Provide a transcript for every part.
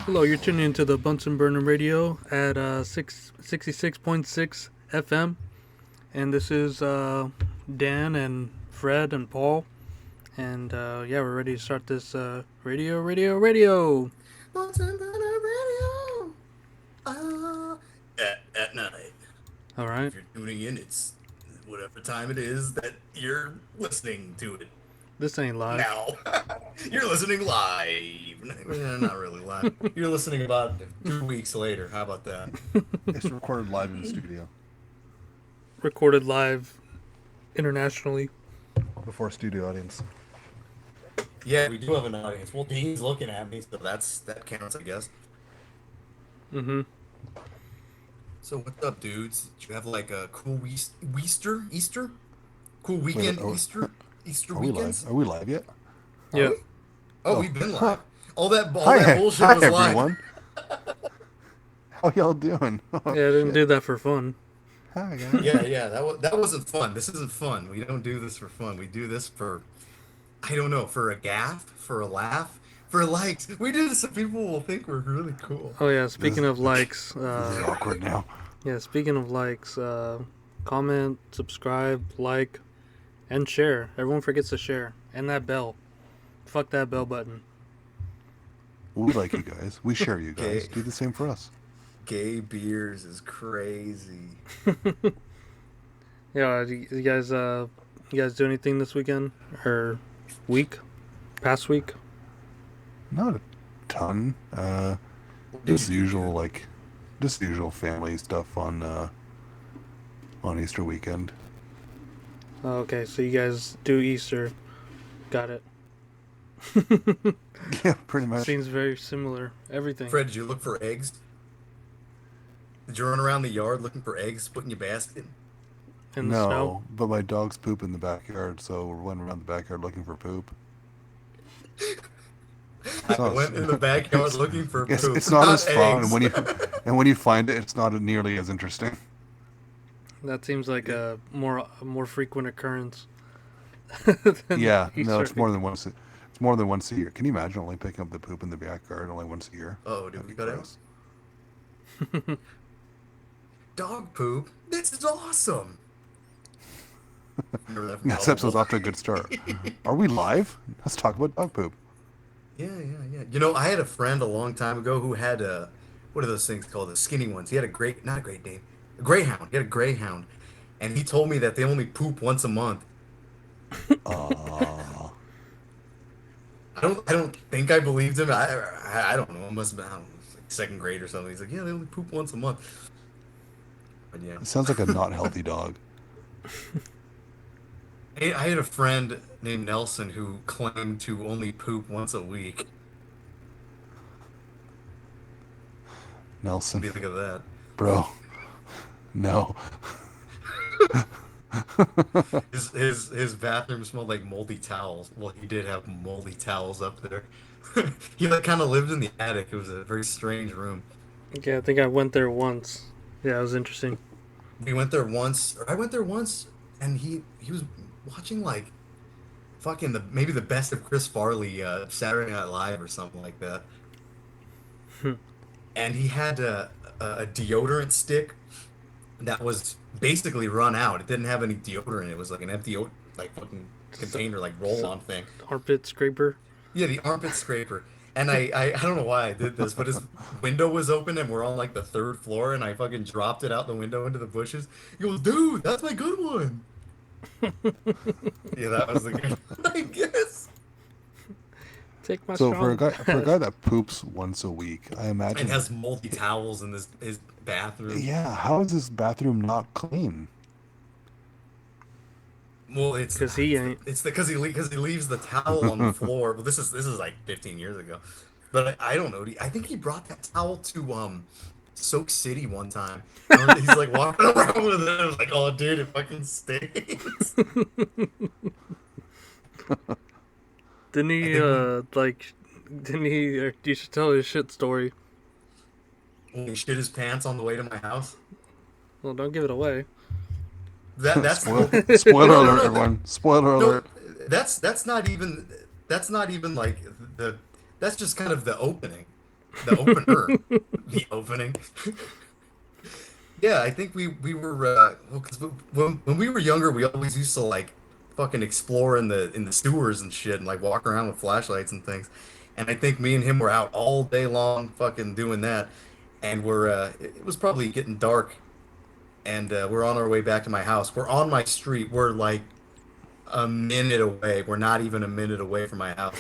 Hello, you're tuning into the Bunsen Burner Radio at 66.6 FM. And this is Dan and Fred and Paul. And yeah, we're ready to start this radio. Bunsen Burner Radio. At night. All right. If you're tuning in, it's whatever time it is that you're listening to it. This ain't live. Now, you're listening live. Not really live. You're listening about 2 weeks later. How about that? It's recorded live in the studio. Recorded live internationally. Before studio audience. Yeah, we do have an audience. Well, Dean's looking at me, so that counts, I guess. Mm-hmm. So what's up, dudes? Did you have like a cool Easter? Cool weekend, Easter weekends? Are we live yet? Yeah. Oh, we've been live. All that Hi, bullshit was live. everyone. How y'all doing? Oh, Yeah, I didn't do that for fun. Hi, guys. Yeah, that wasn't fun. This isn't fun. We don't do this for fun. We do this for, I don't know, for a gaff, for a laugh, for likes. We do this so people will think we're really cool. Oh yeah, speaking of likes, This is awkward now. yeah, speaking of likes, comment, subscribe, like, and share. Everyone forgets to share. And that bell. Fuck that bell button. We like you guys. We share you guys. Okay. Do the same for us. Gay beers is crazy. Yeah, you guys do anything this weekend? Or week? Past week? Not a ton. Just usual family stuff on Easter weekend. Oh, okay, so you guys do Easter. Got it. Yeah, pretty much. Seems very similar. Everything. Fred, did you look for eggs? Did you run around the yard looking for eggs, put in your basket? In the snow? But my dogs poop in the backyard, so we went around the backyard looking for poop. I went in the backyard looking for poop. It's not as fun, eggs. and when you find it, it's not nearly as interesting. That seems like a more frequent occurrence. Yeah, no, Easter. it's more than once. It's more than once a year. Can you imagine only picking up the poop in the backyard only once a year? Oh, did That'd we be cut out? Dog poop? This is awesome. This episode's off to a good start. Are we live? Let's talk about dog poop. Yeah. You know, I had a friend a long time ago who had what are those things called? The skinny ones. He had not a Great Dane, a Greyhound. He had a Greyhound, and he told me that they only poop once a month. Uh, I don't think I believed him. I don't know. It must have been, I don't know, like second grade or something. He's like, yeah, they only poop once a month. But yeah, it sounds like a not healthy dog. I had a friend named Nelson who claimed to only poop once a week. What Nelson, do you think of that? bro. No. His bathroom smelled like moldy towels. Well, he did have moldy towels up there. He like kind of lived in the attic. It was a very strange room. Yeah, I think I went there once. Yeah, it was interesting. We went there once, or I went there once, and he was watching like fucking maybe the best of Chris Farley, Saturday Night Live or something like that. And he had a deodorant stick that was basically run out. It didn't have any deodorant. It was like an empty like fucking container, like roll-on thing. Armpit scraper. Yeah, the armpit scraper. And I don't know why I did this, but his window was open and we're on like the third floor, and I fucking dropped it out the window into the bushes. He goes, dude, that's my good one. Yeah, that was the good one, I guess. Take my So strong. for a guy that poops once a week, I imagine. And has moldy towels in his bathroom. Yeah, how is this bathroom not clean? Well, it's Because he ain't. it's because he leaves the towel on the floor. Well, this is like 15 years ago, but I don't know. I think he brought that towel to Soak City one time. He's like walking around with it. I was like, oh, dude, it fucking stinks. Didn't he, you should tell his shit story. When he shit his pants on the way to my house. Well, don't give it away. That's Spoiler No, no, alert, no. everyone. Spoiler no. alert. That's not even like the. That's just kind of the opening. The opener, the opening. Yeah, I think we were well, 'cause when we were younger, we always used to like fucking explore in the sewers and shit, and like walk around with flashlights and things. And I think me and him were out all day long, fucking doing that. And it was probably getting dark, and we're on our way back to my house. We're on my street. We're like a minute away. We're not even a minute away from my house.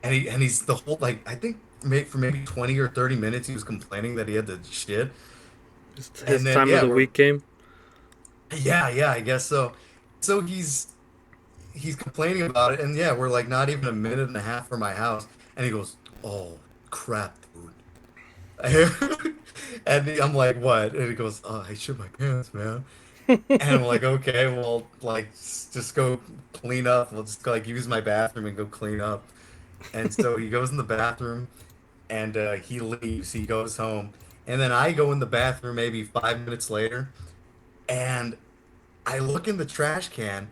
He's the whole like I think for maybe 20 or 30 minutes he was complaining that he had to shit. His And then time of yeah, the we're week came. yeah, I guess so. So he's complaining about it, and yeah, we're like not even a minute and a half from my house, and he goes, "Oh crap, dude." And I'm like, "What?" And he goes, "Oh, I shit my pants, man." And I'm like, "Okay, well, like just go clean up. We'll just like use my bathroom and go clean up." And so he goes in the bathroom, and he leaves. He goes home, and then I go in the bathroom maybe 5 minutes later, and I look in the trash can,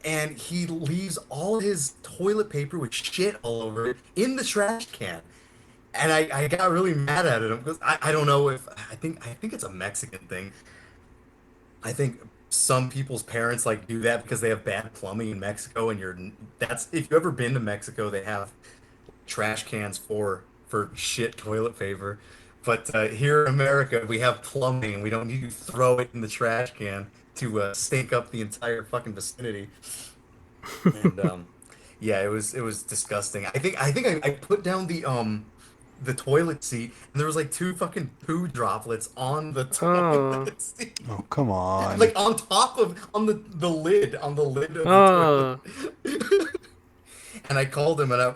and he leaves all his toilet paper with shit all over it in the trash can. And I got really mad at him because I don't know if I think it's a Mexican thing. I think some people's parents like do that because they have bad plumbing in Mexico, and that's if you've ever been to Mexico, they have trash cans for shit toilet paper. But here in America, we have plumbing, and we don't need to throw it in the trash can to stink up the entire fucking vicinity. And yeah, it was disgusting. I put down the toilet seat, and there was like two fucking poo droplets on the Oh, toilet seat. Oh, come on. Like on top of on the lid of the oh, toilet. And I called him, and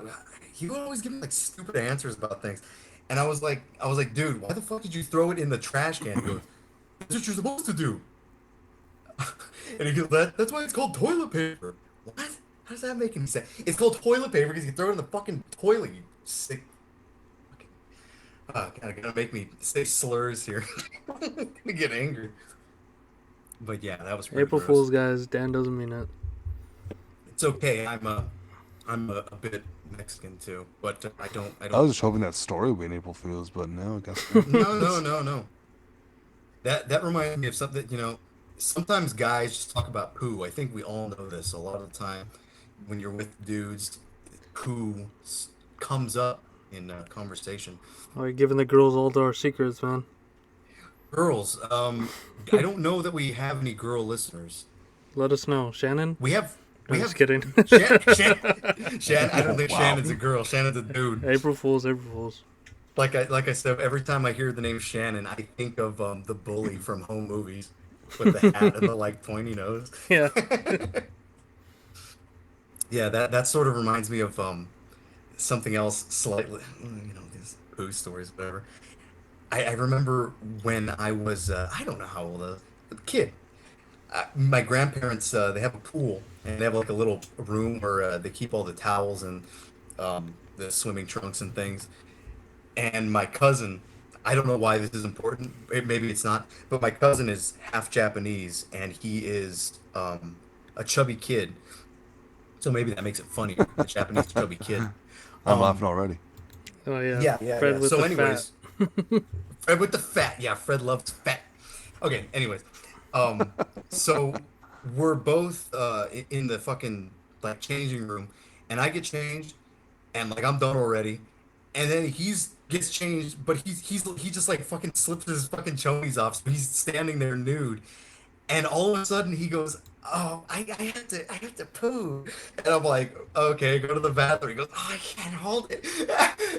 he would always give me like stupid answers about things. And I was like, dude, why the fuck did you throw it in the trash can? He goes, that's what you're supposed to do. And he goes, that's why it's called toilet paper. What? How does that make any sense? It's called toilet paper because you throw it in the fucking toilet, you sick fucking. Gotta make me say slurs here. I'm gonna get angry. But yeah, that was pretty April gross. Fool's, guys. Dan doesn't mean it. It's okay. I'm a bit Mexican too, but I I don't. was just hoping that story would be an April Fool's, but no, I guess not. No. That reminds me of something, you know, sometimes guys just talk about poo. I think we all know this. A lot of the time when you're with dudes, poo comes up in conversation. Oh, you're giving the girls all our secrets, man. Girls, I don't know that we have any girl listeners. Let us know, Shannon. We have No, we just have kidding. Shan. I don't think Wow. Shannon's a girl. Shannon's a dude. April Fools, April Fools. Like I said, every time I hear the name Shannon, I think of the bully from Home Movies with the hat and the like pointy nose. Yeah. Yeah, that sort of reminds me of something else slightly, you know, these poo stories, whatever. I remember when I was I don't know how old I was, a kid. My grandparents they have a pool, and they have like a little room where they keep all the towels and the swimming trunks and things. And my cousin, I don't know why this is important. Maybe it's not, but my cousin is half Japanese, and he is a chubby kid. So maybe that makes it funnier. A Japanese chubby kid. I'm Um, laughing already. Oh yeah. yeah. Fred with So, the anyways, Fred with the fat. Yeah, Fat loves fat. Okay. Anyways, um, so we're both in the fucking like changing room, and I get changed, and like I'm done already, and then he's gets changed, but he just like fucking slips his fucking chonies off, so he's standing there nude, and all of a sudden he goes, "Oh, I have to poo," and I'm like, "Okay, go to the bathroom." He goes, "Oh, I can't hold it,"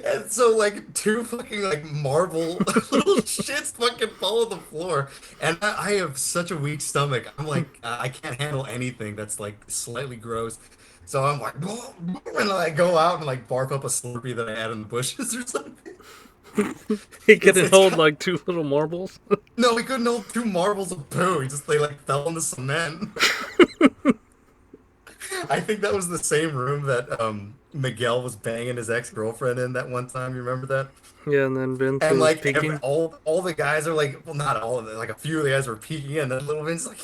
and so like two fucking like marble little shits fucking fall on the floor, and I have such a weak stomach. I'm like, I can't handle anything that's like slightly gross. So I'm like, and I go out and like barf up a Slurpee that I had in the bushes or something. he It's couldn't it's hold like two little marbles. no, he couldn't hold two marbles of poo. He just they like fell in the cement. I think that was the same room that Miguel was banging his ex-girlfriend in that one time. You remember that? Yeah, and then Vince And was like peeking. all the guys are like, well, not all of them, like a few of the guys were peeking in. And little Vince like,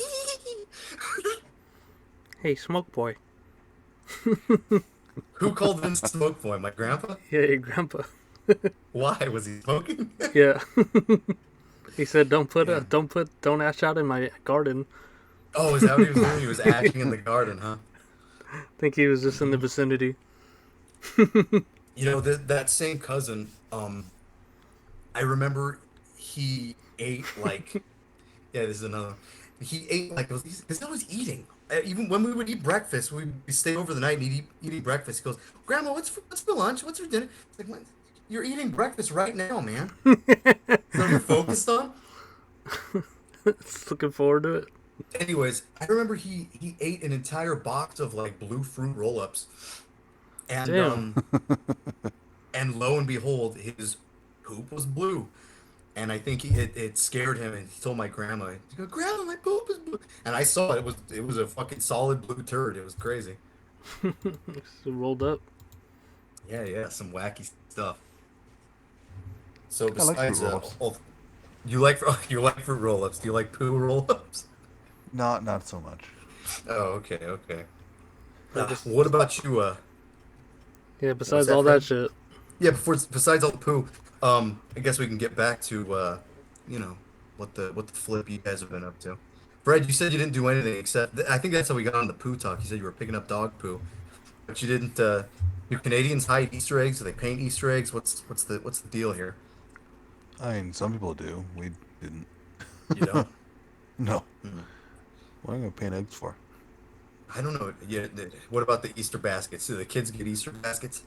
Hey, smoke boy. who called Vince Smoke Boy? My grandpa? Yeah, your grandpa. Why was he smoking? Yeah. He said, Yeah. don't ash out in my garden." Oh, is that what he was doing? He was ashing in the garden, huh? I think he was just in the vicinity. You know, that same cousin, I remember he ate like, yeah, this is another. He ate like, because I was eating. Even when we would eat breakfast, we'd stay over the night and eating breakfast. He goes, Grandma, what's for lunch? What's for dinner? It's like, "What? You're eating breakfast right now, man. Is that what you're focused on?" Looking forward to it. Anyways, I remember he ate an entire box of like blue fruit roll-ups, and Damn. and lo and behold, his poop was blue. And I think it scared him, and he told my grandma, he goes, "Grandma, my poop is blue." And I saw it. It was a fucking solid blue turd. It was crazy. So rolled up. Yeah, yeah, some wacky stuff. So I like fruit besides, roll-ups. you like you like fruit roll-ups? Do you like poo roll-ups? Not so much. Oh, okay, okay. Yeah, bes- What about you? yeah, What's besides that, all that Fred? shit. Yeah, besides all the poo, I guess we can get back to you know, what the flip you guys have been up to. Fred, you said you didn't do anything except I think that's how we got on the poo talk. You said you were picking up dog poo, but you didn't. Do Canadians hide Easter eggs? Do they paint Easter eggs? What's the deal here? I mean, some people do. We didn't. You don't? No. Hmm. What am I gonna paint eggs for? I don't know. Yeah. What about the Easter baskets? Do the kids get Easter baskets?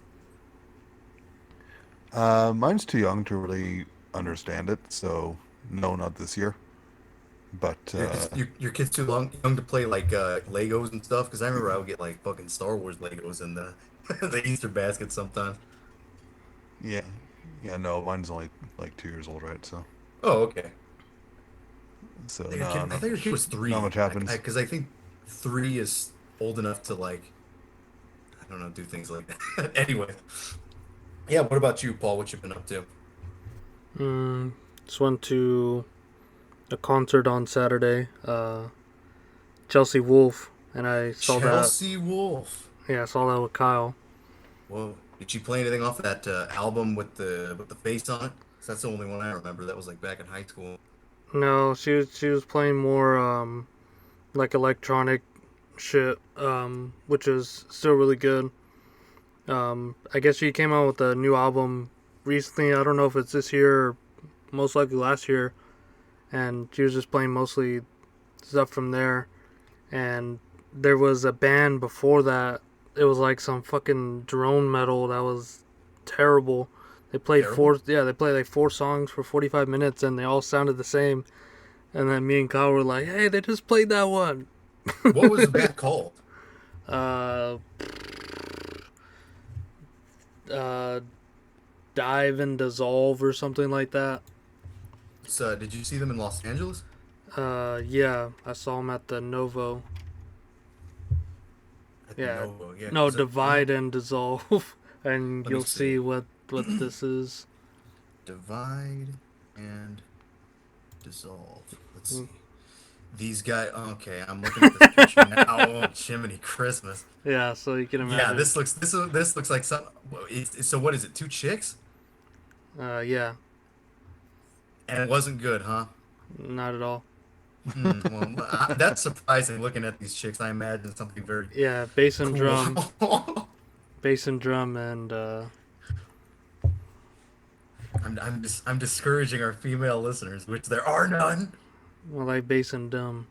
Mine's too young to really understand it, so no, not this year. But Your kids too young to play like Legos and stuff? Because I remember I would get like fucking Star Wars Legos in the the Easter basket sometimes. yeah, yeah, no, mine's only like 2 years old, right? Oh, okay. So I no, thought your kid was not three. much happens. Because I think three is old enough to like, I don't know, do things like that. Anyway, yeah. What about you, Paul? What you been up to? Mm, just went to a concert on Saturday. Chelsea Wolf, and I saw that. Chelsea Wolf. Yeah, I saw that with Kyle. Whoa. Did she play anything off that album with the face on it? 'Cause that's the only one I remember. That was like back in high school. No, she was playing more like electronic shit, which is still really good. I guess she came out with a new album recently. I don't know if it's this year or most likely last year, and she was just playing mostly stuff from there. And there was a band before that. It was like some fucking drone metal that was terrible. Terrible. They played like four songs for 45 minutes, and they all sounded the same. And then me and Kyle were like, "Hey, they just played that one." What was the band called? uh, uh, Dive and Dissolve or something like that. So, did you see them in Los Angeles? Yeah, I saw them at the Novo. At the Yeah, Novo, yeah. no, 'Cause you know, Divide and Dissolve, and let me you'll see see. what this is. Divide and dissolve. Let's Mm. see. These guys. Okay, I'm looking at this picture now. Oh, Jiminy Christmas. Yeah, so you can Yeah, imagine. this looks like some. So what is it? Two chicks? Yeah, And it wasn't good, huh? not at all. Well, that's surprising. Looking at these chicks, I imagine something very Yeah, cool. bass and drum, and I'm discouraging our female listeners, which there are none. well, like bass and dumb.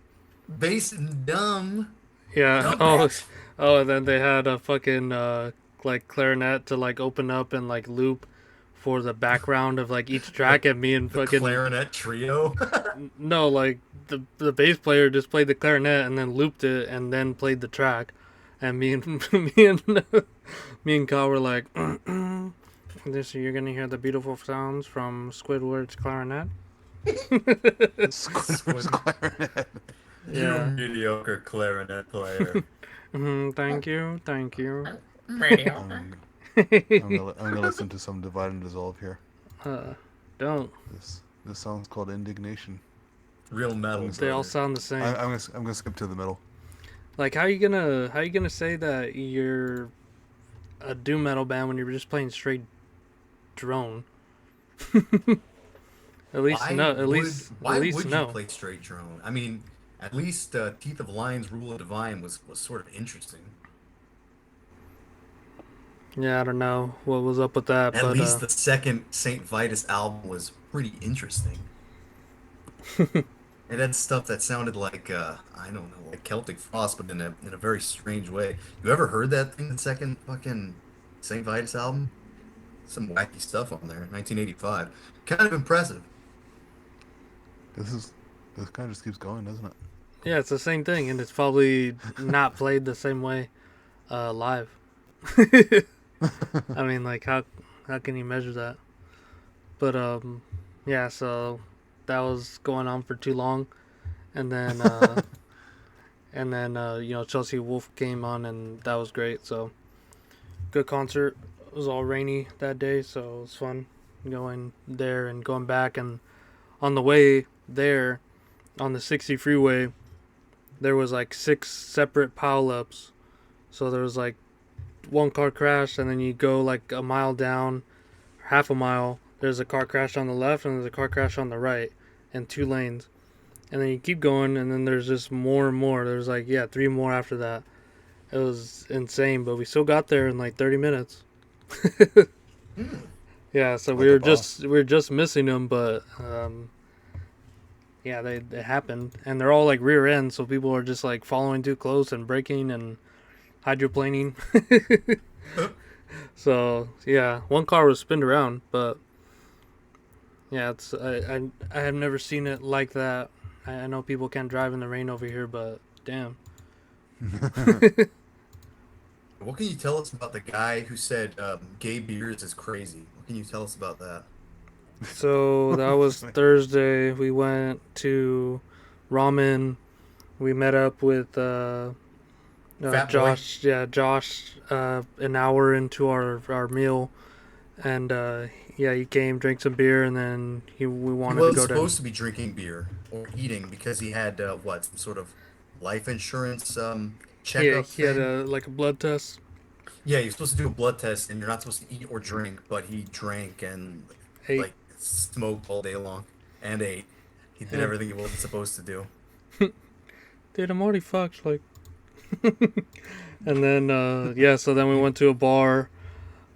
Bass and dumb, Yeah. dumb bitch. And then they had a fucking like clarinet to like open up and like loop for the background of like each The track, and me and the fucking clarinet trio. no, like the bass player just played the clarinet and then looped it and then played the track, and me and me and Kyle were like, "This you're gonna hear the beautiful sounds from Squidward's clarinet." Squidward's Squid, clarinet. you Yeah. mediocre clarinet player. Thank you, thank you. I'm, I'm gonna listen to some Divide and Dissolve here. uh, don't. This song's called Indignation. Real metal, They all brother. sound the same. I'm gonna skip to the middle. Like, how you gonna say that you're a doom metal band when you're just playing straight drone. At least no. At Why least would you no. play straight drone? I mean, at least Teeth of Lions, Rule of Divine was sort of interesting. Yeah, I don't know what was up with that, At but least the second Saint Vitus album was pretty interesting. It had stuff that sounded like I don't know, like Celtic Frost, but in a very strange way. You ever heard that thing, the second fucking Saint Vitus album? Some wacky stuff on there, 1985. Kind of impressive. This is this kind of just keeps going, doesn't it? yeah, it's the same thing, and it's probably not played the same way live. I mean, like how can you measure that? But yeah. So that was going on for too long, and then Chelsea Wolf came on, and that was great. So good concert. It was all rainy that day, so it was fun going there and going back. And on the way there, on the 60 freeway, there was like 6 separate pileups. So there was like one car crash, and then you go like a mile down, half a mile. There's a car crash on the left, and there's a car crash on the right, in 2 lanes. And then you keep going, and then there's just more and more. There's like 3 more after that. It was insane, but we still got there in like 30 minutes. Yeah, so Like a boss. we were just missing them, but yeah, they happened, and they're all like rear end, so people are just like following too close and braking and hydroplaning. So yeah, one car was spinned around, but yeah, it's I have never seen it like that. I know people can't drive in the rain over here, but damn. What can you tell us about the guy who said gay beers is crazy? What can you tell us about that? So that was Thursday. We went to ramen. We met up with Fat boy. Josh. Yeah, Josh. An hour into our meal, and yeah, he came, drank some beer, and then we He wanted to wasn't go to. supposed to be drinking beer or eating because he had what, some sort of life insurance Yeah, checkup he had thing. a like a blood test. Yeah, you're supposed to do a blood test and you're not supposed to eat or drink, but he drank and Ate. like smoked all day long and ate. He did Yeah, everything he wasn't supposed to do. dude, I'm already fucked. Like, and then yeah, so then we went to a bar.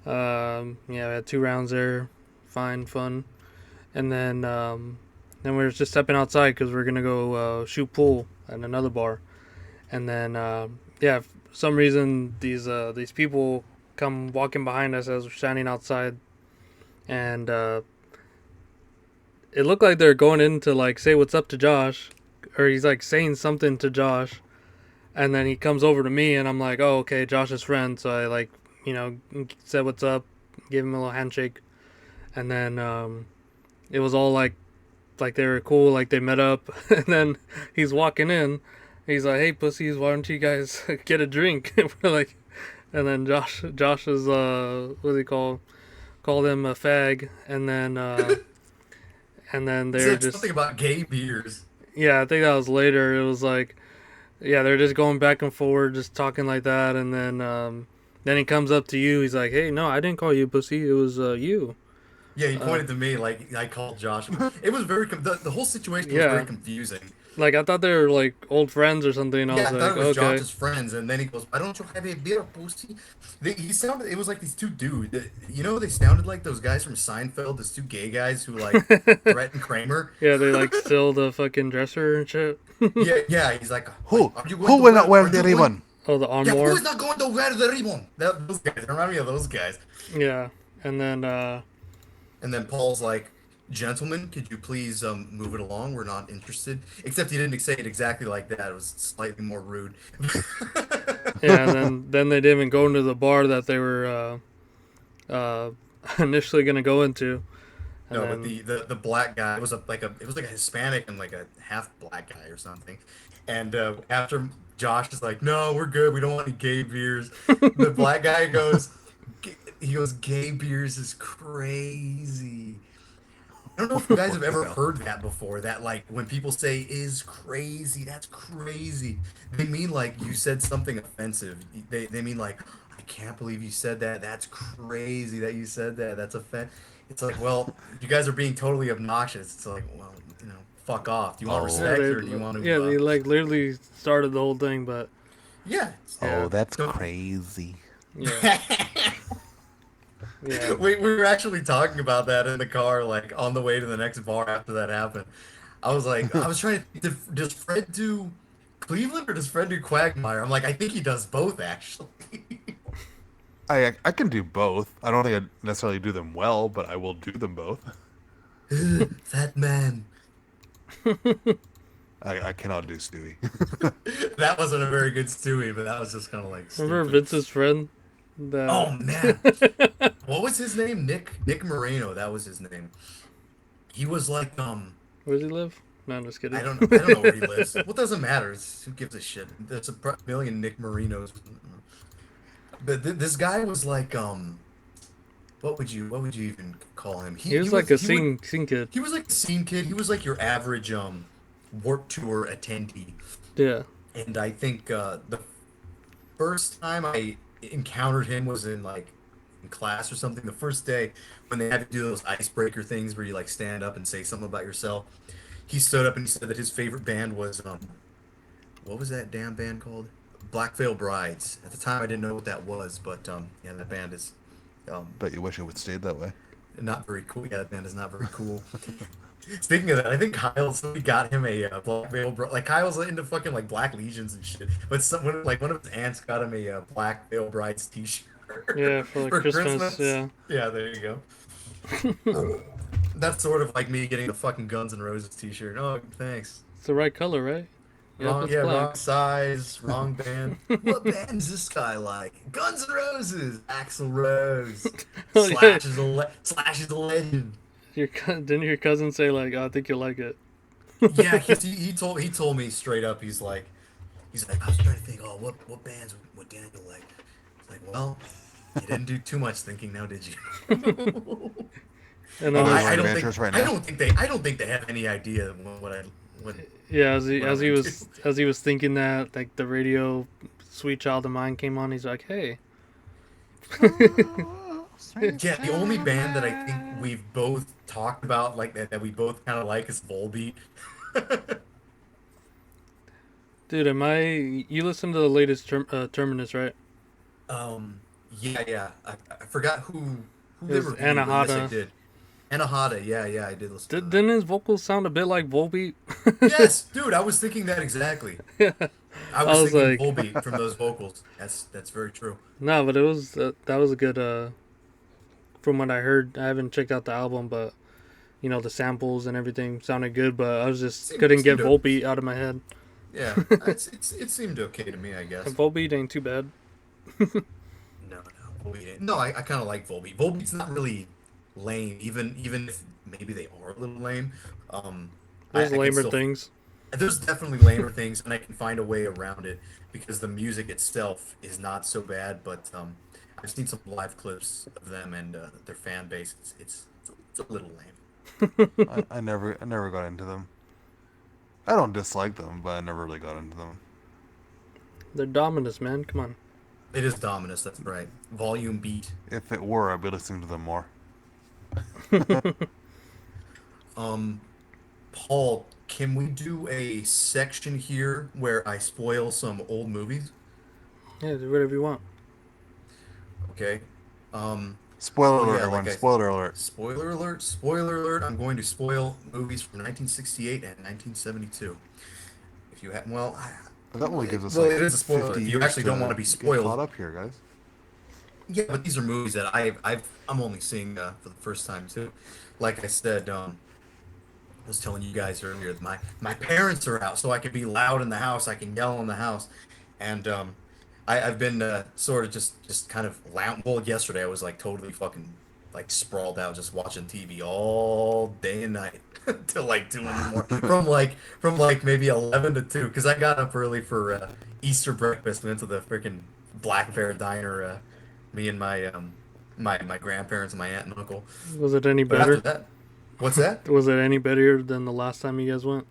Yeah, we had 2 rounds there. Fine, fun. And then we were just stepping outside because we are gonna go shoot pool at another bar. And then yeah, for some reason these people come walking behind us as we're standing outside, and it looked like they're going in to like say what's up to Josh, or he's like saying something to Josh, and then he comes over to me, and I'm like, oh, okay, Josh's friend. So I like, said what's up, gave him a little handshake, and then it was all like they were cool, like they met up, and then he's walking in. He's like, "Hey, pussies, why don't you guys get a drink?" And we're like, and then Josh is what do they call him a fag, and then He they're said just something about gay beers. yeah, I think that was later. It was like yeah, they're just going back and forward, just talking like that, and then he comes up to you. He's like, "Hey, no, I didn't call you pussy. It was you." Yeah, he Uh, pointed to me like I called Josh. It was the whole situation was very yeah, confusing. like I thought they were like old friends or something. I Yeah, was I thought like, it was okay, Josh's friends, and then he goes, "Why don't you have a beer, pussy?" He sounded. It was like these two dudes. You know, they sounded like those guys from Seinfeld. Those two gay guys who like Brett and Kramer. yeah, they like steal the fucking dresser and shit. Yeah, yeah. He's like, Who are you going who to will not wear? wear Are the you going? ribbon? Oh, the Yeah, who armoire. is not going to wear the ribbon? Those guys. They remind me of those guys. Yeah, and then And then Paul's like, "Gentlemen, could you please move it along? We're not interested." Except he didn't say it exactly like that. It was slightly more rude. yeah, and then they didn't even go into the bar that they were initially gonna go into, and No, but then the black guy was it was like a Hispanic and like a half black guy or something. And after Josh is like, "No, we're good. We don't want any gay beers." The black guy goes, he goes, "Gay beers is crazy." I don't know if you guys What have the ever hell? heard that before. That like when people say is crazy, that's crazy. They mean like you said something offensive. They mean like I can't believe you said that. That's crazy that you said that. That's offensive. It's like, well, you guys are being totally obnoxious. It's like, well, fuck off. Do you want Oh. Yeah, respect or do you want yeah, to? they like literally started the whole thing, but Yeah, Oh, yeah. that's Don't. crazy. yeah, yeah. We were actually talking about that in the car, like on the way to the next bar after that happened. I was like, I was trying to think, does Fred do Cleveland or does Fred do Quagmire? I'm like, I think he does both actually. I can do both. I don't think I necessarily do them well, but I will do them both. Fat man. I cannot do Stewie. That wasn't a very good Stewie, but that was just kind of like Remember stupid. Vince's friend? That Oh man, what was his name? Nick Moreno. That was his name. He was like where does he live? No, I'm just kidding. I don't know where he lives. What doesn't matter? Who gives a shit? There's a million Nick Morenos. But this guy was like what would you even call him? He was he like a he would scene kid. he was like a scene kid. He was like your average Warped Tour attendee. Yeah. And I think the first time I encountered him was in like in class or something. The first day when they had to do those icebreaker things where you like stand up and say something about yourself. He stood up and he said that his favorite band was what was that damn band called? Black Veil Brides. At the time I didn't know what that was, but yeah, that band is Bet you wish it would stayed that way. not very cool. Yeah, that band is not very cool. Speaking of that, I think somebody got him a Black Veil Bride. Like Kyle's into fucking like Black Legions and shit. But like one of his aunts got him a Black Veil Brides T-shirt Yeah, for like for Christmas. Yeah. Yeah, there you go. That's sort of like me getting the fucking Guns N' Roses T-shirt. Oh, thanks. It's the right color, right? Yep, it's Yeah, black. wrong size, wrong band. What band is this guy like? Guns N' Roses, Axl Rose. Oh, yeah. Slash is a legend. Didn't your cousin say like, oh, I think you'll like it? Yeah, he told me straight up. He's like I was trying to think. Oh, what bands would Daniel like? It's like, well, you didn't do too much thinking, now did you? And Oh, then we're I don't adventurous think right now. I don't think they have any idea what yeah, what I'm into. as he was thinking that, like the radio "Sweet Child of Mine" came on, he's like, hey. Yeah, the only band that I think we've both talked about like that we both kind of like is Volbeat. Dude, you listen to the latest Terminus, right? Yeah. I forgot who It they was reviewed, but yes, I Anahata. did. Anahata, yeah, I did listen to that. Didn't his vocals sound a bit like Volbeat? Yes, dude, I was thinking that exactly. Yeah. I I was was thinking like, Volbeat from those vocals. That's very true. no, but it was that was a good. From what I heard, I haven't checked out the album, but the samples and everything sounded good. But I was just couldn't get Seemed to, Volbeat out of my head. yeah, it seemed okay to me, I guess. And Volbeat ain't too bad. No, Volbeat. No, I kind of like Volbeat. Volbeat's not really lame, even if maybe they are a little lame. I There's can lamer still things. There's definitely lamer things, and I can find a way around it because the music itself is not so bad. But I've seen some live clips of them and their fan base. It's a little lame. I never got into them. I don't dislike them, but I never really got into them. They're Dominus, man. Come on. It is Dominus, that's right. Volume beat. If it were, I'd be listening to them more. Paul, can we do a section here where I spoil some old movies? Yeah, do whatever you want. Okay. Spoiler Oh alert, yeah, everyone. Spoiler alert. spoiler alert, spoiler alert. I'm going to spoil movies from 1968 and 1972. If you have, well, That only gives us well, like it is a spoiler. 50 If you years actually don't want to be get spoiled, caught up here, guys. yeah, but these are movies that I'm only seeing for the first time too. Like I said, I was telling you guys earlier, that my parents are out, so I can be loud in the house. I can yell in the house, and I've been sort of just kind of loud. Well, yesterday I was like totally fucking like sprawled out, just watching TV all day and night till like 2 in the morning. From like maybe 11 to 2, because I got up early for Easter breakfast. Went to the freaking Black Bear Diner. Me and my grandparents and my aunt and uncle. Was it any But after better? that, what's that? Was it any better than the last time you guys went?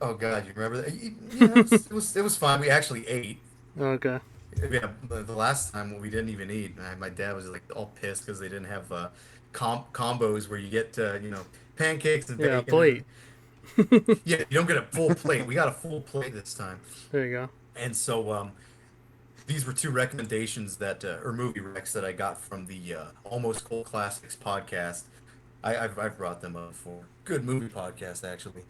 Oh God, you remember that? Yeah, it was fine. We actually ate. Okay. Yeah, the last time we didn't even eat. My dad was like all pissed because they didn't have combos where you get pancakes and Yeah, bacon. plate. Yeah, you don't get a full plate. We got a full plate this time. There you go. And so these were two recommendations that or movie recs that I got from the Almost Cult Classics podcast. I've brought them up before. Good movie podcast actually.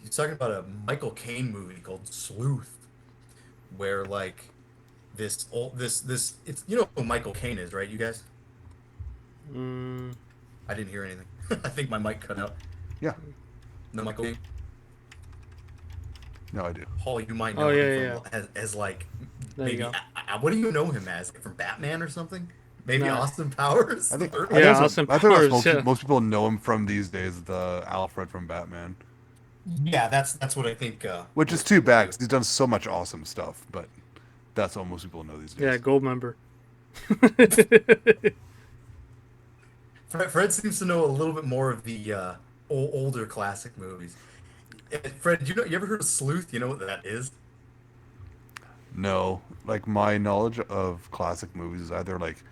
He's talking about a Michael Caine movie called Sleuth, where like this it's who Michael Caine is, right? You guys? Mm, I didn't hear anything. I think my mic cut out. Yeah. No, Michael Caine. No, I do. Paul, you might Oh, know yeah, him from, yeah. as like there you maybe go. what do you know him as? Like, from Batman or something? Maybe Nah. Austin Powers? I think. Or- I Yeah, think Austin I think that's Powers, yeah. most people know him from these days. The Alfred from Batman, yeah, that's what I think. which is Most too people bad do. 'cause he's done so much awesome stuff. But that's what most people know these days. Yeah, gold member. Fred seems to know a little bit more of the older classic movies. Fred, you ever heard of Sleuth? You know what that is? No, like my knowledge of classic movies is either like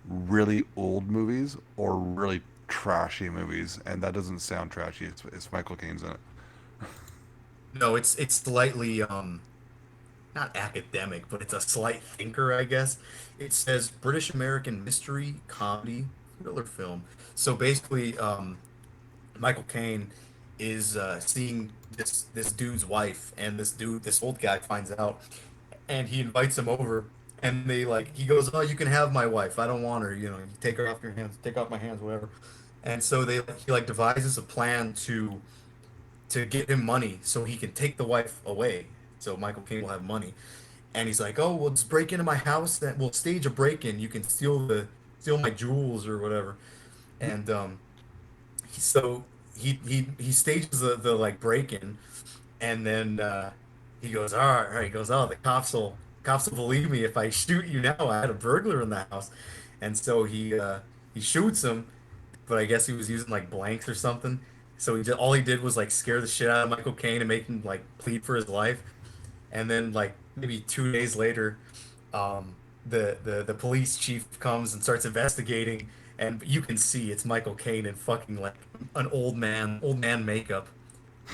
really old movies or really trashy movies, and that doesn't sound trashy. It's Michael Caine's in it. No, it's slightly not academic, but it's a slight thinker, I guess. It says British American mystery comedy thriller film. So basically, Michael Caine is seeing this dude's wife, and this old guy finds out, and he invites him over, and he goes, "Oh, you can have my wife. I don't want her. You take her off your hands, take off my hands, whatever." And so he like devises a plan to get him money so he can take the wife away. So Michael Caine will have money, and he's like, "Oh, we'll just break into my house. That we'll stage a break-in. You can steal my jewels or whatever." And so he stages the like break-in, and then he goes, all right. He goes, "Oh, the cops will believe me if I shoot you now. I had a burglar in the house." And so he shoots him, but I guess he was using like blanks or something. So all he did was like scare the shit out of Michael Caine and make him like plead for his life. And then like maybe 2 days later, the police chief comes and starts investigating, and you can see it's Michael Caine in fucking like an old man makeup,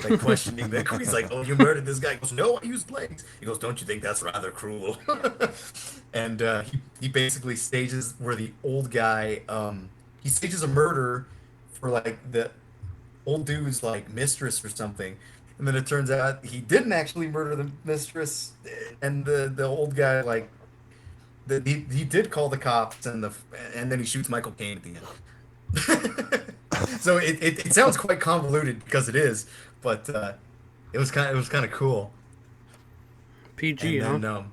like questioning the. He's like, "Oh, you murdered this guy." He goes, "No, I used blanks." He goes, "Don't you think that's rather cruel?" And he basically stages where the old guy he stages a murder for like the old dude's like mistress or something. And then it turns out he didn't actually murder the mistress, and the old guy like he did call the cops, and then he shoots Michael Caine at the end. So it sounds quite convoluted because it is, but it was kind of cool. PG, And huh? then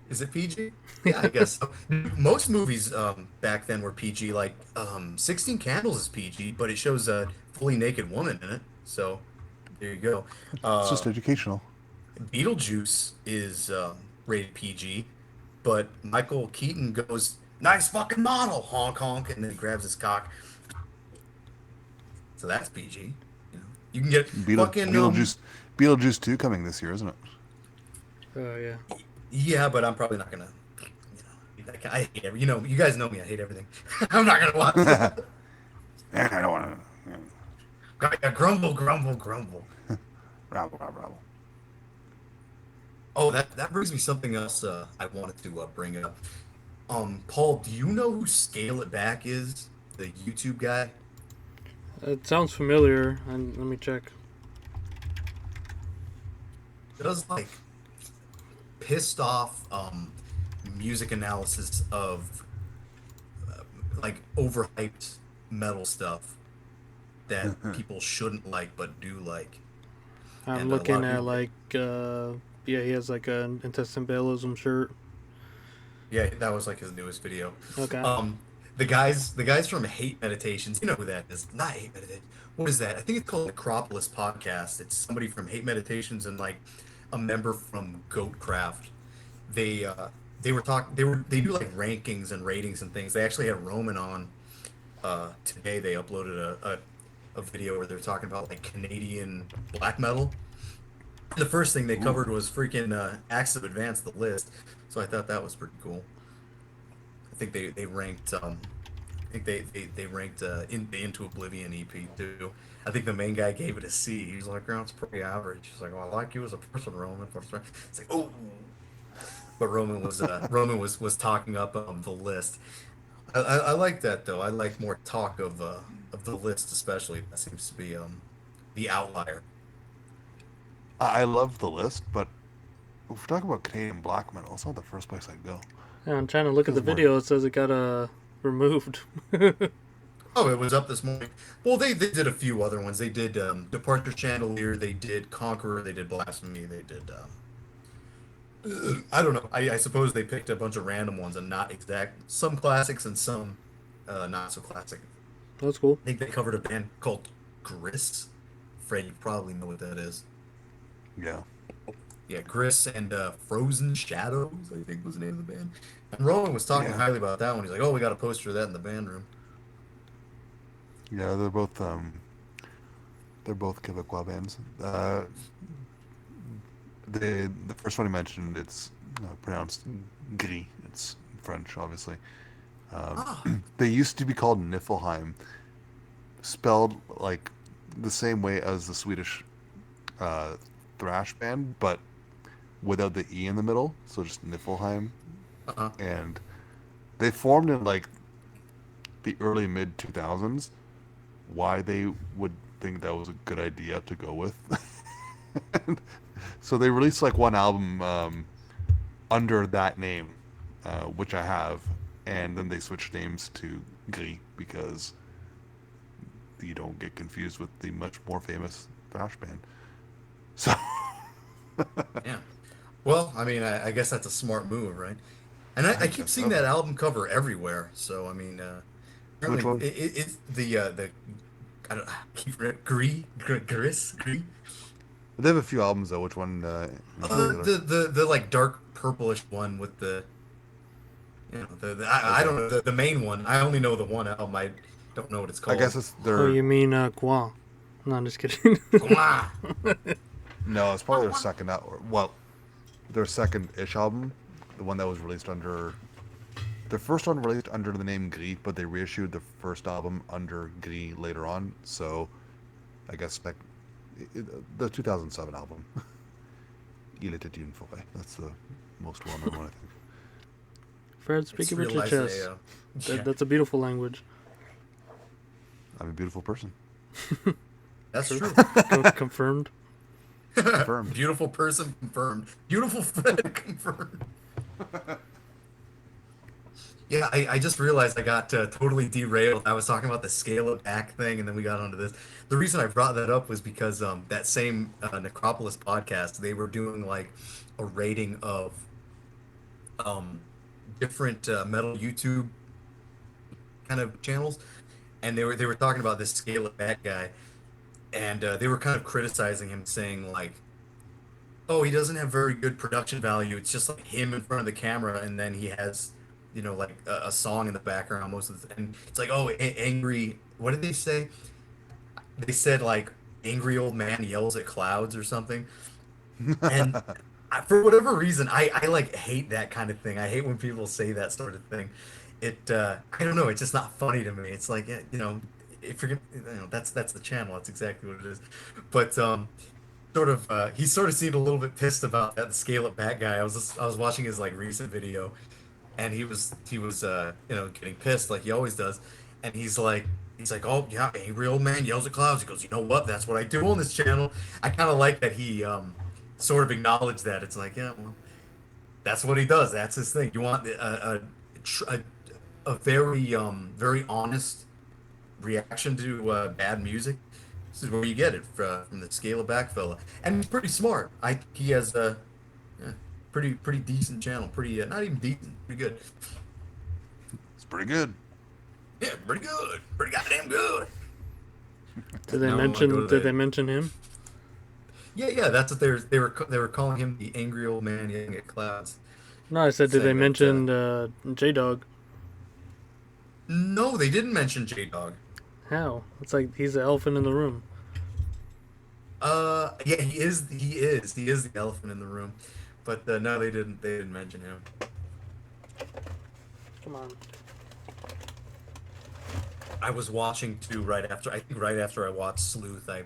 is it PG? Yeah, I guess so. Most movies back then were PG. Like 16 Candles is PG, but it shows a fully naked woman in it. So there you go. It's just Uh, educational. Beetlejuice is rated PG, but Michael Keaton goes, "Nice fucking model, honk honk," and then he grabs his cock. So that's PG. You can get fucking Beetlejuice 2 coming this year, isn't it? Oh, yeah. yeah, but I'm probably not gonna. I hate you guys know me. I hate everything. I'm not gonna watch it. I don't want Grumble, grumble, grumble. to. Rabble, rabble, rabble. Oh, that brings me something else I wanted to bring up. Paul, do you know who Scale It Back is? The YouTube guy? It sounds familiar. And let me check. Does like pissed off music analysis of like overhyped metal stuff that people shouldn't like but do like. I'm And a lot looking of at people- like, yeah, he has like an intestine bailism shirt. Yeah, that was like his newest video. Okay. The guys from Hate Meditations, you know who that is? Not Hate Meditation. What is that? I think it's called Acropolis Podcast. It's somebody from Hate Meditations and like a member from Goatcraft. They were talking. They do like rankings and ratings and things. They actually had Roman on today. They uploaded a video where they're talking about like Canadian black metal. The first thing they covered was freaking Acts of Advance, the list. So I thought that was pretty cool. I think they ranked think they ranked Into Oblivion EP too. I think the main guy gave it a C. He was like, "Oh, it's pretty average." He's like, "Well, I like you as a person, Roman." It's like, oh, but Roman was talking up the list. I like that though. I like more talk of the list, especially. That seems to be the outlier. I love the list, but if we're talking about Canadian black metal, it's not the first place I go. Yeah, I'm trying to look at the There's more. video. It says it got removed. Oh, it was up this morning. Well, they did a few other ones. They did Departure Chandelier. They did Conqueror. They did Blasphemy. They did. I don't know. I suppose they picked a bunch of random ones and not exact. Some classics and some not so classic. That's cool. I think they covered a band called Gris. Fred, you probably know what that is. Yeah. Yeah, Gris and Frozen Shadows, I think was the name of the band. And Rowan was talking Yeah. highly about that one. He's like, "Oh, we got a poster of that in the band room." Yeah, they're both Quebecois bands. The first one you mentioned, it's pronounced Gris. It's French, obviously. Ah, They used to be called Niflheim, spelled like the same way as the Swedish uh, thrash band, but without the E in the middle, so just Niflheim. uh-huh. And they formed in like the early mid 2000s. Why they would think that was a good idea to go with. So they released like one album under that name, which I have, and then they switched names to Gris because you don't get confused with the much more famous thrash band. So Yeah. Well, I mean, I guess that's a smart move, right? And I I keep guess seeing so. that album cover everywhere. So I mean, Which apparently one? it's the I don't Gris. They have a few albums though. Which one in particular? The like dark purplish one with the I Okay. don't know the main one. I only know the one album. I don't know what it's I called. guess it's Oh, their you mean Gua? No, I'm just kidding. Mwah! no. It's probably their second out. Well, their second-ish album, the one that was released under the first one released under the name Gris, but they reissued the first album under Gris later on. So I guess the 2007 album, Il était une forêt. That's the most well-known one, I think. Fred, It's speak of your realized chest. yeah, That's a beautiful language. I'm a beautiful person. that's true. Confirmed. Confirmed. Beautiful person confirmed. Beautiful Fred confirmed. Yeah, I just realized I got totally derailed. I was talking about the scale it back thing, and then we got onto this. The reason I brought that up was because that same Necropolis podcast, they were doing like a rating of um, different metal YouTube kind of channels, and they were talking about this scale it back guy, and they were kind of criticizing him, saying like, "Oh, he doesn't have very good production value. It's just like him in front of the camera, and then he has, like a song in the background most of the time. It's like, oh, angry. What did they say? They said like angry old man yells at clouds or something. And for whatever reason, I like hate that kind of thing. I hate when people say that sort of thing. I don't know. It's just not funny to me. It's like, if you're gonna, that's the channel. That's exactly what it is. But he sort of seemed a little bit pissed about that scale it back guy. I was watching his like recent video, and he was getting pissed like he always does, and he's like, oh yeah, angry old man yells at clouds. He goes, you know what, that's what I do on this channel. I kind of like that he sort of acknowledged that. It's like, yeah, well, that's what he does. That's his thing. You want a very very honest reaction to bad music. This is where you get it from the scale of back fella, and he's pretty smart. He has a yeah, pretty decent channel. Pretty not even decent, pretty good. It's pretty good. Yeah, pretty good, pretty goddamn good. Did they Now I wanna go mention? to Did they the mention him? yeah. That's what they were calling him the angry old man yelling at clouds, No, I said, did they saying that mention J Dog? no, they didn't mention J Dog. How? It's like he's the elephant in the room. Yeah, he is the elephant in the room, but no, they didn't mention him. Come on. I was watching too right after I watched Sleuth. I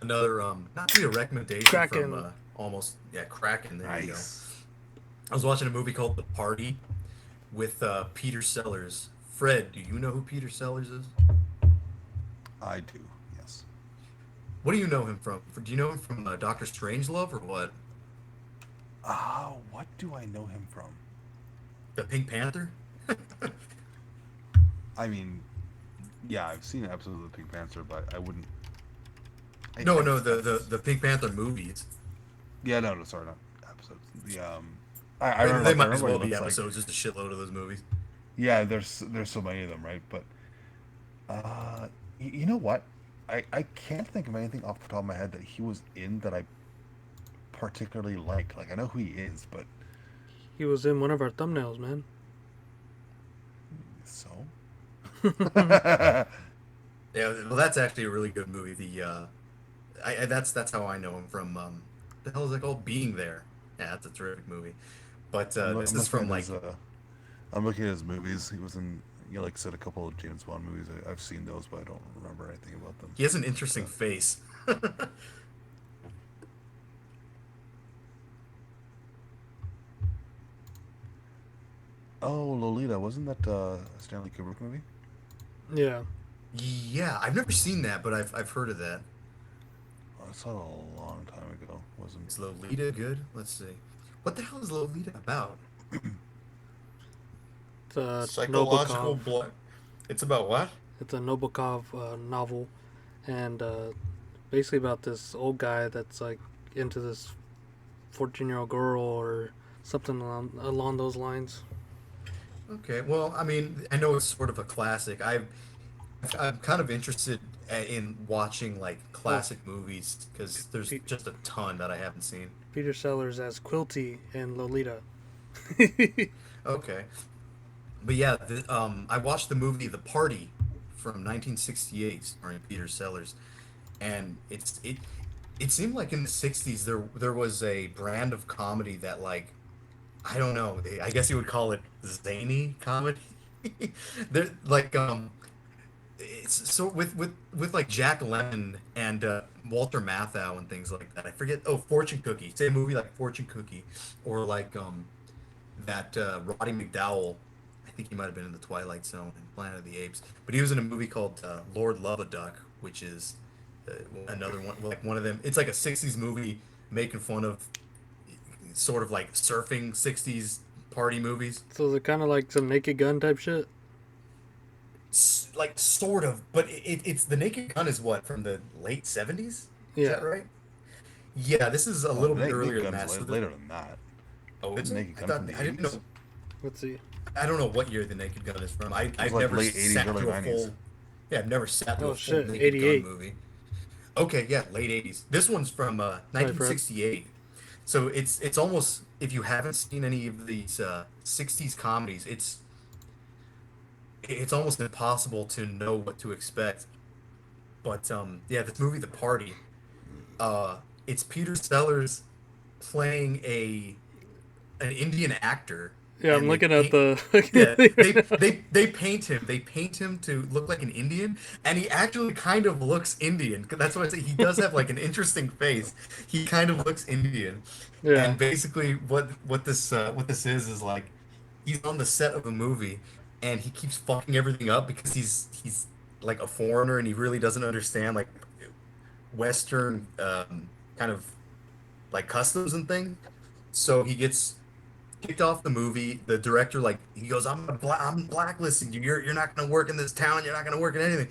another not really a recommendation from Kraken. almost yeah Kraken. There you go. Nice. I was watching a movie called The Party with Peter Sellers. Fred, do you know who Peter Sellers is? I do. Yes. What do you know him from? Do you know him from Doctor Strangelove or what? What do I know him from? The Pink Panther? I mean, yeah, I've seen episodes of the Pink Panther, but I wouldn't. No, I no, the Pink Panther movies. yeah, no, sorry, not episodes. The I remember, They like, I might as remember what well he be looks like. episodes, just a shitload of those movies. Yeah, there's so many of them, right? But you know what? I can't think of anything off the top of my head that he was in that I particularly like. Like I know who he is, but He was in one of our thumbnails, man. so. Yeah, well, that's actually a really good movie. That's how I know him from. The hell is it called? Being There. Yeah, that's a terrific movie. But this I'm is looking from at like his I'm looking at his movies. He was in, like I said, a couple of James Bond movies. I've seen those, but I don't remember anything about them. he has an interesting So, face. oh, Lolita, wasn't that a Stanley Kubrick movie? Yeah. Yeah, I've never seen that, but I've heard of that. Oh, I saw it a long time ago. Wasn't Is Lolita good? Let's see. What the hell is Lolita about? It's a Psychological Nabokov. blood. It's about what? It's a Nabokov novel, and basically about this old guy that's like into this 14-year-old girl or something along those lines. Okay, well, I mean, I know it's sort of a classic. I'm kind of interested in watching like Oh, classic movies because there's P- just a ton that I haven't seen. Peter Sellers as Quilty in Lolita. Okay, but yeah, I watched the movie The Party from 1968 starring Peter Sellers, and it seemed like in the 60s there was a brand of comedy that like I don't know, I guess you would call it zany comedy. There like it's so with like Jack Lemmon and Walter Matthau and things like that. I forget. Oh, Fortune Cookie. Say a movie like Fortune Cookie, or like that Roddy McDowell. I think he might have been in the Twilight Zone and Planet of the Apes, but he was in a movie called Lord Love a Duck, which is another one like one of them. It's like a '60s movie making fun of sort of like surfing '60s party movies. So is it kind of like some Naked Gun type shit? Like sort of, but it's the Naked Gun is what from the late '70s. Is Yeah. that right? Yeah, this is a oh, little bit Naked earlier than Gun's that. So later than that. oh, is Isn't it? Naked I Gun thought from the I didn't 80s? know. Let's see. I don't know what year the Naked Gun is from. It was I've like never late 80s, sat early through a 90s. full. Yeah, I've never sat through Oh a full shit, Naked Gun 88. movie. Okay, yeah, late '80s. This one's from Sorry, Fred. 1968. So it's almost if you haven't seen any of these '60s comedies, it's almost impossible to know what to expect. But yeah, this movie, The Party, uh, it's Peter Sellers playing a an Indian actor, Yeah, I'm and they looking at paint. the. Yeah, they paint him. They paint him to look like an Indian, and he actually kind of looks Indian. That's why I say he does have like an interesting face. He kind of looks Indian, Yeah. and basically what this is like he's on the set of a movie, and he keeps fucking everything up because he's like a foreigner and he really doesn't understand like Western kind of like customs and things. So he gets kicked off the movie. The director like he goes, I'm blacklisting you. You're not gonna work in this town. You're not gonna work in anything.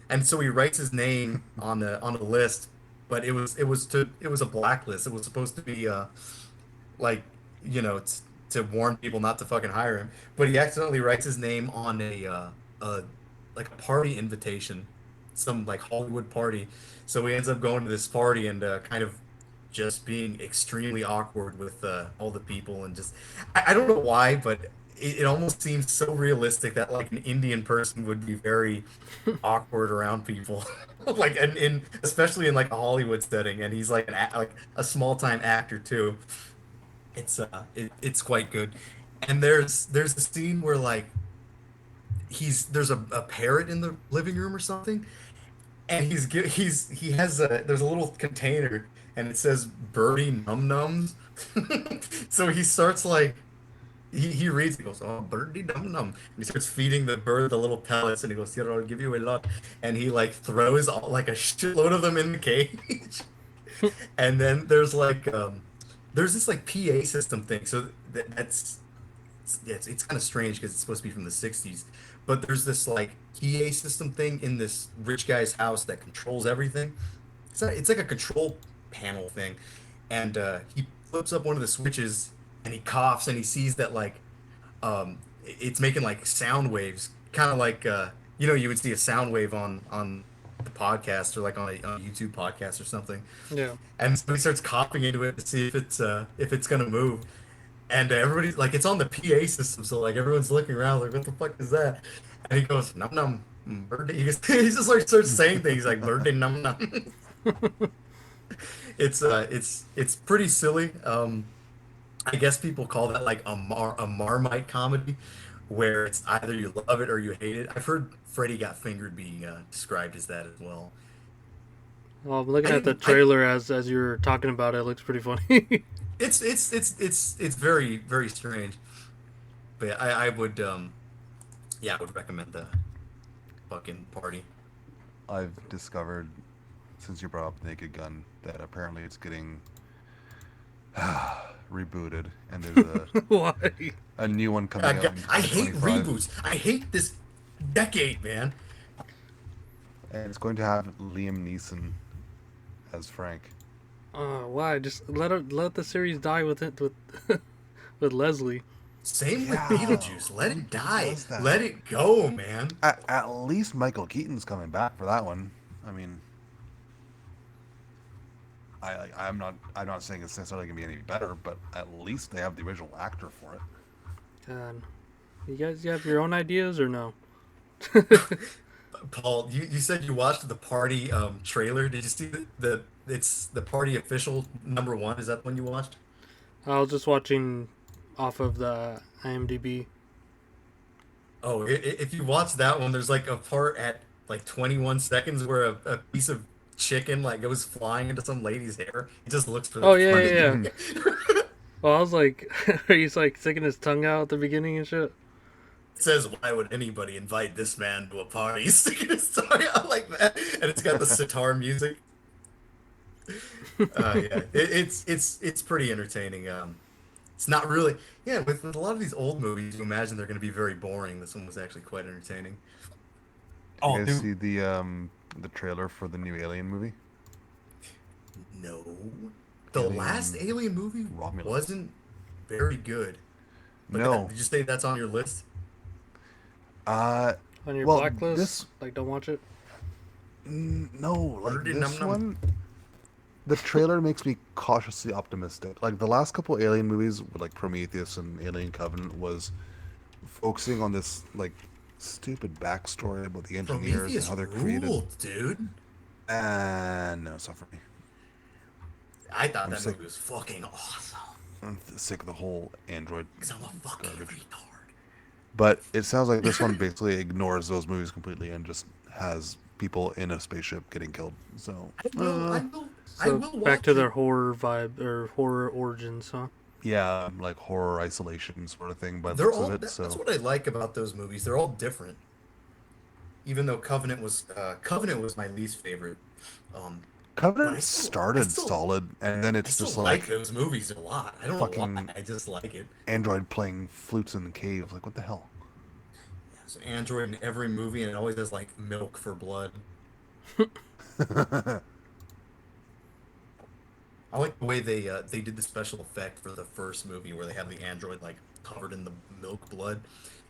And so he writes his name on the list, but it was a blacklist. It was supposed to be like to warn people not to fucking hire him. But he accidentally writes his name on a like a party invitation, some like Hollywood party. So he ends up going to this party and kind of just being extremely awkward with all the people and just I don't know why, but it almost seems so realistic that like an Indian person would be very awkward around people, like and in especially in like a Hollywood setting, and he's like like a small time actor too. It's quite good, and there's a scene where like there's a parrot in the living room or something, and he has there's a little container and it says birdie num nums. So he starts like he reads, he goes, oh, birdie num num. And he starts feeding the bird the little pellets and he goes, here, I'll give you a lot. And he like throws all, like a shitload of them in the cage. And then there's this like PA system thing. So that's yeah, it's kind of strange because it's supposed to be from the 60s. But there's this like PA system thing in this rich guy's house that controls everything. It's like a control panel thing. And he flips up one of the switches and he coughs and he sees that like it's making like sound waves, kind of like you would see a sound wave on the podcast or like on a YouTube podcast or something. Yeah. And so he starts coughing into it to see if it's gonna move. And everybody's like, it's on the PA system, so like everyone's looking around like, what the fuck is that? And he goes, num num, birdie. He just like starts saying things like birdie num num. It's pretty silly. I guess people call that like a Marmite comedy, where it's either you love it or you hate it. I've heard Freddy Got Fingered being described as that as well. Well, I'm looking I at the didn't. I trailer as you were talking about it. It looks pretty funny. it's very very strange. But yeah, I would yeah, I would recommend the fucking party. I've discovered, since you brought up Naked Gun, that apparently it's getting rebooted, and there's Why? a new one coming out in I hate 2025, reboots. I hate this decade, man. and it's going to have Liam Neeson as Frank. Why? Just let the series die with it with with Leslie. Same with Yeah, Beetlejuice. Let who it die. does that? Let it go, man. At least Michael Keaton's coming back for that one. I mean, I'm not saying it's necessarily gonna be any better, but at least they have the original actor for it. God, you have your own ideas or no? Paul, you said you watched the party trailer. Did you see it's the party official #1? Is that the one you watched? I was just watching off of the IMDb. Oh, if you watch that one, there's like a part at like 21 seconds where a piece of chicken like goes flying into some lady's hair. It just looks for the Oh yeah, yeah, yeah. funny. Well, I was like, he's like sticking his tongue out at the beginning and shit. It says, "Why would anybody invite this man to a party?" He's sticking his tongue out like that, and it's got the sitar music. Yeah, it's pretty entertaining. It's not really, yeah. With a lot of these old movies, you imagine they're going to be very boring. This one was actually quite entertaining. Did Oh, you guys dude, see the trailer for the new Alien movie? no, the last Alien Alien movie Romulus. wasn't very good. But No. did you say that's on your list? Uh, On your well, blacklist, this like don't watch it. no, like Birdie this num num. one. The trailer makes me cautiously optimistic. Like the last couple Alien movies, like Prometheus and Alien Covenant, was focusing on this like stupid backstory about the engineers and Prometheus how they're created. ruled, dude. And no, it's not for me. I thought I'm that sick. movie was fucking awesome. I'm sick of the whole android Because I'm a fucking garbage. retard. But it sounds like this one basically ignores those movies completely and just has people in a spaceship getting killed. So I So will back watch to their it. horror vibe or horror origins, huh? yeah, like horror isolation sort of thing by the They're looks all. of it. That's So what I like about those movies. They're all different. Even though Covenant was my least favorite. But Covenant started solid, and then I it's still just like like those movies a lot. I don't know why. fucking I just like it. android playing flutes in the cave. Like what the hell? There's an android in every movie, and it always has like milk for blood. I like the way they did the special effect for the first movie where they have the android like covered in the milk blood.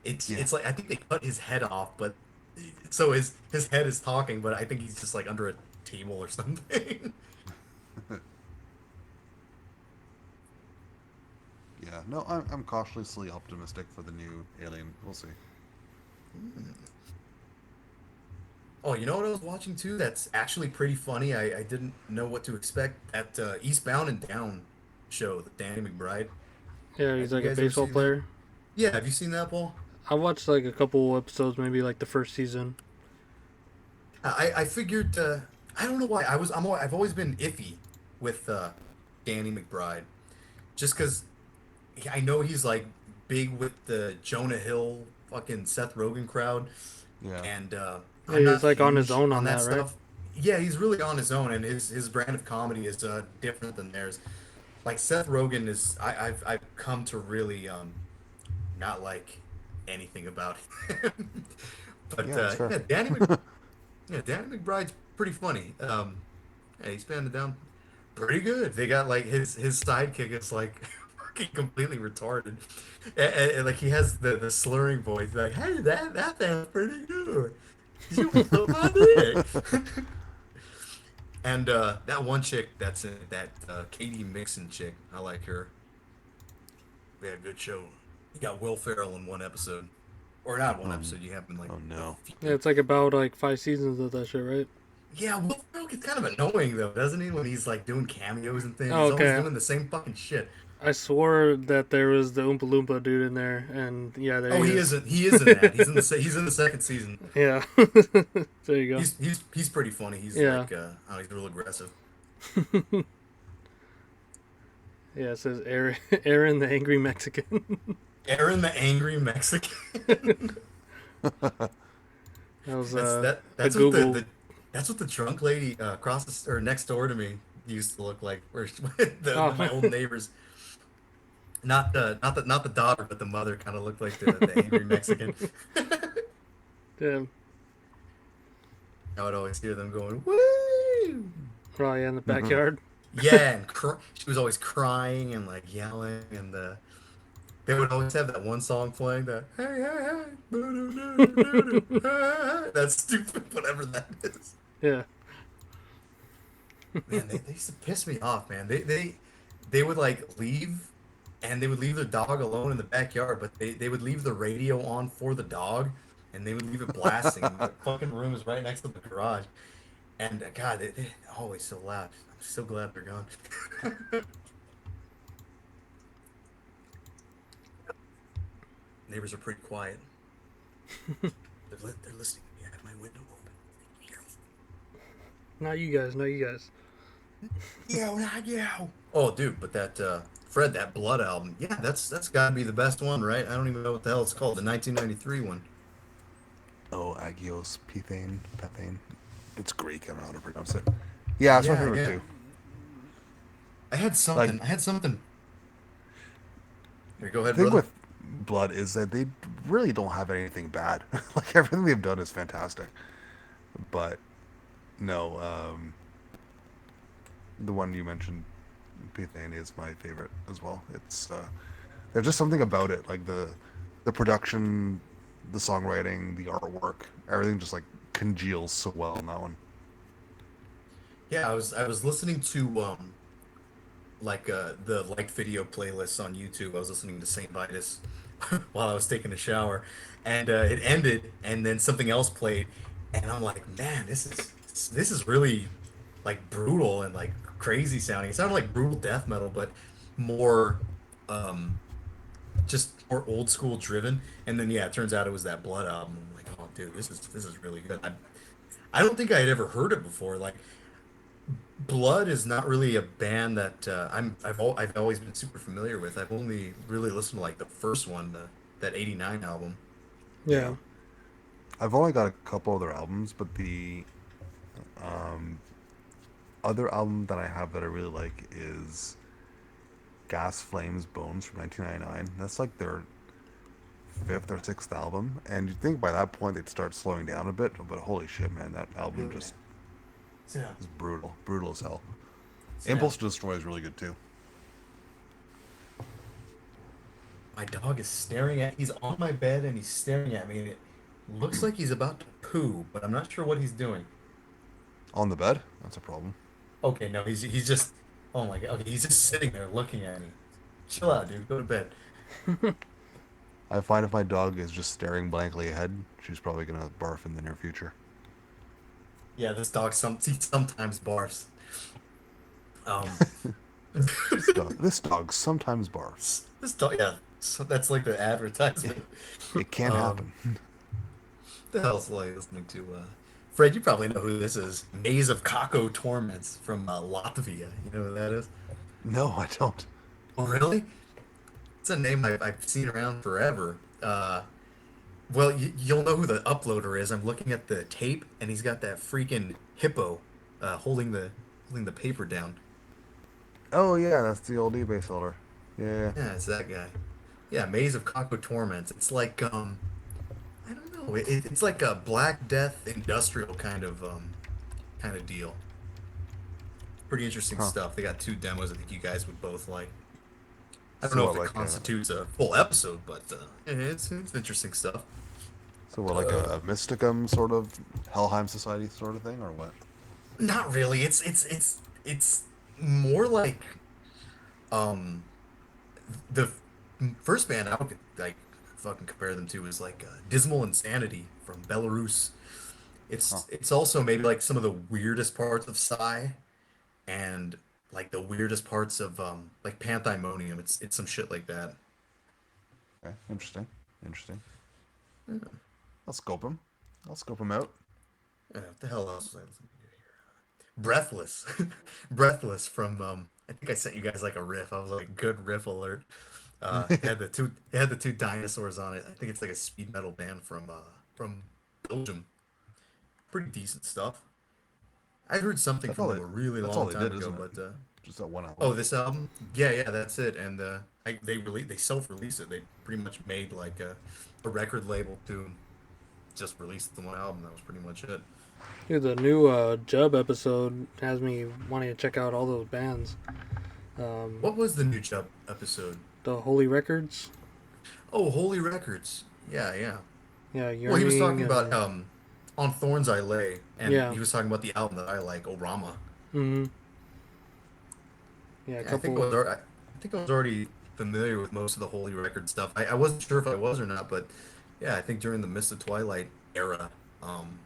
Yeah. It's like I think they cut his head off, but so his head is talking, but I think he's just like under a table or something. Yeah, no, I'm cautiously optimistic for the new Alien. We'll see. Oh, you know what I was watching too? That's actually pretty funny. I didn't know what to expect. That Eastbound and Down show, the Danny McBride. Yeah, Have he's you like a guys ever baseball seen that? player. Yeah, have you seen that, Paul? I watched like a couple episodes, maybe like the first season. I figured I don't know why I've always been iffy with Danny McBride just because I know he's like big with the Jonah Hill fucking Seth Rogen crowd, Yeah. and Yeah, I'm he's not like on his huge own on on that that, right? stuff. Yeah, he's really on his own, and his brand of comedy is different than theirs. Like Seth Rogen is, I've come to really not like anything about him. But Yeah, that's fair. Yeah, Danny McBride's pretty funny. Yeah, he's been down pretty good. They got like his sidekick is like fucking completely retarded, and, like he has the slurring voice, like, "Hey, that sounds pretty good. You want to my dick?" And that one chick that's in that Katie Mixon chick, I like her. They had a good show. You got Will Ferrell in one episode, or not one Um, episode. You have him in like oh a no. Yeah, few. it's like about like 5 seasons of that shit, right? Yeah, Will Ferrell gets kind of annoying though, doesn't he? When he's like doing cameos and things, Oh, he's always okay. doing the same fucking shit. I swore that there was the Oompa Loompa dude in there, and yeah, there Oh, he he is. isn't. He is in that. He's in the second season. Yeah. There you go. He's pretty funny. He's Yeah. like oh, he's real aggressive. Yeah, it says Aaron, Aaron the Angry Mexican. Aaron the Angry Mexican. That was That's a that's what Google. that's what the drunk lady across or next door to me used to look like. Where Oh, my old neighbors, not the daughter, but the mother kind of looked like the angry Mexican. damn. I would always hear them going woo. Oh yeah, in the Mhm. backyard. Yeah, and she was always crying and like yelling, and they would always have that one song playing that hey hey hey boo-doo-doo-doo-doo-doo, hey, hey, that stupid whatever that is. Yeah. Man, they used to piss me off, man. They would like leave and they would leave their dog alone in the backyard, but they would leave the radio on for the dog and they would leave it blasting. And the fucking room is right next to the garage. And God, they always so loud. I'm so glad they're gone. Neighbors are pretty quiet. They're listening to me. I have my window open. They can hear Not you guys. Not you guys. me. Yeah, yeah. Oh, dude, but that Fred, that Blood album, yeah, that's got to be the best one, right? I don't even know what the hell it's called, the 1993 one. Oh, Agios Pethane. Pethane. It's Greek. I don't know how to pronounce it. Yeah, it's my Yeah, favorite yeah. too. I had Like, something. I had something. Here, go ahead, thing brother. with Blood is that they really don't have anything bad. Like everything they've done is fantastic. But no, the one you mentioned, Pethane, is my favorite as well. It's there's just something about it, like the production, the songwriting, the artwork, everything just like congeals so well in that one. Yeah, I was listening to like the liked video playlists on YouTube. I was listening to Saint Vitus while I was taking a shower, and it ended, and then something else played, and I'm like, man, this is really like brutal and like crazy sounding. It sounded like brutal death metal, but more um just more old school driven. And then yeah, it turns out it was that Blood album. I'm like, oh dude, this is really good. I don't think I had ever heard it before. Like Blood is not really a band that I've always been super familiar with. I've only really listened to like the first one, that '89 album. Yeah, Yeah. I've only got a couple other albums, but the um, other album that I have that I really like is Gas Flames Bones from 1999. That's like their fifth or sixth album, and you'd think by that point they'd start slowing down a bit, but holy shit, man, that album Yeah. just Yeah. is brutal, brutal as hell. Yeah. Impulse to Destroy is really good too. My dog is staring at. He's on my bed and he's staring at me, and it looks like he's about to poo, but I'm not sure what he's doing. On the bed, that's a problem. Okay, no, he's just. Oh my God. Okay, he's just sitting there looking at me. Chill out, dude. Go to bed. I find if my dog is just staring blankly ahead, she's probably gonna barf in the near future. Yeah, this dog he sometimes barfs. Um, This dog sometimes barfs. this dog, yeah, So that's like the advertisement. It can Um, happen. the hell's like listening to Fred, you probably know who this is. Maze of Kako Torments from Latvia. You know who that is? No, I don't. Oh, really? It's a name I've seen around forever. Well, you'll know who the uploader is. I'm looking at the tape, and he's got that freaking hippo holding the paper down. Oh yeah, that's the old eBay seller. Yeah. Yeah, it's that guy. Yeah, Maze of Kako Torments. It's like I don't know. It's like a Black Death industrial kind of deal. Pretty interesting Huh. stuff. They got two demos I think you guys would both like. I don't So know what, if it like constitutes a full episode, but it's interesting stuff. a Mysticum sort of Helheim Society sort of thing, or what? Not really. It's more like um the first band I would like fucking compare them to is like Dismal Insanity from Belarus. Huh. It's also maybe like some of the weirdest parts of Psy and like the weirdest parts of like Panthymonium. It's some shit like that. Okay. Interesting. Interesting. I'll scope him. I'll scope him out. What the hell else was I listening to here? Breathless, Breathless from I think I sent you guys like a riff. I was like, good riff alert. It had the two dinosaurs on it. I think it's like a speed metal band from Belgium. Pretty decent stuff. I heard something That's from all them they. a really That's all long they time did, ago, isn't it? but Just that one oh, album. this album? Yeah, that's it. And they self-released it. They pretty much made like a record label to just release the one album. That was pretty much it. Dude, the new Jub episode has me wanting to check out all those bands. What was the new Chubb episode? The Holy Records. Oh, Holy Records. Yeah. Yeah, Well, he was Yearning talking about and On Thorns I Lay, and yeah. he was talking about the album that I like, Orama. Mm-hmm. Yeah, a Yeah, couple. I think I was already familiar with most of the Holy Record stuff. I wasn't sure if I was or not, but yeah, I think during the Mist of Twilight era, um,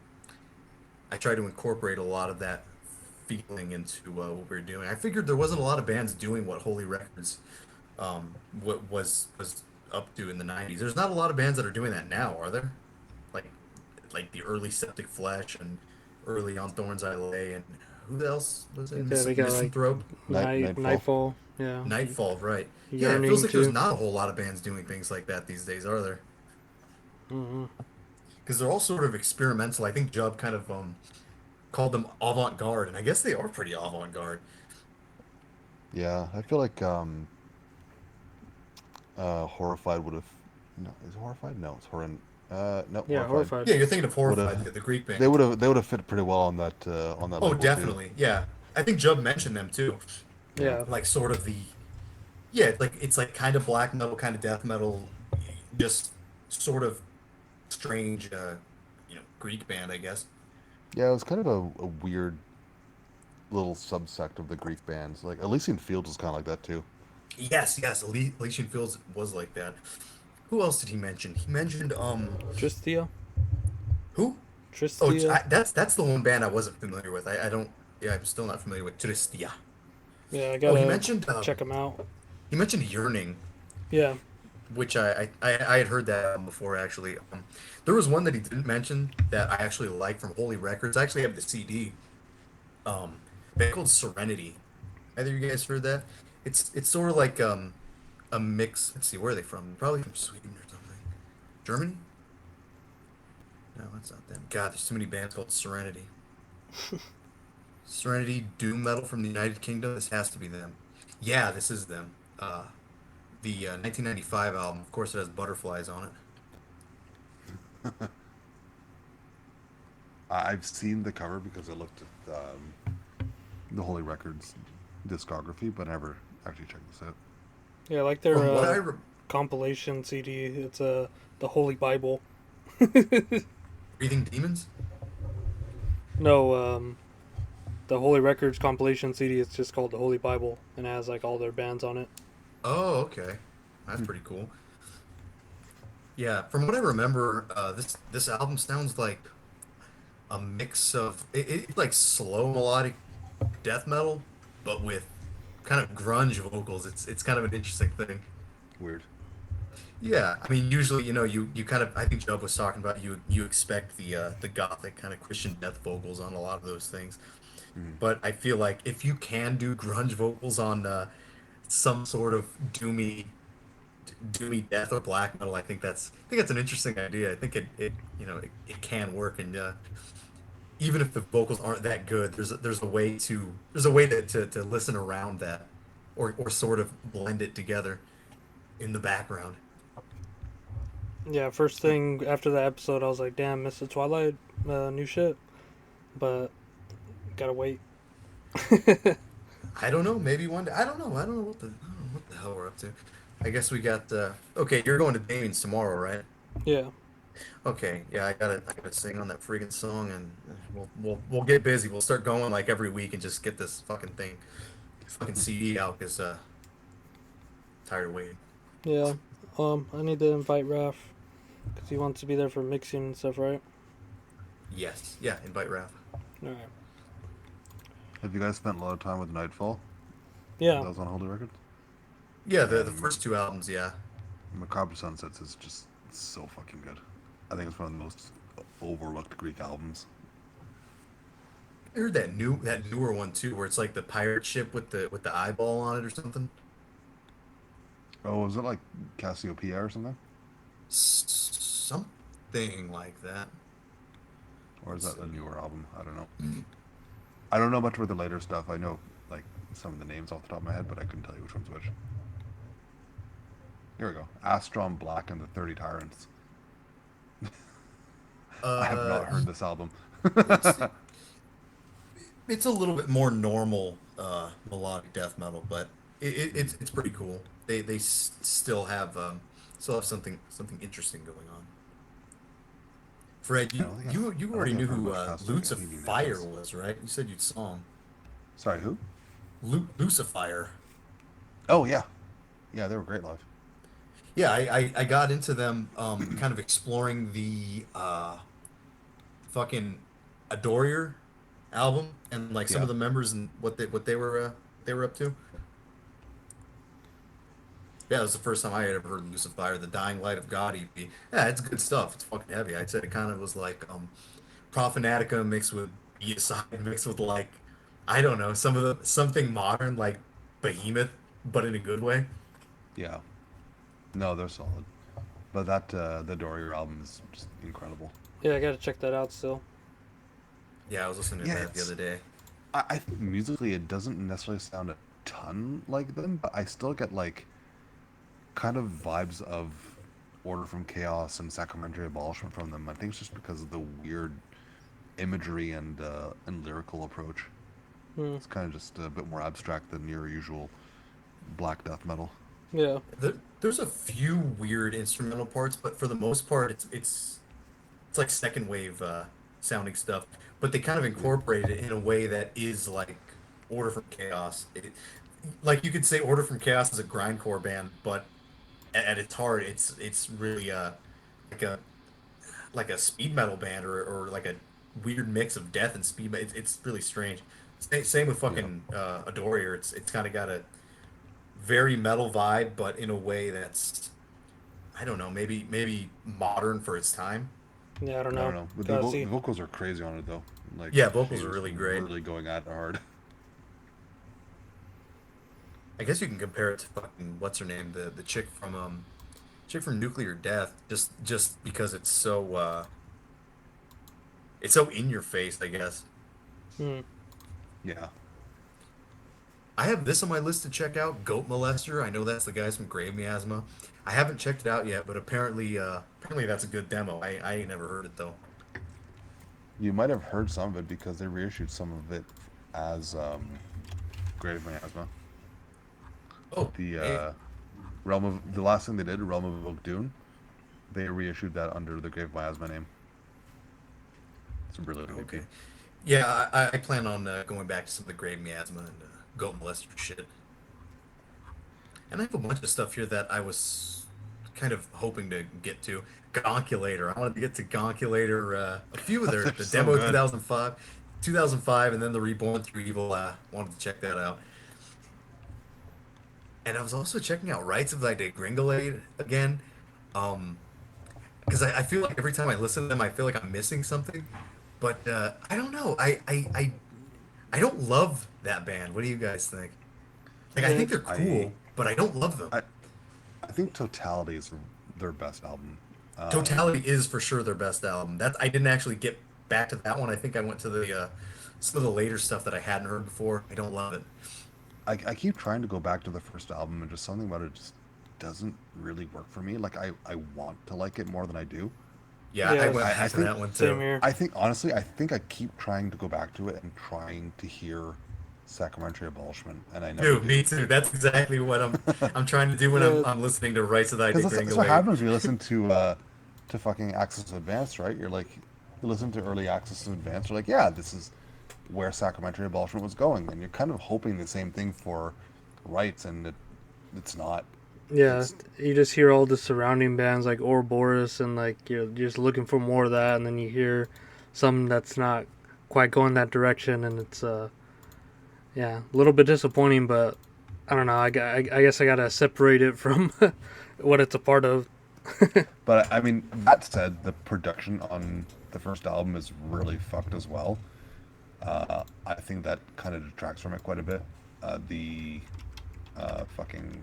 I tried to incorporate a lot of that feeling into what we were doing. I figured there wasn't a lot of bands doing what Holy Records what was up to in the 90s. There's not a lot of bands that are doing that now, are there? Like like the early Septic Flesh and early On Thorns I Lay and who else was it? Yeah, they got like Misanthrope? Nightfall. Nightfall. Yeah, Nightfall, right. Yeah, it feels Yearning like there's too. not a whole lot of bands doing things like that these days, are there? Mm-hmm. Because they're all sort of experimental. I think Jubb kind of called them avant-garde, and I guess they are pretty avant-garde. Yeah, I feel like Horrified would have. No, is it Horrified? No, it's Horrend. No, Yeah, Horrified Horrified. Yeah, you're thinking of would Horrified, have. the Greek band. They would have fit pretty well on that Oh, label too. definitely. Yeah. I think Jubb mentioned them too. Yeah. Yeah, Like sort of the yeah, it's like kind of black metal, kind of death metal, just sort of strange Greek band, I guess. Yeah, it was kind of a weird little subsect of the Greek bands. Like Elysian Fields was kind of like that too. Yes, Elysian Fields was like that. Who else did he mention? He mentioned Tristia. who? Oh, Tristia. that's the one band I wasn't familiar with. I don't yeah, I'm still not familiar with Tristia. Yeah, I Oh, gotta check them out. he mentioned Yearning, Yeah, which I had heard that album before actually. There was one that he didn't mention that I actually like from Holy Records. I actually have the CD. Band called Serenity. Either you guys heard that? It's sort of like a mix. Let's see, where are they from? Probably from Sweden or something. Germany? No, that's not them. God, there's too many bands called Serenity. Serenity Doom Metal from the United Kingdom. This has to be them. Yeah, this is them. The 1995 album. Of course, it has butterflies on it. I've seen the cover because I looked at the Holy Records discography, but I never actually checked this out. yeah, I like their From what compilation CD. It's the Holy Bible. Breathing Demons. No, the Holy Records compilation CD. It's just called the Holy Bible, and it has like all their bands on it. Oh, okay, that's pretty cool. Yeah, from what I remember, this album sounds like a mix of it's like slow melodic death metal, but with kind of grunge vocals. It's kind of an interesting thing. Weird. Yeah, I mean, usually, you kind of, I think Job was talking about you expect the gothic kind of Christian death vocals on a lot of those things, Mm. but I feel like if you can do grunge vocals on some sort of doomy death or black metal, I think that's an interesting idea. I think it can work, and even if the vocals aren't that good, there's a way to listen around that, or sort of blend it together in the background. Yeah, first thing after that episode, I was like, damn, Mr. Twilight, new shit. But gotta wait. I don't know. Maybe one day. I don't know what the hell we're up to. I guess we got. Okay, you're going to Damien's tomorrow, right? Yeah. Okay. Yeah, I gotta sing on that freaking song, and we'll get busy. We'll start going like every week and just get this fucking CD out, because tired of waiting. Yeah. I need to invite Raph because he wants to be there for mixing and stuff, right? Yes. Yeah. Invite Raph. All right. Have you guys spent a lot of time with Nightfall? That Yeah. was on Holy Records. Yeah. The And first two albums. Yeah. Macabre Sunsets is just so fucking good. I think it's one of the most overlooked Greek albums. I heard that newer one too, where it's like the pirate ship with the eyeball on it or something. Oh, was it like Cassiopeia or something? Something like that. Or is Let's that the see. newer album? I don't know. I don't know much about the later stuff. I know like some of the names off the top of my head, but I couldn't tell you which one's which. Here we go. Astron Black and the 30 Tyrants. I have Uh, not heard this album. it's it's a little bit more normal melodic death metal, but it's pretty cool. They still have something interesting going on. Fred, I you don't think you you I don't already think I've knew heard who much past like heavy Lucifer Memphis. was, right? You said you saw him. Sorry, who? Lucifer. Oh yeah, yeah, they were great live. Yeah, I got into them kind of exploring the fucking Adorier album, and like some Yeah, of the members and what they were up to. Yeah, it was the first time I had ever heard Lucifer, the Dying Light of God EP. Yeah, it's good stuff. It's fucking heavy. I'd say it kind of was like Profanatica mixed with Deicide mixed with like, I don't know, something modern like Behemoth, but in a good way. yeah. No, they're solid. But the Dory album is just incredible. Yeah, I gotta check that out still. Yeah, I was listening to Yeah, that the other day. I think musically it doesn't necessarily sound a ton like them, but I still get like kind of vibes of Order from Chaos and Sacramentary Abolishment from them. I think it's just because of the weird imagery and lyrical approach. Hmm. It's kind of just a bit more abstract than your usual black death metal. Yeah. There's a few weird instrumental parts, but for the most part, it's like second wave sounding stuff. But they kind of Yeah, incorporated it in a way that is like Order from Chaos. Like you could say Order from Chaos is a grindcore band, but at its heart, it's really like a like a speed metal band, or like a weird mix of death and speed. It's really strange. Same with yeah, fucking Adorier. It's kind of got a very metal vibe, but in a way that's, I don't know, maybe modern for its time. Yeah, I don't I don't know. know. But Gotta the see. vocals are crazy on it though. Like Yeah, she vocals are was really great. really going at it hard. I guess you can compare it to fucking what's her name, the chick from Nuclear Death, just because it's so in your face, I guess. Hmm. Yeah. I have this on my list to check out, Goat Molester. I know that's the guys from Grave Miasma. I haven't checked it out yet, but apparently that's a good demo. I ain't never heard it though. You might have heard some of it because they reissued some of it as Grave Miasma. Oh, The hey, Realm of the last thing they did, Realm of Oak they reissued that under the Grave Miasma name. It's a really good okay. EP. Yeah, I plan on going back to some of the Grave Miasma and Goat Molester shit. And I have a bunch of stuff here that I was kind of hoping to get to. Gonculator. I wanted to get to Gonculator, a few of They're the so demo good. 2005, and then the Reborn Through Evil. Wanted to check that out. and I was also checking out Rights of Thy Degringolade again. Um, because I feel like every time I listen to them, I feel like I'm missing something. But I don't know. I don't love that band. What do you guys think? Like, I Yeah, think they're I cool, but I don't love them. I I think Totality is their best album. Totality is for sure their best album. That I didn't actually get back to that one. I think I went to the some of the later stuff that I hadn't heard before. I don't love it. I keep trying to go back to the first album, and just something about it just doesn't really work for me. Like I want to like it more than I do. Yeah, I yeah, went I back to think that one same too. here. I think honestly, I think I keep trying to go back to it and trying to hear Sacramentary Abolishment, and I never Dude, do. me too. That's exactly what I'm trying to do when Yeah, I'm listening to Rights of Thy Because that's what Degringolade. happens when you listen to fucking Access Advanced, right? You're like, you listen to early Access Advanced, you're like, yeah, this is where Sacramentary Abolishment was going, and you're kind of hoping the same thing for Rights, and it's not. yeah. It's You just hear all the surrounding bands like Ouroboros, and like you're just looking for more of that, and then you hear something that's not quite going that direction, and it's yeah, a little bit disappointing, but I don't know. I guess I gotta separate it from what it's a part of. But I mean, that said, the production on the first album is really fucked as well. I think that kind of detracts from it quite a bit. The fucking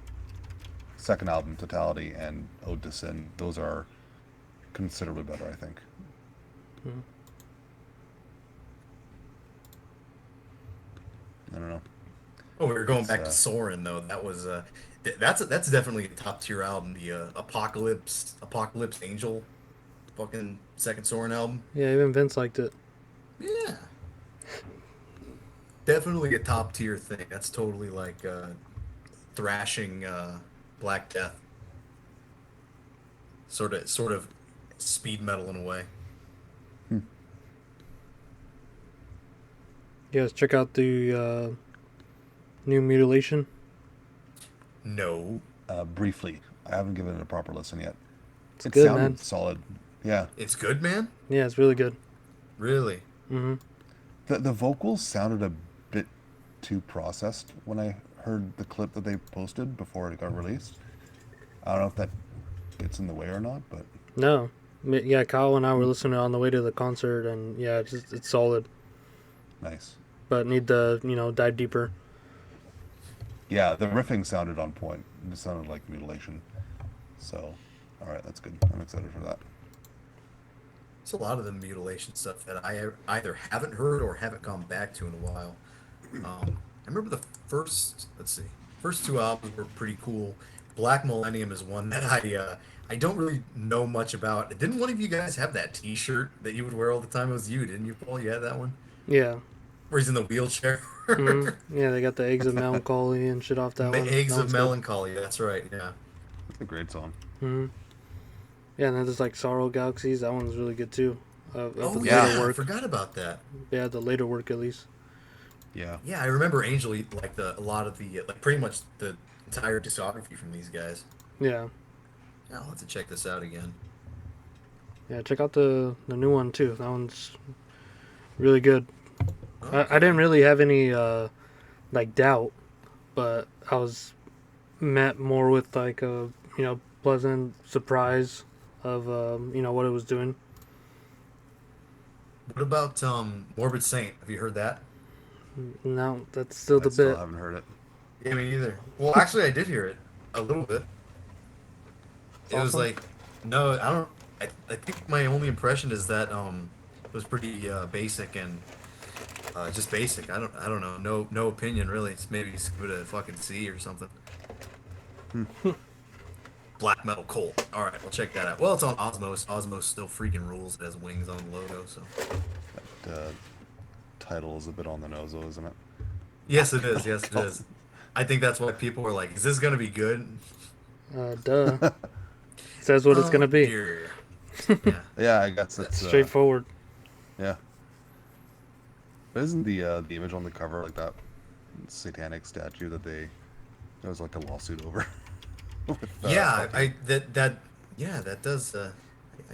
second album, Totality, and Ode to Sin, those are considerably better, I think. Hmm. I don't know. Oh, we were going It's back to Soren though. That was that's definitely a top tier album. The Apocalypse Angel, fucking second Soren album. Yeah, even Vince liked it. Yeah, definitely a top tier thing. That's totally like thrashing Black Death, sort of speed metal in a way. Hmm. You guys check out the new Mutilation. No, Briefly, I haven't given it a proper listen yet. It's It good, sounded man. solid. Yeah. it's good, man. Yeah, it's really good. Really? Hmm. The vocals sounded a bit too processed when I heard the clip that they posted before it got released. I don't know if that gets in the way or not, but No, yeah, Kyle and I were listening on the way to the concert, and yeah, it's solid, nice. but need to dive deeper. Yeah, the riffing sounded on point. It sounded like Mutilation. So, all right, that's good. I'm excited for that. It's a lot of the mutilation stuff that I either haven't heard or haven't gone back to in a while. I remember the first two albums were pretty cool. Black Millennium is one that I don't really know much about. Didn't one of you guys have that T-shirt that you would wear all the time? It was you, didn't you, Paul? You had that one Yeah. where he's in the wheelchair. Yeah, they got the Eggs of Melancholy and shit off that one. Eggs That of one's good. Melancholy. That's right. Yeah. It's a great song. Hmm. Yeah, and then there's like Sorrow Galaxies. That one's really good too. Of the Oh Yeah. later yeah, I work. forgot about that. Yeah, the later work at least. Yeah. Yeah, I remember Angel like a lot of the like pretty much the entire discography from these guys. Yeah. Yeah, I'll have to check this out again. Yeah, check out the new one too. That one's really good. I didn't really have any like doubt, but I was met more with like a pleasant surprise of what it was doing. What about Morbid Saint? Have you heard that? No, that's still I the still bit. haven't heard it. Yeah, me neither. Well, actually, I did hear it a little bit. It's It was awesome. like, no, I don't. I think my only impression is that it was pretty basic and just basic. I don't know. No opinion really. It's maybe go to fucking C or something. Black Metal Cult. All right, we'll check that out. Well, it's on Osmos. Osmos still freaking rules. It has wings on the logo, so. The title is a bit on the nose, though, isn't it? Yes, it is. Yes, it is. I think that's why people were like, "Is this gonna be good?" Duh. Says what it's Oh gonna be. dear. Yeah. Yeah, I guess it's Straightforward. yeah. But isn't the image on the cover like that satanic statue that there was like a lawsuit over? With, Yeah, fucking- that does. I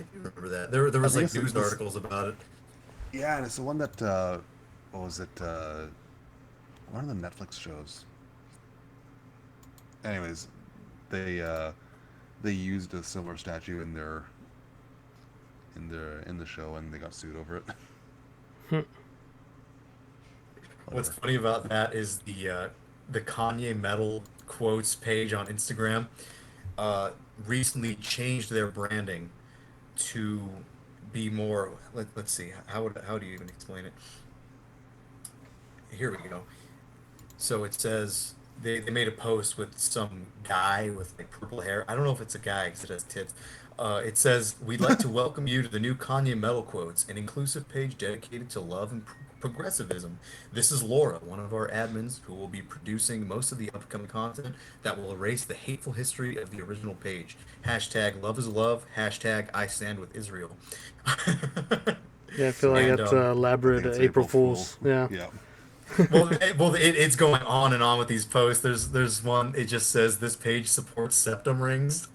do remember that. There was I like guess news this- articles about it. Yeah, and it's the one that what was it? One of the Netflix shows. anyways, they used a similar statue in the show, and they got sued over it. What's Whatever. funny about that is the Kanye Metal quotes page on Instagram uh, recently changed their branding to be more. Let's see. How do you even explain it? Here we go. So it says they made a post with some guy with like purple hair. I don't know if it's a guy because it has tits. It says, "We'd like to welcome you to the new Kanye Metal Quotes, an inclusive page dedicated to love and progressivism. This is Laura, one of our admins, who will be producing most of the upcoming content that will erase the hateful history of the original page. Hashtag love is love. Hashtag I stand with Israel." Yeah, I feel like So And that's I elaborate think it's April April Fool. Fools. Yeah. Yeah. it's going on and on with these posts. There's one. It just says this page supports septum rings.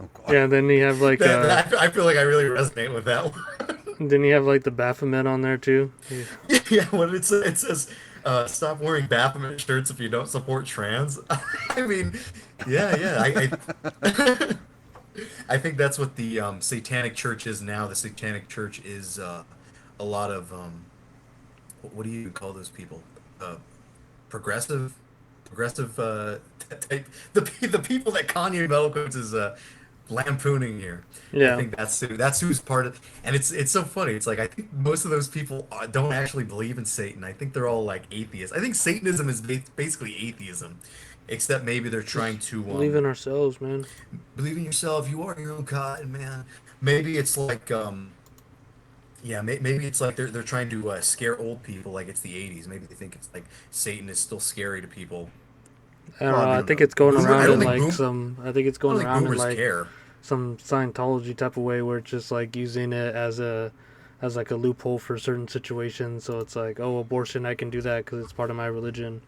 Oh God. Yeah, then you have like That I feel like I really resonate with that one. then you have like the Baphomet on there too. Yeah. Yeah, what it says, stop wearing Baphomet shirts if you don't support trans. I mean, yeah. I think that's what the Satanic Church is now. The Satanic Church is a lot of what do you even call those people? Uh, progressive, progressive type. The people that Kanye Melquist is lampooning here. I Yeah. think that's who's part of. And it's so funny. It's like I think most of those people don't actually believe in Satan. I think they're all like atheists. I think Satanism is basically atheism, except maybe they're trying Just to believe in ourselves, man. believe in yourself. You are your own God, man. Maybe it's like yeah, maybe it's like they're trying to scare old people like it's the 80s. Maybe they think it's like Satan is still scary to people. I don't Well, I know. I mean, think it's going I around don't in think like some. I think it's I don't going think around in boomers like care. some Scientology type of way where it's just like using it as like a loophole for certain situations. So it's like, oh, abortion, I can do that because it's part of my religion,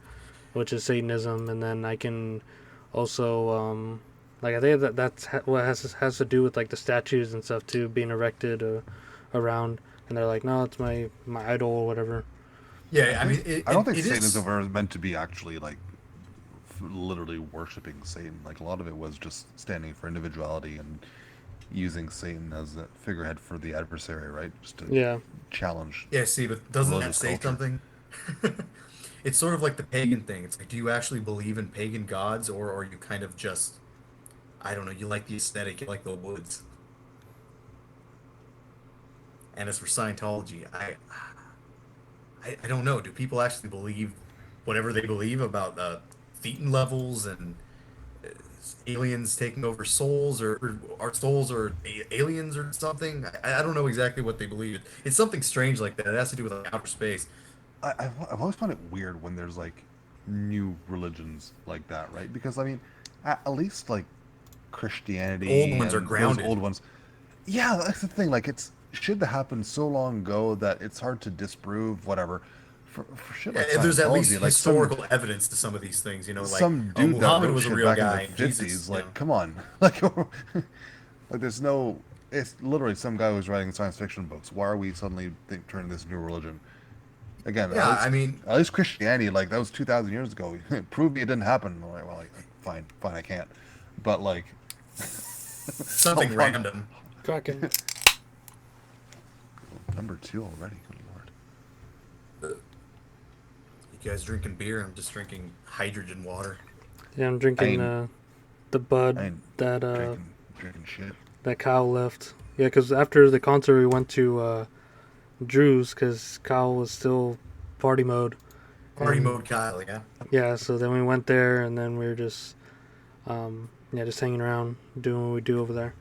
which is Satanism, and then I can also like I think what has to do with like the statues and stuff too being erected around, and they're like, no, it's my idol or whatever. Yeah, I I think mean it, I don't it, think it Satanism is. was meant to be actually like literally worshiping Satan. Like a lot of it was just standing for individuality and using Satan as a figurehead for the adversary, right? Just to Yeah, challenge Yeah, see, but doesn't that religious say culture. something? It's sort of like the pagan thing. It's like, do you actually believe in pagan gods, or are you kind of just, I don't know, you like the aesthetic, you like the woods. And as for Scientology, I don't know. Do people actually believe whatever they believe about thetan levels and uh, aliens taking over souls, or our souls are aliens or something? I don't know exactly what they believe. It's something strange like that. It has to do with like outer space. I've always found it weird when there's like new religions like that, right? Because I mean, at least like Old Christianity ones are and those grounded. old ones, yeah, that's the thing. Like it's shit that happened so long ago that it's hard to disprove. Whatever. For shit like There's at least Scientology, like historical evidence to some of these things, like, some oh, dude that Muhammad wrote was a shit real back in the guy, and Jesus, 50s, like come on, like there's no. It's literally some guy who's writing science fiction books. Why are we suddenly turning this into a religion? Again, yeah, I mean, at least Christianity, like that was 2,000 years ago. Prove me it didn't happen. I'm like, well, like, fine, I can't. But like, something hold on, Kraken. number two already. Good lord. you guys drinking beer? I'm just drinking hydrogen water. Yeah, I'm I drinking ain't, the I bud ain't that drinking shit. that Kyle left. Yeah, because after the concert we went to Drew's because Kyle was still party mode, Party and mode Kyle, yeah. yeah, so then we went there and then we were just yeah, just hanging around doing what we do over there.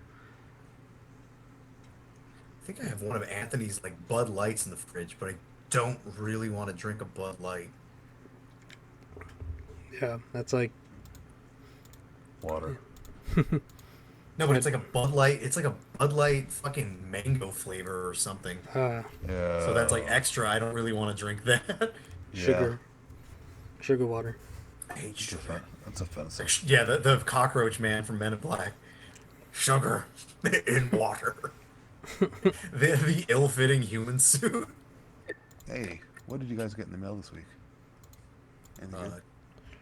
I think I have one of Anthony's like Bud Lights in the fridge, but I don't really want to drink a Bud Light. Yeah, that's like Water. No, but it's like a Bud Light. It's like a Bud Light fucking mango flavor or something. uh, So that's like Yeah. extra. I don't really want to drink that. Yeah. sugar sugar water. I hate sugar. That's offensive. Yeah, the cockroach man from Men in Black. Sugar in water. The ill-fitting human suit. Hey, what did you guys get in the mail this week? Anything Uh, good?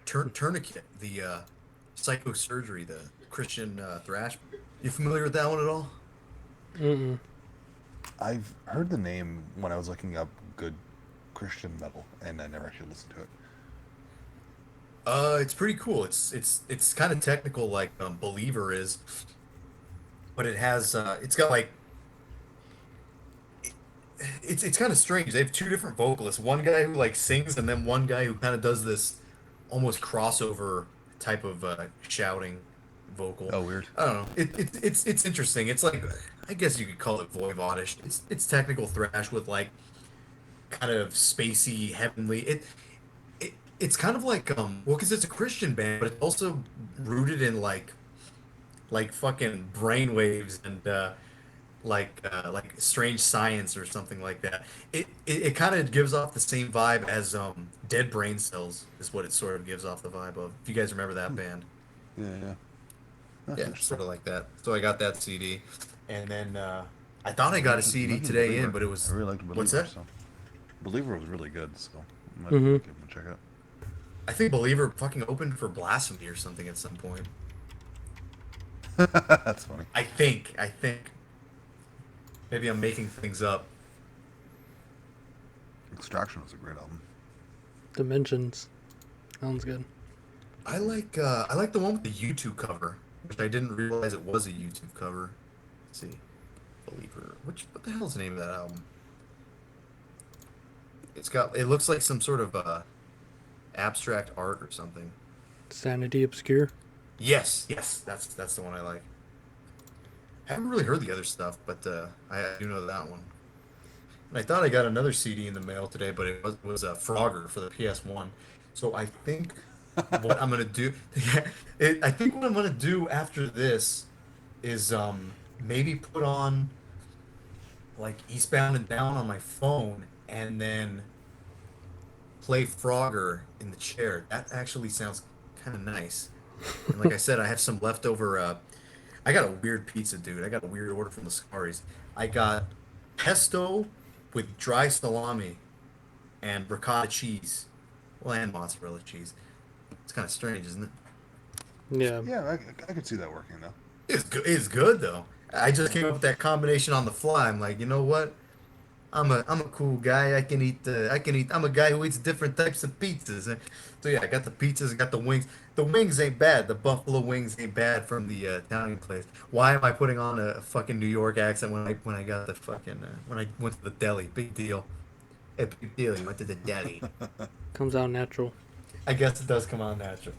Tourniquet, the psychosurgery, the Christian thrash. You familiar with that one at all? Mm-mm. I've heard the name when I was looking up good Christian metal, and I never actually listened to it. It's pretty cool. It's kind of technical like Believer is, but it's got like it's kind of strange. They have two different vocalists. One guy who like sings, and then one guy who kind of does this almost crossover type of shouting vocal. Oh, weird. I don't know. It's interesting. It's like I guess you could call it voivodish. It's technical thrash with like kind of spacey, heavenly. It's kind of like well, because it's a Christian band, but it's also rooted in like fucking brainwaves and like strange science or something like that. It kind of gives off the same vibe as Dead Brain Cells is what it sort of gives off the vibe of. If you guys remember that band. Yeah, yeah. That's Yeah, interesting. sort of like that. So I got that CD, and then I thought I got a I CD mentioned today Believer. in, but it I was really liked what's Believer, that? so Believer was really good, so I might Mm-hmm. give him a check out. I think Believer fucking opened for Blasphemy or something at some point. That's funny. I think. Maybe I'm making things up. Extraction was a great album. Dimensions. Sounds good. I like the one with the YouTube cover, which I didn't realize it was a YouTube cover. Let's see, Believer. What the hell's the name of that album? It looks like some sort of abstract art or something. Sanity Obscure. Yes, that's the one I like. I haven't really heard the other stuff, but I do know that one. And I thought I got another CD in the mail today, but it was a Frogger for the PS1. So I think what I'm gonna do, I think what I'm gonna do after this is maybe put on like Eastbound and Down on my phone, and then play Frogger in the chair. That actually sounds kind of nice. And like I said, I have some leftover. I got a weird pizza, dude. I got a weird order from the Scaris. I got pesto with dry salami and ricotta cheese, well, and mozzarella cheese. It's kind of strange, isn't it? Yeah. Yeah, I could see that working though. It's good. It's good though. I just came up with that combination on the fly. I'm like, you know what? I'm a cool guy. I can eat. I'm a guy who eats different types of pizzas. So yeah, I got the pizzas. I got the wings. The wings ain't bad. The buffalo wings ain't bad from the Italian place. Why am I putting on a fucking New York accent when I got the fucking when I went to the deli? Big deal. Hey, big deal. You went to the deli. Comes out natural. I guess it does come out natural.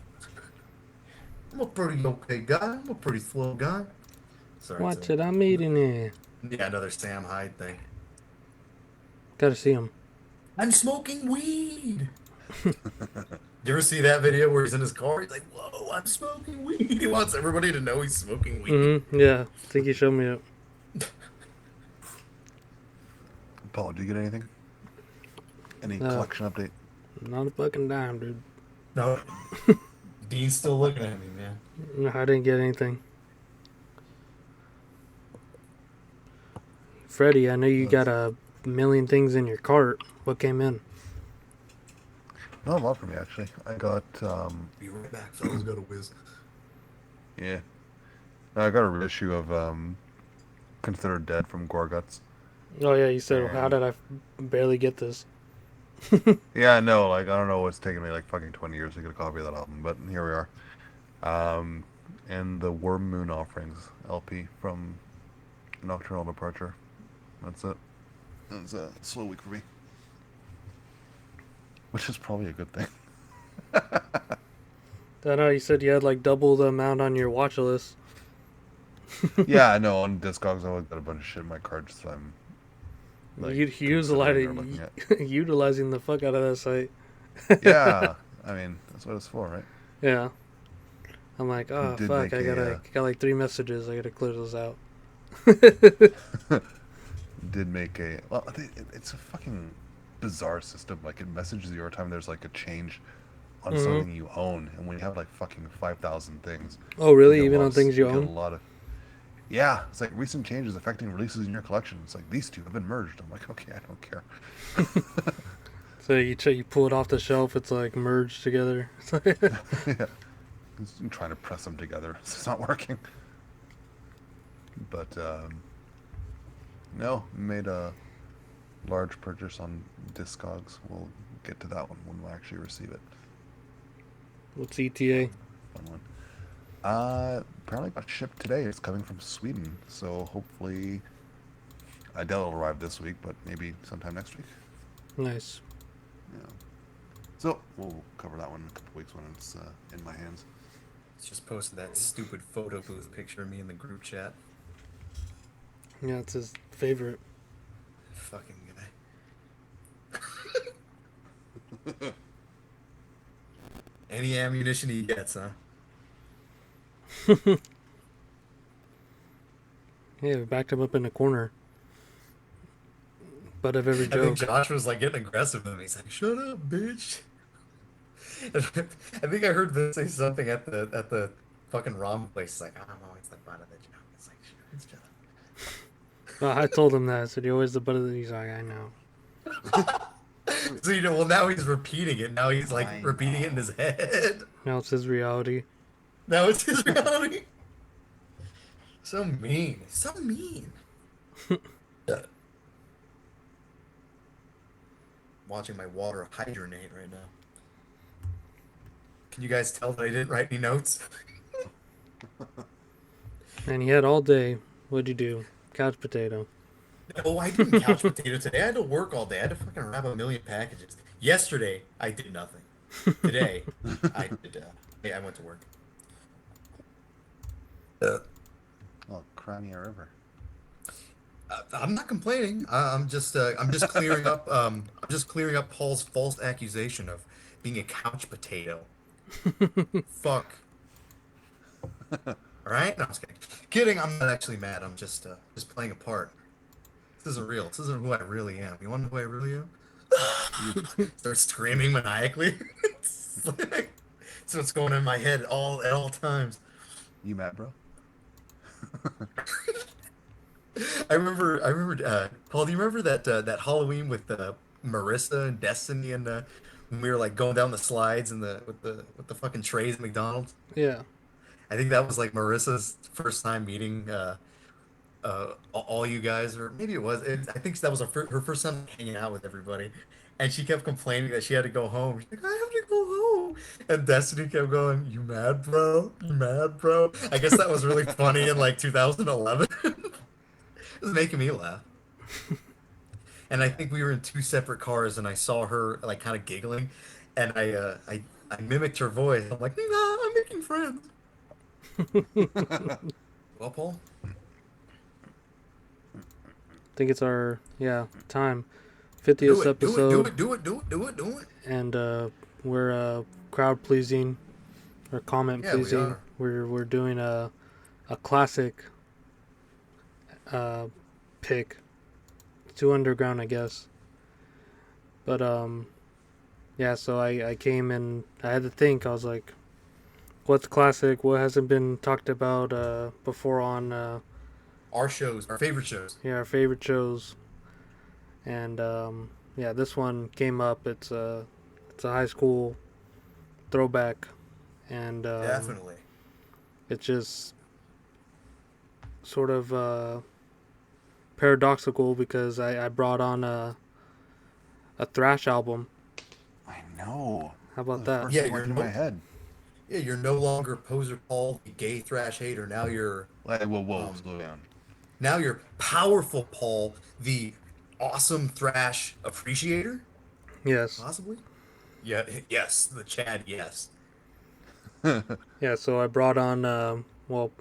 I'm a pretty okay guy. I'm a pretty slow guy. Sorry. Watch it. I'm eating it. Yeah, another Sam Hyde thing. Gotta see him. I'm smoking weed. You ever see that video where he's in his car? He's like, "Whoa, I'm smoking weed." He wants everybody to know he's smoking weed. Mm-hmm. Yeah. I think you showed me it. Paul, did you get anything? Any No. collection update? Not a fucking dime, dude. No, Dean's still looking at me, man. No, I didn't get anything. Freddie, I know you got a million things in your cart. What came in? Not a lot for me actually. I got Be right back, fellas. Got a whiz. yeah. No, I got a reissue of Considered Dead from Gorguts. Oh yeah, you said, how And- did I barely get this? Yeah, I know. Like I don't know what's taken me like fucking 20 years to get a copy of that album, but here we are. And the Worm Moon Offerings LP from Nocturnal Departure. That's it. It's a slow week for me, which is probably a good thing. I know you said you had like double the amount on your watch list. Yeah, I know. On Discogs, I always got a bunch of shit in my cart, so I'm like, You use a lot considering or looking of utilizing the fuck out of that site. Yeah, I mean that's what it's for, right? Yeah. I'm like, oh did fuck, make I a, got like 3 messages. I gotta clear those out. Did make a well. It's a fucking bizarre system. Like it messages you every time there's like a change on Mhm. something you own, and when you have like fucking 5,000 things, Oh really? you get Even on lots- things you get own? a lot of. Yeah, it's like recent changes affecting releases in your collection. It's like these two have been merged. I'm like, okay, I don't care. So you pull it off the shelf, it's like merged together. Yeah. I'm trying to press them together. It's not working. But no, made a large purchase on Discogs. We'll get to that one when we actually receive it. What's ETA? Fun one. Apparently got shipped today. It's coming from Sweden, so hopefully, I doubt it'll arrive this week, but maybe sometime next week. Nice. Yeah. So we'll cover that one in a couple weeks when it's in my hands. Just posted that stupid photo booth picture of me in the group chat. Yeah, it's his favorite. Fucking guy. Any ammunition he gets, huh? Yeah, we backed him up in the corner. Butt of every I think joke. Josh was like getting aggressive with him. He's like, "Shut up, bitch." I think I heard Vince say something at the fucking ramen place. He's like, "I'm always the butt of the joke." It's like, shut up. Well, I told him that. I said, you're always the butt of the... He's like, I know. So well now he's repeating it. Now he's like repeating it in his head. Now it's his reality. Now it's his reality. So mean. So mean. Watching my water hydronate right now. Can you guys tell that I didn't write any notes? And he had all day. What'd you do? Couch potato. No, I didn't couch potato today. I had to work all day. I had to fucking wrap a million packages. Yesterday, I did nothing. Today, I did. I went to work. Oh, Crimea River. I'm not complaining. I'm just clearing up. I'm just clearing up Paul's false accusation of being a couch potato. Fuck. All right. No, I'm just kidding. Kidding. I'm not actually mad. I'm just playing a part. This isn't real. This isn't who I really am. You want to know who I really am? Start screaming maniacally. So it's going in my head at all times. You mad, bro? I remember. Paul, do you remember that Halloween with Marissa and Destiny and when we were like going down the slides and with the fucking trays at McDonald's? Yeah. I think that was like Marissa's first time meeting all you guys, or maybe it was. I think that was her first time hanging out with everybody, and she kept complaining that she had to go home. She's like, I have to go home, and Destiny kept going, "You mad, bro? You mad, bro?" I guess that was really funny in like 2011. It was making me laugh. And I think we were in two separate cars, and I saw her like kind of giggling, and I mimicked her voice. I'm like, nah, I'm making friends. Well, Paul. I think it's our, time. 50th episode. Do it. And we're crowd pleasing or comment Yeah, we pleasing. are. We're doing a classic pick. Too underground, I guess. But so I came and I had to think. I was like, what's classic? What hasn't been talked about before on Our shows, our favorite shows. our favorite shows. And this one came up. It's a high school throwback, and Definitely. it's just sort of paradoxical because I brought on a thrash album. I know. How about The that? first Yeah, one you're in my head. Yeah, you're no longer poser Paul, the gay thrash hater. Now you're Whoa, slow down. powerful Paul, the awesome thrash appreciator. Yes. Possibly. Yeah. Yes. The Chad. Yes. Yeah. So I brought on.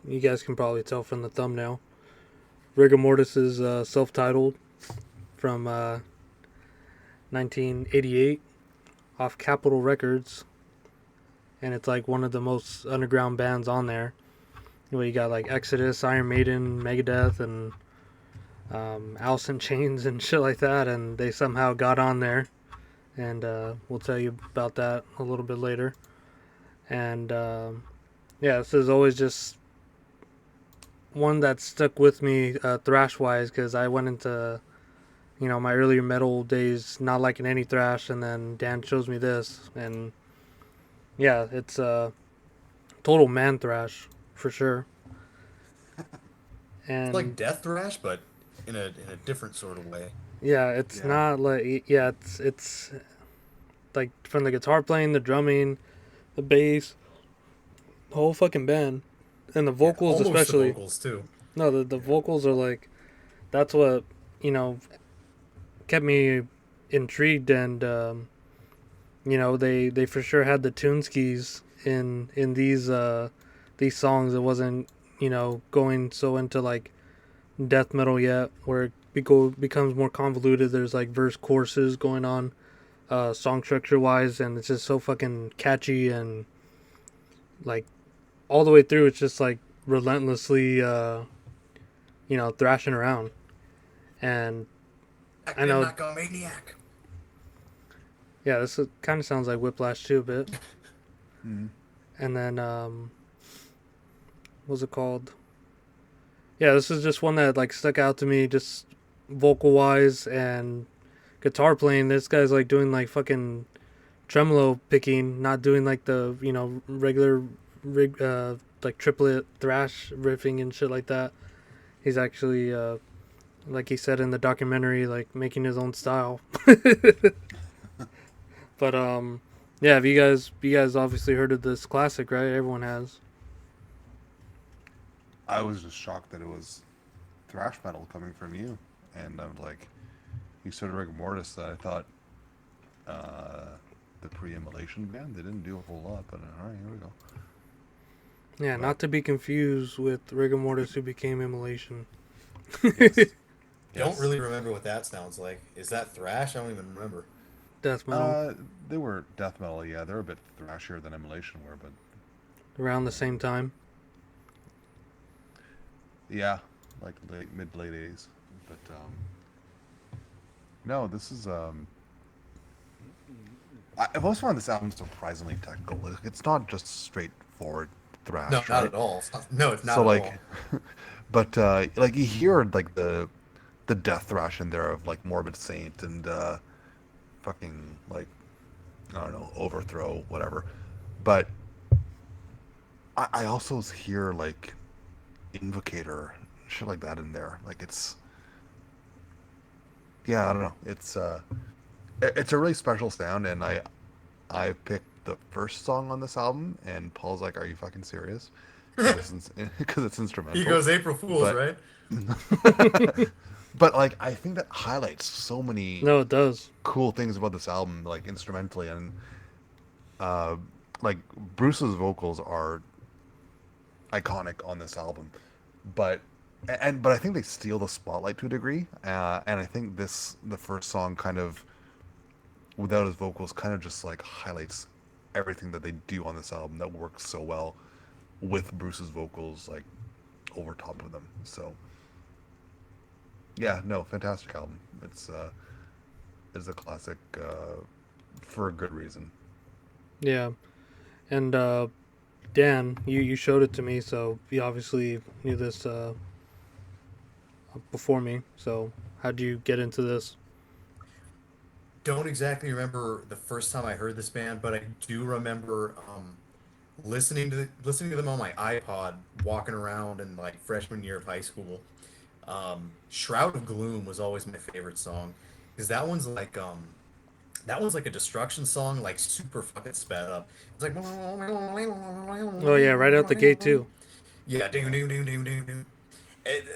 You guys can probably tell from the thumbnail. Rigor Mortis is self-titled from 1988 off Capitol Records, and it's like one of the most underground bands on there. You got like Exodus, Iron Maiden, Megadeth, and Alice in Chains and shit like that, and they somehow got on there, and we'll tell you about that a little bit later. And this is always just one that stuck with me thrash wise, because I went into my earlier metal days not liking any thrash, and then Dan shows me this, and yeah, it's total man thrash for sure. It's like And death thrash, but in a different sort of way. yeah, it's Yeah. not like, yeah, it's like from the guitar playing, the drumming, the bass, the whole fucking band, and the Yeah, vocals almost the especially. vocals too. No, the Yeah. vocals are like, that's what you know kept me intrigued, and they for sure had the tune skis in these songs. It wasn't going so into like death metal yet, where becomes more convoluted. There's like verse choruses going on, song structure wise, and it's just so fucking catchy, and like all the way through, it's just like relentlessly, thrashing around. And I know, Maniac. yeah, this kind of sounds like Whiplash too a bit. Mm-hmm. And then, what's it called? Yeah, this is just one that like stuck out to me, just vocal wise and guitar playing. This guy's like doing like fucking tremolo picking, not doing like the regular like triplet thrash riffing and shit like that. He's actually like he said in the documentary, like making his own style. But yeah, have you guys obviously heard of this classic, right? Everyone has. I was just shocked that it was thrash metal coming from you, and I'm like, you said Rigor Mortis. That I thought the pre-immolation band, they didn't do a whole lot, but all right, here we go. Yeah, But not to be confused with rigor mortis, who became immolation. Yes. Don't yes, really remember what that sounds like. Is that thrash? I don't even remember. Death metal they were death metal. Yeah, they're a bit thrashier than immolation were, but around the same time. yeah, like mid late 80s. But no, this is I've always found this album surprisingly technical. Like, it's not just straightforward No, thrash, not right? at all. No, it's not So at like, all. but like you hear like the death thrash in there of like Morbid Saint and fucking like I don't know Overthrow whatever, but I also hear like Invocator shit like that in there. Like it's yeah I don't know it's a really special sound and I picked the first song on this album and Paul's like, are you fucking serious? Because it's He instrumental, goes April Fools, but right? but like I think that highlights so many No, it does. cool things about this album, like instrumentally and uh, like Bruce's vocals are iconic on this album, but but I think they steal the spotlight to a degree, and I think the first song kind of without his vocals kind of just like highlights everything that they do on this album that works so well with Bruce's vocals like over top of them. So yeah, no, fantastic album. It's a classic for a good reason. Yeah, and Dan, you showed it to me, so you obviously knew this before me. So how'd you get into this? Don't exactly remember the first time I heard this band, but I do remember listening to them on my iPod, walking around in like freshman year of high school. Shroud of Gloom was always my favorite song because that one's like a destruction song, like super fucking sped up. It's like Oh yeah, right out the gate too. yeah, ding ding ding ding ding ding.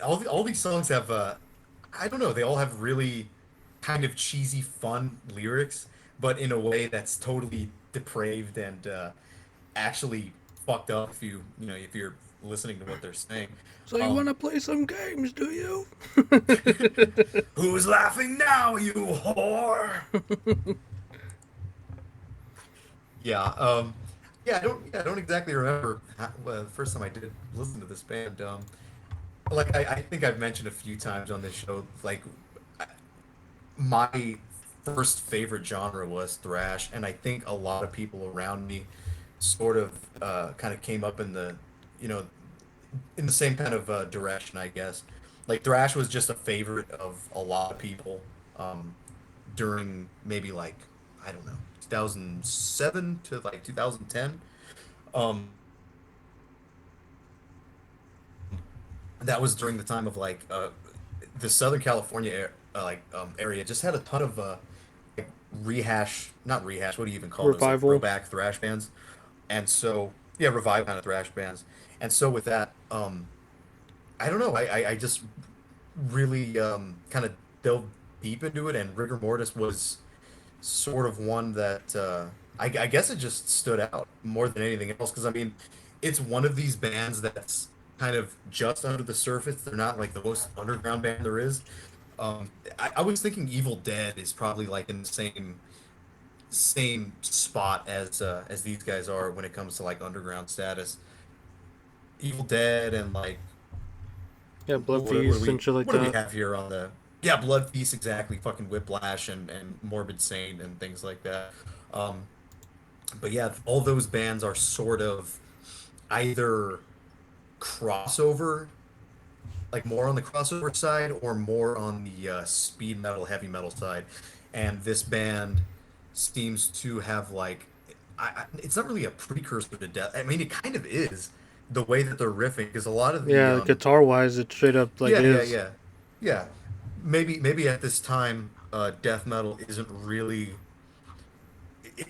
All these songs have I don't know, they all have really kind of cheesy fun lyrics, but in a way that's totally depraved and actually fucked up if you're listening to what they're saying. So you want Um to play some games, do you? Who's laughing now, you whore? Yeah, I don't exactly remember the first time I did listen to this band. Like I think I've mentioned a few times on this show, like my first favorite genre was thrash, and I think a lot of people around me sort of kind of came up you know, in the same kind of direction, I guess. Like thrash was just a favorite of a lot of people, um, during maybe like, I don't know, 2007 to like 2010. Um, that was during the time of like the Southern California area just had a ton of like not rehash, what do you even call those, like Revival. throwback thrash bands. And so yeah, revive kind of thrash bands. And so with that, I don't know, I just really kind of delved deep into it, and Rigor Mortis was sort of one that I guess it just stood out more than anything else, because I mean, it's one of these bands that's kind of just under the surface. They're not like the most underground band there is. I was thinking Evil Dead is probably like in the same spot as these guys are when it comes to like underground status. Evil Dead and like Yeah, Blood what do Feast we and shit like what do we that. have here on the yeah, Blood Feast, exactly, fucking Whiplash and Morbid Saint and things like that. Um, but yeah, all those bands are sort of either crossover, like more on the crossover side, or more on the speed metal, heavy metal side. And this band seems to have like, it's not really a precursor to death. I mean, it kind of is the way that they're riffing, because a lot of the Yeah, guitar wise, it straight up like yeah, yeah, is. yeah, yeah. Maybe at this time, death metal isn't really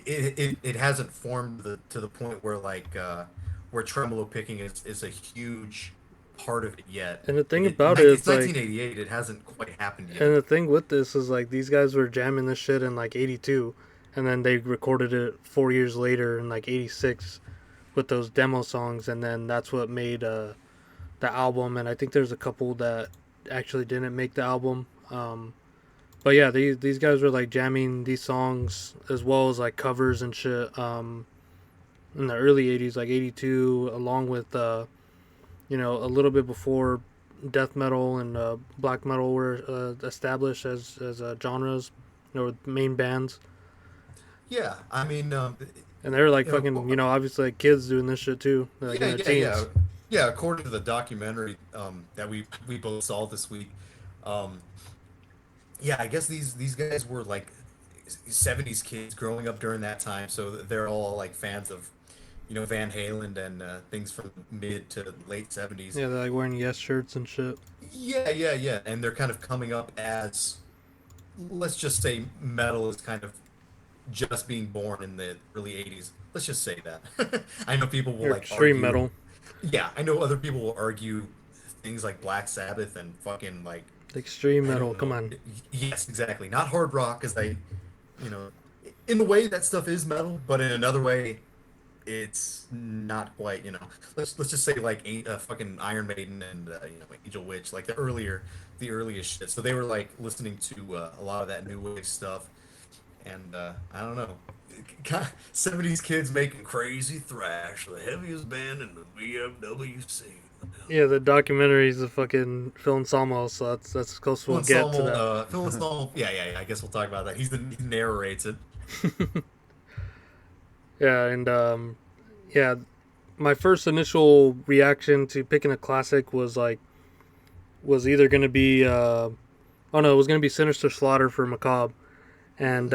it hasn't formed to the point where tremolo picking is a huge part of it yet. And the thing Like about it it's is like, 1988. It hasn't quite happened and yet. the thing with this is like these guys were jamming this shit in like '82, and then they recorded it 4 years later in like '86 with those demo songs, and then that's what made the album. And I think there's a couple that actually didn't make the album. But yeah, these guys were like jamming these songs as well as like covers and shit. In the early '80s, like '82, along with a little bit before death metal and black metal were established as genres, main bands, Yeah, I mean, and they were like you know, fucking, obviously like kids doing this shit too, like in yeah, their yeah, yeah, teens. yeah. According to the documentary that we both saw this week, um, yeah, I guess these guys were like 70s kids growing up during that time, so they're all like fans of, Van Halen and things from mid to late 70s. Yeah, they're like wearing Yes shirts and shit. Yeah, yeah, yeah. And they're kind of coming up as, let's just say, metal is kind of just being born in the early 80s. Let's just say that. I know people will Or like extreme argue. metal, Yeah, I know other people will argue things like Black Sabbath and fucking like, extreme I metal. don't Come know. on. Yes, exactly. Not hard rock, because you know, in the way that stuff is metal, but in another way, it's not quite. Let's just say like fucking Iron Maiden and Angel Witch, like the earliest shit. So they were like listening to a lot of that new wave stuff, and I don't know. 70s kids making crazy thrash, the heaviest band in the BFWC. Yeah, the documentary is a fucking Phil Anselmo, so that's as close Phil we'll get to Anselmo, that. Phil Anselmo, yeah, yeah, yeah. I guess we'll talk about that. He narrates it. Yeah, and yeah, my first initial reaction to picking a classic was either gonna be oh no, it was gonna be Sinister Slaughter for Macabre, and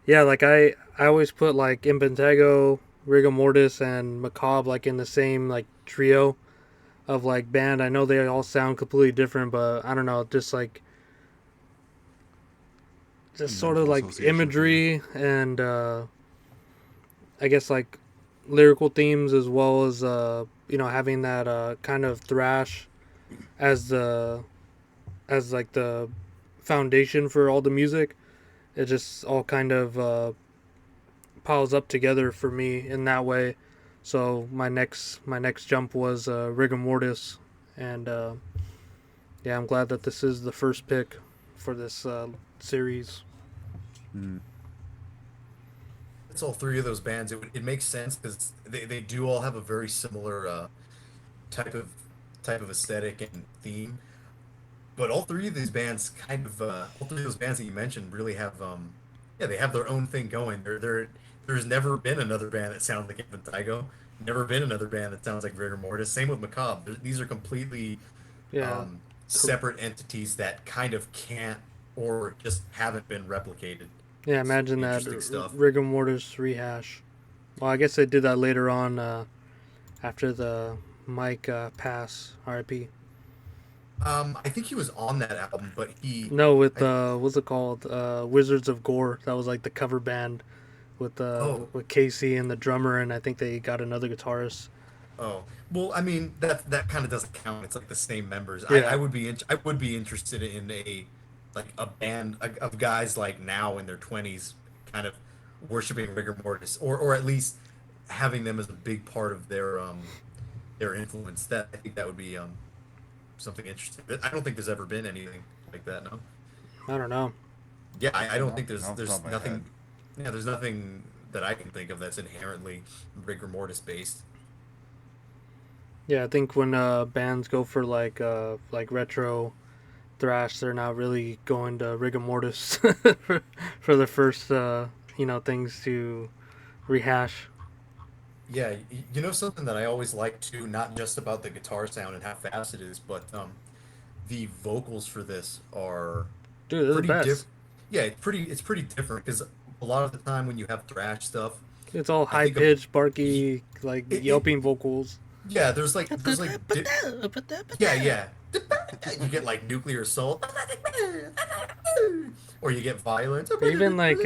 yeah, like I always put like Impetigo, Rigor Mortis, and Macabre like in the same like trio of like band. I know they all sound completely different, but I don't know, just sort of Mental like association for you. imagery and I guess like lyrical themes as well as having that kind of thrash as like the foundation for all the music. It just all kind of piles up together for me in that way. So my next jump was Rigor Mortis, and yeah, I'm glad that this is the first pick for this series. Mm. It's all three of those bands. It makes sense because they do all have a very similar type of type of aesthetic and theme. But all three of these bands all three of those bands that you mentioned really have yeah, they have their own thing going. There's never been another band that sounds like Inventigo. Never been another band that sounds like Rigor Mortis. Same with Macabre. These are completely Yeah, cor- separate entities that kind of can't or just haven't been replicated. Yeah, It's imagine that interesting stuff. rigor mortis rehash. Well, I guess they did that later on after the Mike pass, R.I.P. I think he was on that album, but No, with I, what's it called? Wizards of Gore. That was like the cover band oh, with Casey and the drummer, and I think they got another guitarist. oh, well, I mean that kind of doesn't count. It's like the same members. I Yeah, would be I would be interested in a band of guys like now in their 20s, kind of worshiping rigor mortis, or at least having them as a big part of their influence. That I think that would be something interesting. But I don't think there's ever been anything like that. No. I don't know. Yeah, I don't think Not off the top there's of my head. nothing. Yeah, there's nothing that I can think of that's inherently rigor mortis based. Yeah, I think when bands go for like retro thrash, they're not really going to rigor mortis for the first things to rehash. Yeah, you know something that I always like too, not just about the guitar sound and how fast it is, but the vocals for this are Dude, they're the pretty best. different. Yeah, it's pretty different because a lot of the time when you have thrash stuff, It's all I high think of pitched, y- barky, like it yelping vocals. yeah, yeah, yeah. You get like nuclear assault, or you get violence. Or even like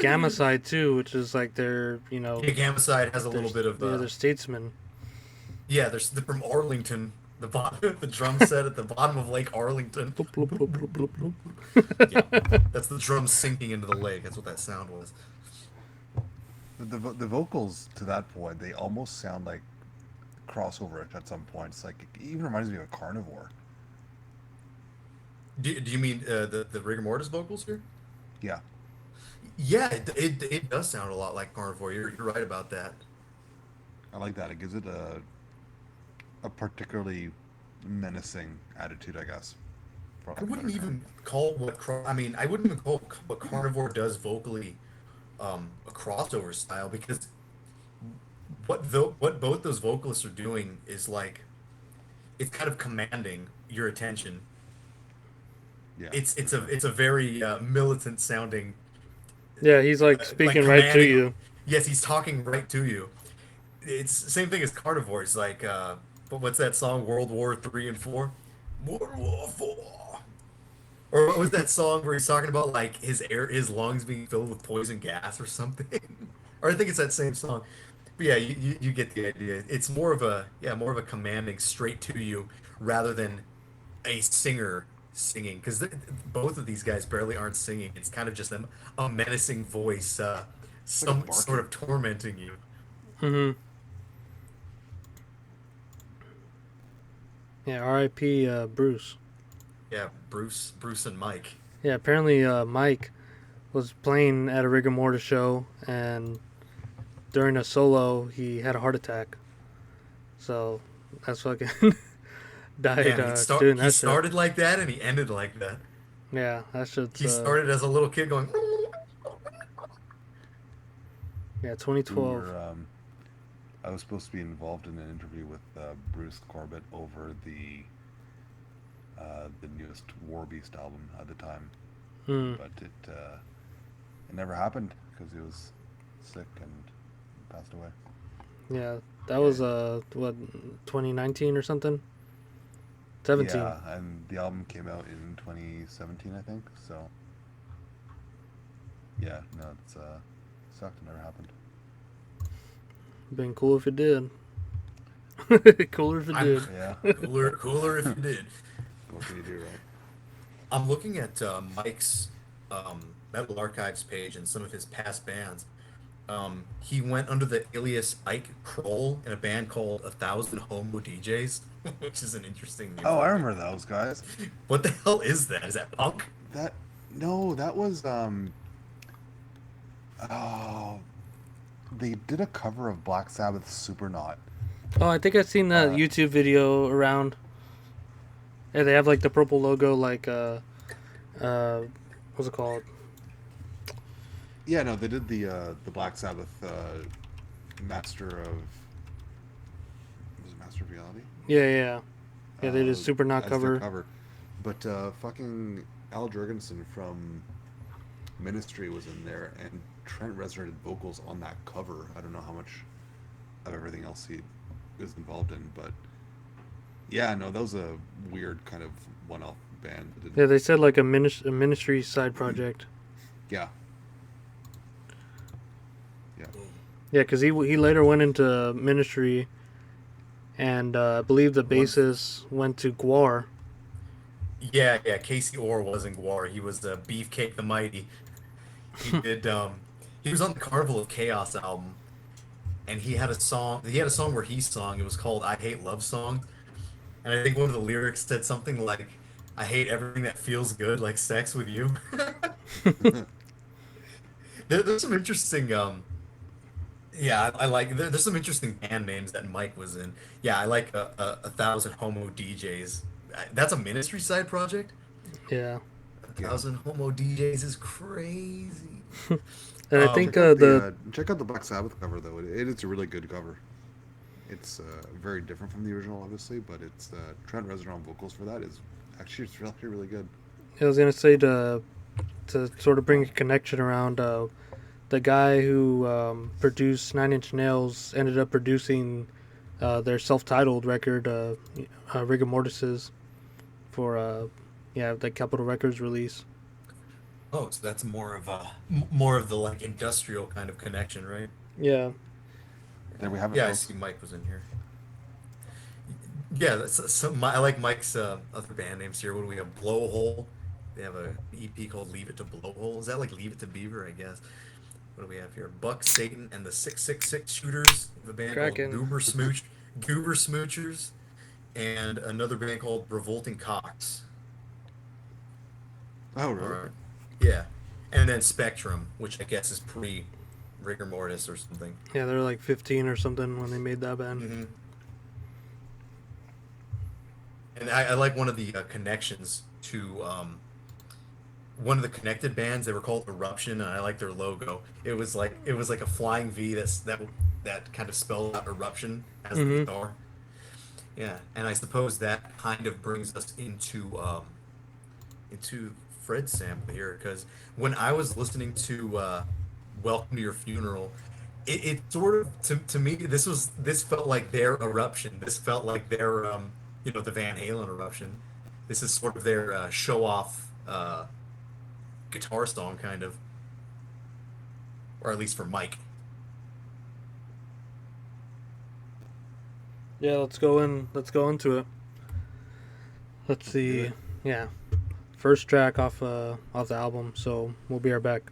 Gamma Side too, which is like their Yeah, Gamma Side has a their little bit of their statesman. yeah. There's from Arlington, the bottom, the drum set at the bottom of Lake Arlington. Bloop, bloop, bloop, bloop, bloop, Yeah, bloop. that's the drum sinking into the lake. That's what that sound was. The vocals to that point, they almost sound like crossover at some points. Like it even reminds me of a carnivore. Do you mean the rigor mortis vocals here? Yeah, Yeah, it does sound a lot like Carnivore. You're right about that. I like that. It gives it a particularly menacing attitude, I guess, for I lack of a wouldn't better term. even call I mean, I wouldn't even call what Carnivore does vocally a crossover style because what both those vocalists are doing is like it's kind of commanding your attention. Yeah, for sure. It's a very militant sounding Yeah, he's like like speaking right to commanding. you. Yes, he's talking right to you. It's the same thing as Carnivore. It's like but what's that song? World War Three and Four. World War Four. Or what was that song where he's talking about like his lungs being filled with poison gas or something? Or I think it's that same song. But yeah, you get the idea. It's more of a more of a commanding straight to you rather than a singer singing because both of these guys barely aren't singing. It's kind of just them a menacing voice, It's like a some sort barking. of tormenting you. Hmm. Yeah, R.I.P. Bruce. Yeah, Bruce and Mike. Yeah, apparently Mike was playing at a rigor mortis show, and during a solo, he had a heart attack. So that's fucking died Man, doing he that shit. started like that and he ended like that. Yeah, that shit's He started as a little kid going. yeah, We 2012. were. I was supposed to be involved in an interview with Bruce Corbett over the newest War Beast album at the time, Hmm. but it never happened because he was sick and passed away. Yeah, that was what 2019 or something. 17. Yeah, and the album came out in 2017, I think. So yeah, no, it's sucked. It never happened. Been cool if it did. Cooler if it I'm did. Yeah, cooler if you did. what can you do, right? I'm looking at Mike's Metal Archives page and some of his past bands. He went under the alias Ike Kroll in a band called A Thousand Homo DJs, which is an interesting name Oh, for I a band. remember those guys. What the hell is that? Is that punk? That no, that was oh, they did a cover of Black Sabbath's Supernaut. Oh, I think I've seen that Uh, YouTube video around. Yeah, they have like the purple logo, like what's it called? yeah, no, they did the Black Sabbath Master of was it Master of Reality? Yeah, yeah, yeah. They did Uh, super not as their cover. cover. But fucking Al Jurgensen from Ministry was in there, and Trent Reznor did vocals on that cover. I don't know how much of everything else he is involved in, but yeah, no, that was a weird kind of one-off band. That Yeah, didn't, they said like a ministry side project. yeah, yeah. Yeah, because he later went into ministry, and I believe the bassist went to Guar. Yeah, yeah. Casey Orr was in Guar. He was Beefcake the Mighty. He did. He was on the Carnival of Chaos album, and he had a song. He had a song where he sung. It was called "I Hate Love Songs," and I think one of the lyrics said something like, "I hate everything that feels good, like sex with you." There's some interesting. Yeah, I like. There's some interesting band names that Mike was in. Yeah, I like a thousand homo DJs. That's a Ministry side project. Yeah, A Yeah. thousand homo DJs is crazy. and I Um, think Check out the Black Sabbath cover though. It is a really good cover. It's very different from the original, obviously, but it's Trent Reznor on vocals for that is actually it's really really good. I was gonna say to sort of bring a connection around. The guy who produced Nine Inch Nails ended up producing their self-titled record, Rigor Mortis's, for the Capitol Records release. Oh, so that's more of the like industrial kind of connection, right? Yeah, There we have it, Yeah, I folks. see Mike was in here. Yeah, I like Mike's other band names here. What do we have? Blowhole. They have a EP called Leave It to Blowhole. Is that like Leave It to Beaver, I guess? What do we have here? Buck Satan and the 666 Shooters. The band called Kraken. Goober Smoochers, and another band called Revolting Cocks. Oh, All really? right. Yeah. And then Spectrum, which I guess is pre Rigor Mortis or something. Yeah, they were like 15 or something when they made that band. Hmm. And I like one of the connections to one of the connected bands. They were called Eruption, and I like their logo. It was like a flying V that kind of spelled out eruption as the Hmm. star. Yeah, and I suppose that kind of brings us into Fred's sample here, because when I was listening to Welcome to Your Funeral, it sort of to me this felt like their eruption. This felt like their the Van Halen eruption. This is sort of their show off guitar song kind of, or at least for Mike. Yeah, let's go into it. Let's see. Yeah, first track off the album. So we'll be right back.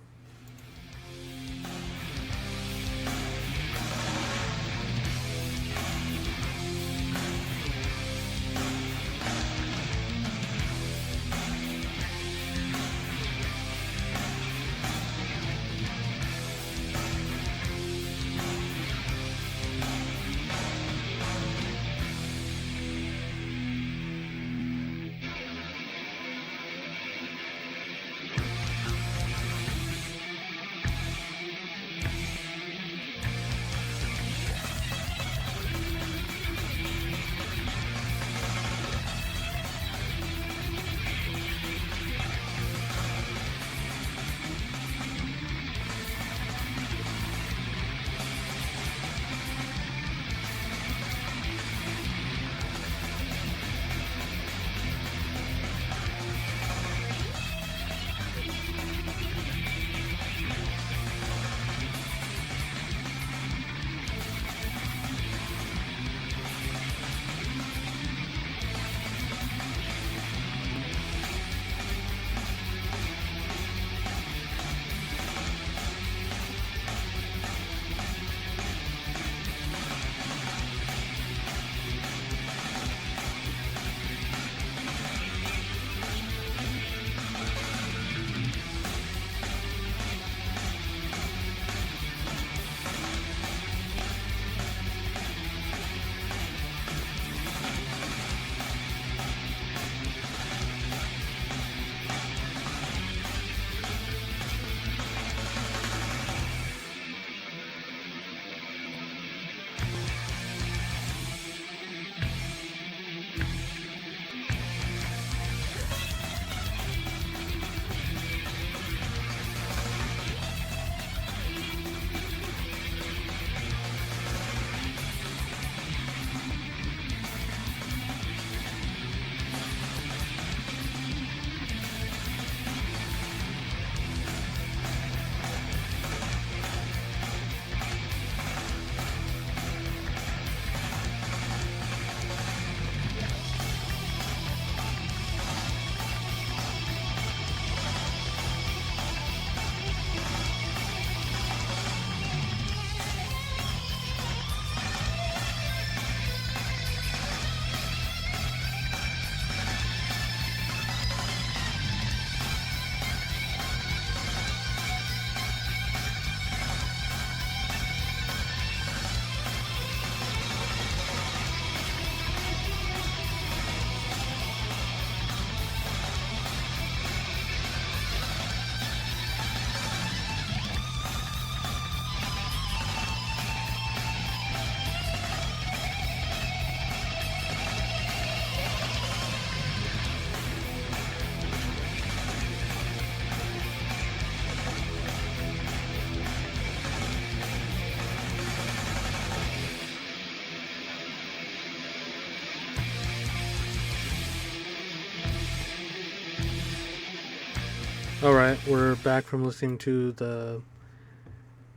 All right, we're back from listening to the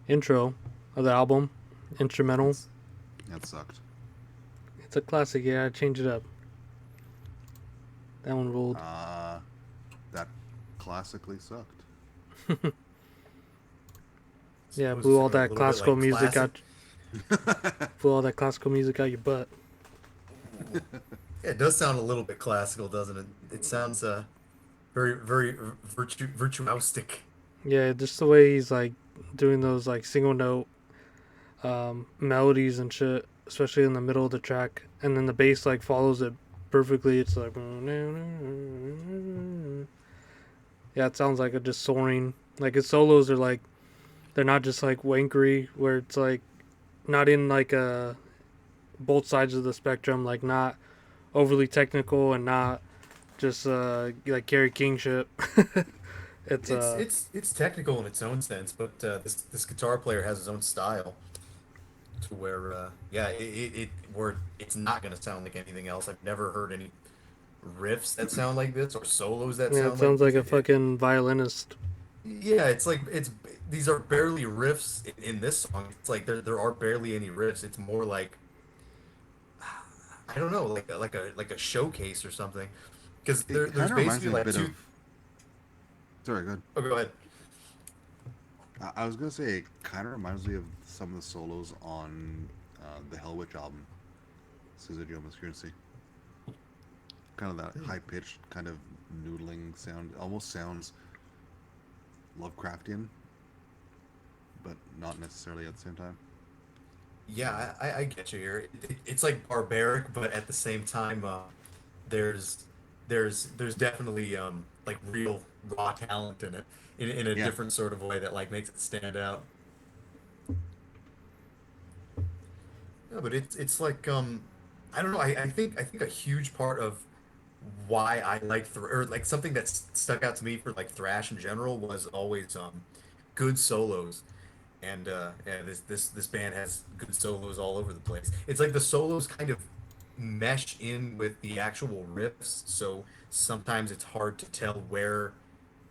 intro of the album, instrumental. That's that sucked. It's a classic. Yeah, I changed it up. That one ruled. Uh, that classically sucked. Yeah, Suppose it's blew all a that little bit classical like music classic. out. Blew all that classical music out your butt. Yeah, it does sound a little bit classical, doesn't it? It sounds very virtuosic. Yeah, just the way he's like doing those like single note melodies and shit, especially in the middle of the track, and then the bass like follows it perfectly. It's like yeah, it sounds like a just soaring. Like his solos are like they're not just like wankery where it's like not in like both sides of the spectrum, like not overly technical and not just like Gary King shit. it's It's technical in its own sense, but this guitar player has his own style to where yeah, it where it's not gonna sound like anything else. I've never heard any riffs that sound like this or solos that yeah, it sound like sounds like this. a fucking violinist. Yeah, it's like it's these are barely riffs in this song. It's like there are barely any riffs. It's more like I don't know, like a showcase or something. Because It there's kind of reminds basically me a like bit two. of. Sorry, good. Oh, go ahead. I was gonna say it kind of reminds me of some of the solos on the Hell Witch album, Suzuki Obscuracy. Kind of that high pitched, kind of noodling sound. Almost sounds Lovecraftian, but not necessarily at the same time. Yeah, I get you here. It's like barbaric, but at the same time, there's there's definitely like real raw talent in it in a Yeah, different sort of way that like makes it stand out. Yeah, but it's like I don't know. I think a huge part of why I like or like something that's stuck out to me for like thrash in general was always good solos. And yeah, this band has good solos all over the place. It's like the solos kind of mesh in with the actual riffs, so sometimes it's hard to tell where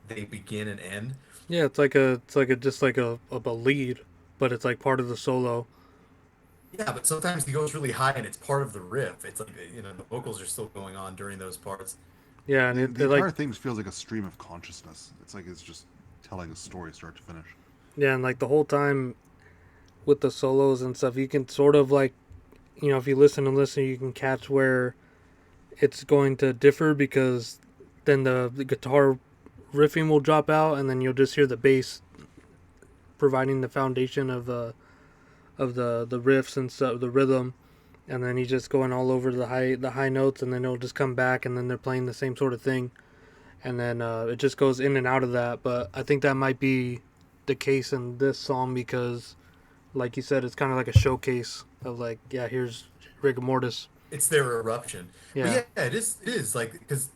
they begin and end. Yeah, it's like a just like a lead, but it's like part of the solo. Yeah, but sometimes he goes really high and it's part of the riff. It's like, the vocals are still going on during those parts. Yeah, and the it like entire thing feels like a stream of consciousness. It's like it's just telling a story start to finish. yeah, and like the whole time with the solos and stuff, you can sort of like if you listen and listen, you can catch where it's going to differ because then the guitar riffing will drop out, and then you'll just hear the bass providing the foundation of the riffs and stuff, the rhythm, and then he's just going all over the high notes, and then it'll just come back, and then they're playing the same sort of thing, and then it just goes in and out of that. But I think that might be the case in this song because, like you said, it's kind of like a showcase of like, yeah, here's Rigor Mortis. It's their eruption. But Yeah. yeah, it is like because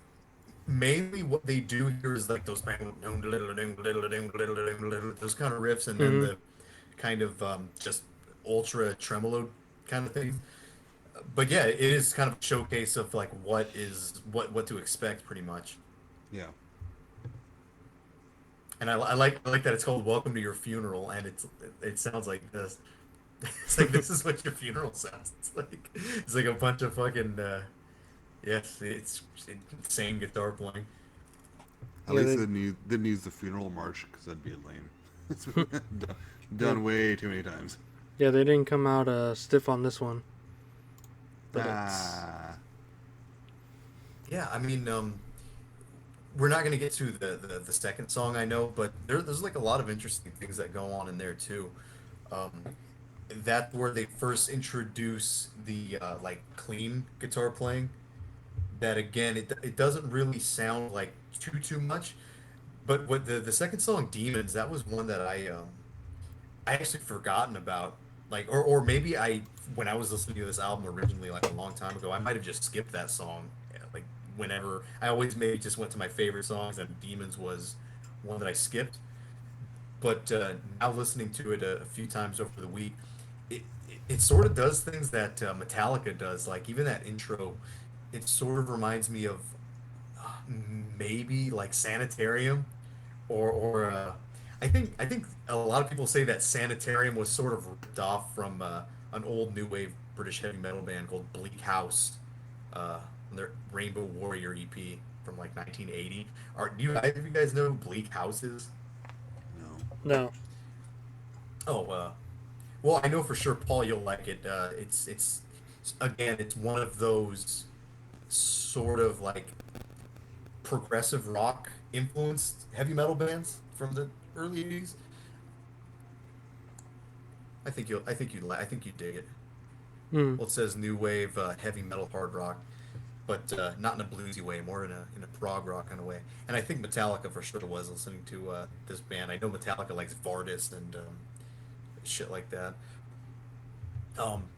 mainly what they do here is like those those kind of riffs and then Mm-hmm. the kind of just ultra tremolo kind of thing. But yeah, it is kind of a showcase of like what to expect pretty much. Yeah, And I like that it's called "Welcome to Your Funeral" and it sounds like this. It's like this is what your funeral sounds. It's like a bunch of fucking yes, it's insane guitar playing. at Yeah. least they didn't use the funeral march because that'd be lame. It's been Yeah. done way too many times. Yeah. They didn't come out stiff on this one, but it's Ah, Yeah, I mean, we're not gonna get to the second song, I know, but there's like a lot of interesting things that go on in there too. Um, that's where they first introduce the like clean guitar playing. That again, it doesn't really sound like too much. But what the second song, Demons, that was one that I actually forgotten about. Like, or maybe when I was listening to this album originally, like a long time ago, I might have just skipped that song. Like whenever I always maybe just went to my favorite songs, and Demons was one that I skipped. But now listening to it a few times over the week, it sort of does things that Metallica does. Like even that intro, it sort of reminds me of maybe like Sanitarium, or I think a lot of people say that Sanitarium was sort of ripped off from an old new wave British heavy metal band called Bleak House, uh, their Rainbow Warrior EP from like 1980. Do you guys know who Bleak House is? No. No. Oh, well, I know for sure, Paul, you'll like it. It's again, it's one of those sort of like progressive rock influenced heavy metal bands from the early 80s. I think you dig it. Hmm. Well, it says new wave heavy metal hard rock, but not in a bluesy way, more in a prog rock kind of way. And I think Metallica for sure was listening to this band. I know Metallica likes Vardis and shit like that.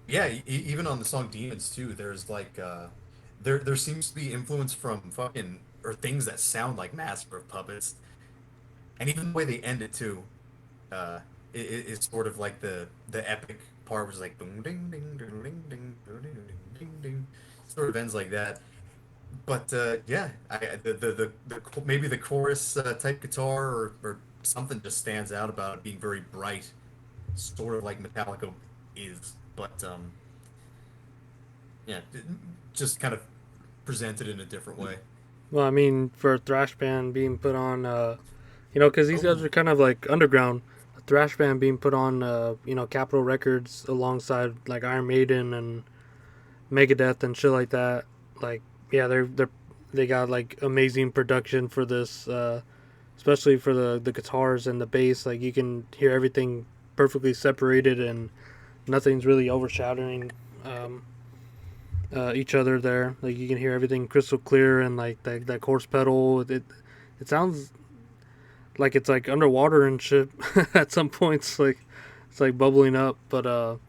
Yeah, even on the song Demons too, there's like there seems to be influence from fucking or things that sound like Master of Puppets, and even the way they end it too, it's sort of like the epic part was like boom ding ding ding ding ding ding ding ding ding, sort of ends like that. But yeah, maybe the chorus type guitar or something just stands out about it being very bright, sort of like Metallica is, but yeah, just kind of presented in a different way. Well, I mean, for a thrash band being put on, because these guys Oh, are kind of like underground. A thrash band being put on, Capitol Records alongside like Iron Maiden and Megadeth and shit like that. Like, yeah, they got like amazing production for this, especially for the guitars and the bass. Like, you can hear everything perfectly separated and nothing's really overshadowing um, each other there. Like, you can hear everything crystal clear, and like that chorus pedal, it sounds like it's like underwater and shit at some points. Like, it's like bubbling up. But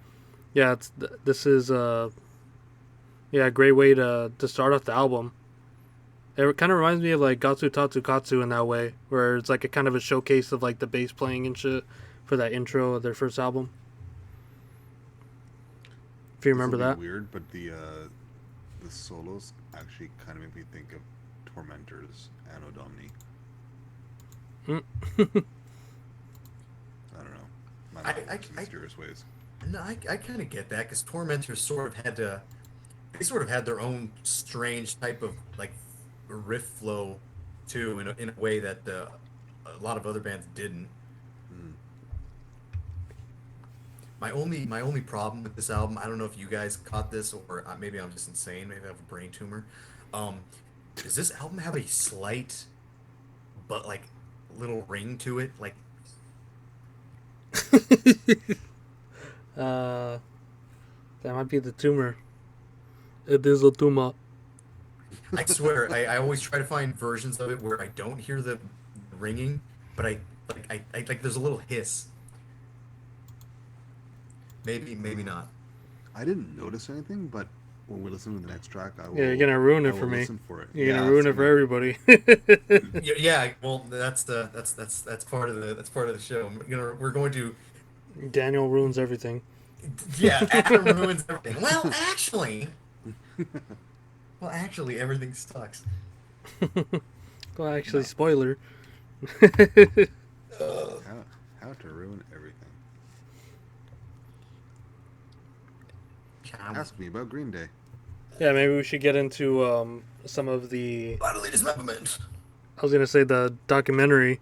yeah, this is yeah, a great way to start off the album. It kind of reminds me of like Gatsu Tatsu Katsu in that way, where it's like a kind of a showcase of like the bass playing and shit for that intro of their first album. If you This will remember be that. weird, but the solos actually kind of make me think of Tormentors Anno Domini. Mm. I don't know. My I, mind I, works in I mysterious ways. no, I kind of get that because Tormentors sort of had to, they sort of had their own strange type of like riff flow too, in a way that a lot of other bands didn't. Mm. My only problem with this album, I don't know if you guys caught this or maybe I'm just insane, maybe I have a brain tumor. Um, does this album have a slight but like little ring to it? Like uh, that might be the tumor. It is a tumor. I swear, I always try to find versions of it where I don't hear the ringing, but I like there's a little hiss. Maybe Uh, not. I didn't notice anything, but when we listen to the next track, Yeah, you're gonna ruin I it for will me. listen for it. You're gonna Yeah, ruin it's it for gonna. everybody. Yeah, yeah. Well, that's part of the show. We're going to Daniel ruins everything. yeah. Adam ruins everything. Well, actually, everything sucks. Well, actually, No, spoiler. Uh, how how to ruin everything. Cam, Ask me about Green Day. Yeah, maybe we should get into some of the. Bodily dismemberment. I was gonna say the documentary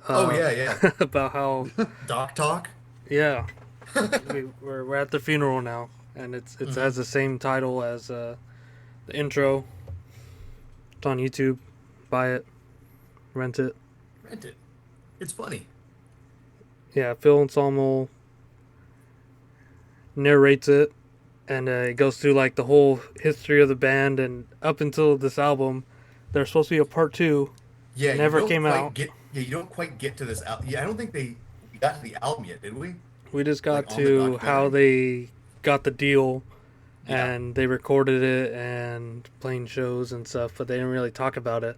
Oh uh, yeah, yeah. about how. Doc talk. Yeah, we're at the funeral now, and it Hmm. has the same title as the intro. It's on YouTube. Buy it, rent it. Rent it. It's funny. Yeah, Phil Anselmo narrates it, and it goes through like the whole history of the band, and up until this album, there's supposed to be a part two. Yeah, It never came out. you don't quite get to this al Yeah, I don't think we got to the album yet, did we? We just Like got on the to how documentary? they got the deal, Yeah. and they recorded it and playing shows and stuff, but they didn't really talk about it.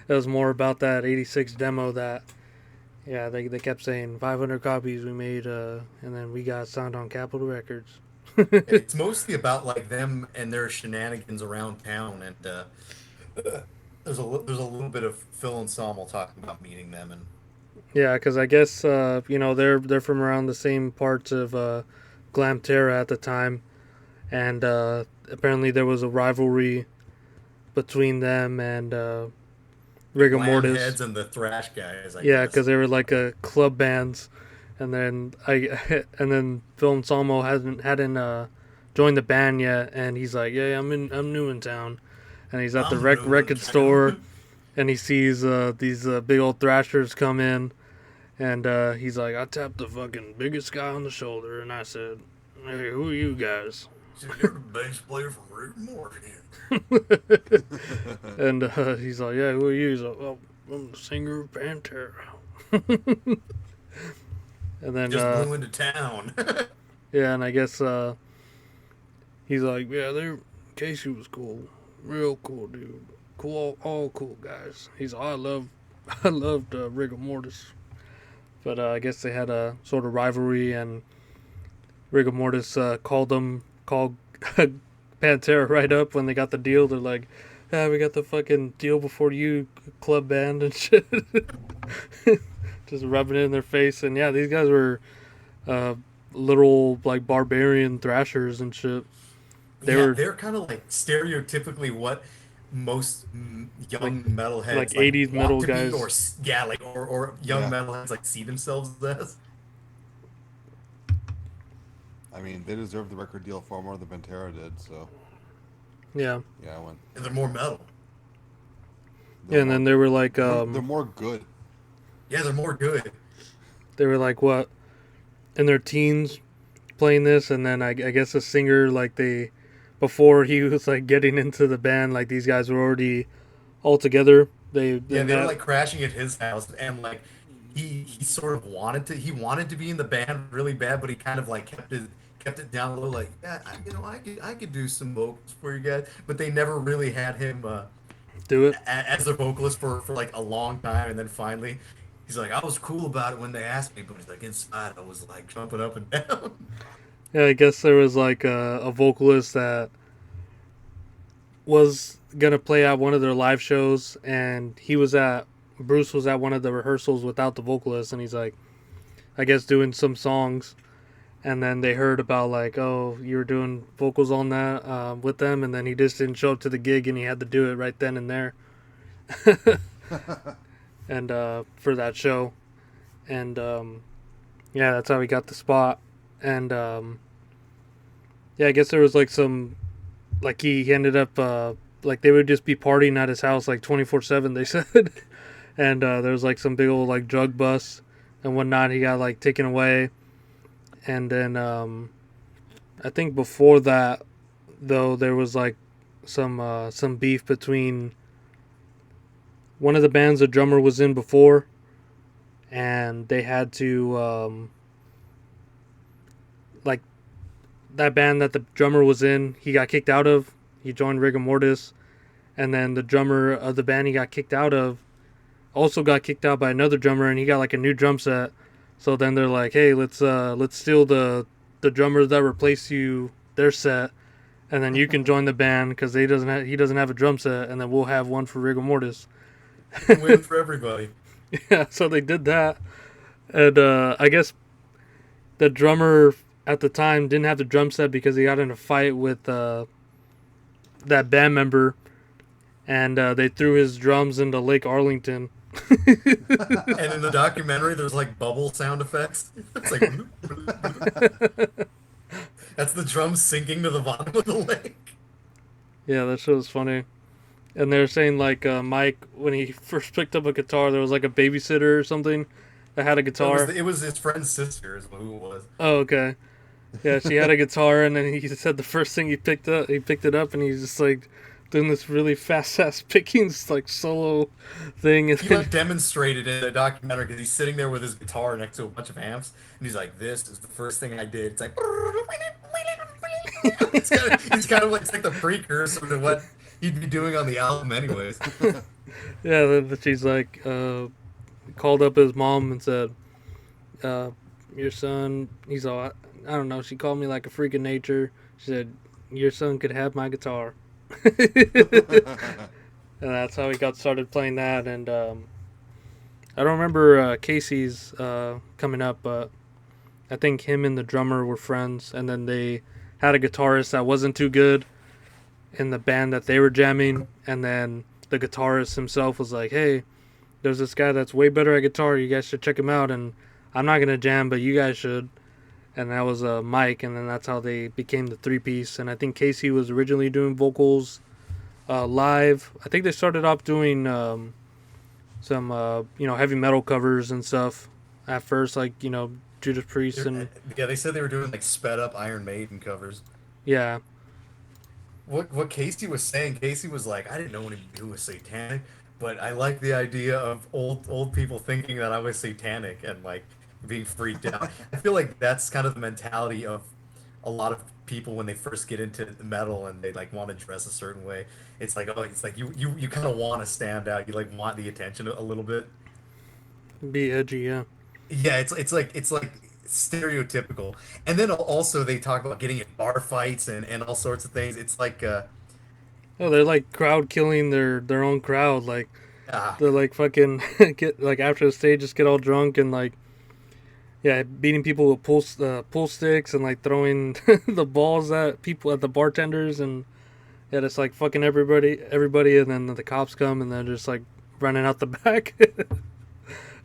It was more about that '86 demo that, yeah, they kept saying 500 copies we made, and then we got signed on Capitol Records. It's mostly about like them and their shenanigans around town and there's a little bit of Phil and Sommel talking about meeting them, and Yeah, because I guess they're from around the same parts of Glamterra at the time, and apparently there was a rivalry between them and the Rigor glam Mortis. heads and the thrash guys, I Yeah, guess. because they were like a club bands, and then and then Phil Anselmo hadn't joined the band yet, and he's like, yeah, I'm new in town, and he's at the I'm new in record store, town. and he sees these big old thrashers come in, and he's like, I tapped the fucking biggest guy on the shoulder, and I said, hey, who are you guys? So you're the bass player for Rick Morty. And he's like, yeah, who are you? He's like, well, I'm the singer of Pantera. And then Just blew into town. yeah, and I guess he's like, yeah, Casey was cool, real cool dude, cool, all cool guys. He's like, I loved Rigor Mortis, but I guess they had a sort of rivalry, and Rigor Mortis called Pantera right up when they got the deal. They're like, yeah, we got the fucking deal before you, club band and shit. Just rubbing it in their face, and yeah, these guys were uh, little like barbarian thrashers and shit. They Yeah, were they're kind of like stereotypically what most like young like metalheads like 80s want metal to be, guys. yeah, like or young Yeah. metalheads like see themselves as. I mean, they deserved the record deal far more than Pantera did. So Yeah, yeah, I went. And they're more metal. They're and more. then they were like They're more good. Yeah, they're more good. what in their teens playing this, and then I guess the singer like they before he was like getting into the band, like these guys were already all together. They Yeah, they were met. like crashing at his house, and like he sort of wanted to be in the band really bad, but he kind of like kept it down low. Like, yeah, I could do some vocals for you guys, but they never really had him Do it. as a vocalist for like a long time, and then finally. He's like, I was cool about it when they asked me, but he's like, inside, I was like jumping up and down. Yeah, I guess there was like a vocalist that was gonna play at one of their live shows, and Bruce was at one of the rehearsals without the vocalist, and he's like, I guess doing some songs, and then they heard about like, oh, you were doing vocals on that with them, and then he just didn't show up to the gig, and he had to do it right then and there, and for that show, and yeah, that's how he got the spot, and yeah, I guess there was like some like he ended up like they would just be partying at his house like 24/7. They said, and there was like some big old like drug bust and whatnot. He got like taken away, and then I think before that though there was like some beef between one of the bands the drummer was in before, and they had to like that band that the drummer was in, he got kicked out of. He joined Rigor Mortis, and then the drummer of the band he got kicked out of also got kicked out by another drummer, and he got like a new drum set. So then they're like, hey, let's steal the drummer that replaced you their set, and then you can join the band because he doesn't have a drum set, and then we'll have one for Rigor Mortis. Win for everybody. Yeah, so they did that, and I guess the drummer at the time didn't have the drum set because he got in a fight with that band member, and they threw his drums into Lake Arlington. And in the documentary, there's like bubble sound effects. It's like that's the drums sinking to the bottom of the lake. Yeah, that shit was funny. And they're saying like Mike, when he first picked up a guitar, there was like a babysitter or something that had a guitar. It was his friend's sister, is who it was. Oh, okay. Yeah, she had a guitar, and then he said the first thing he picked it up, and he's just like doing this really fast ass picking like solo thing, and He then like demonstrated in the documentary because he's sitting there with his guitar next to a bunch of amps, and he's like, "This is the first thing I did." It's like it's kind of like it's like the precursor to what he'd be doing on the album, anyways. yeah, then she's like called up his mom and said, "Your son, he's all I don't know." She called me like a freak of nature. She said, "Your son could have my guitar." and that's how he got started playing that. And I don't remember Casey's coming up, but I think him and the drummer were friends, and then they had a guitarist that wasn't too good in the band that they were jamming, and then the guitarist himself was like, hey, there's this guy that's way better at guitar, you guys should check him out, and I'm not gonna jam, but you guys should. And that was Mike, and then that's how they became the three-piece. And I think Casey was originally doing vocals live. I think they started off doing some heavy metal covers and stuff at first, like Judas Priest and Yeah, they said they were doing like sped up Iron Maiden covers. yeah. What Casey was saying, Casey was like, I didn't know what he was satanic, but I like the idea of old people thinking that I was satanic and like being freaked out. I feel like that's kind of the mentality of a lot of people when they first get into metal and they like want to dress a certain way. It's like, oh, it's like you kind of want to stand out. You like want the attention a little bit. Be edgy, yeah. Yeah, it's like stereotypical. And then also they talk about getting in bar fights and all sorts of things. It's like Oh, they're like crowd killing their own crowd. Like ah, they're like fucking get like after the stage, just get all drunk and like yeah, beating people with pool sticks and like throwing the balls at people at the bartenders and yeah, it's like fucking everybody, and then the cops come and they're just like running out the back.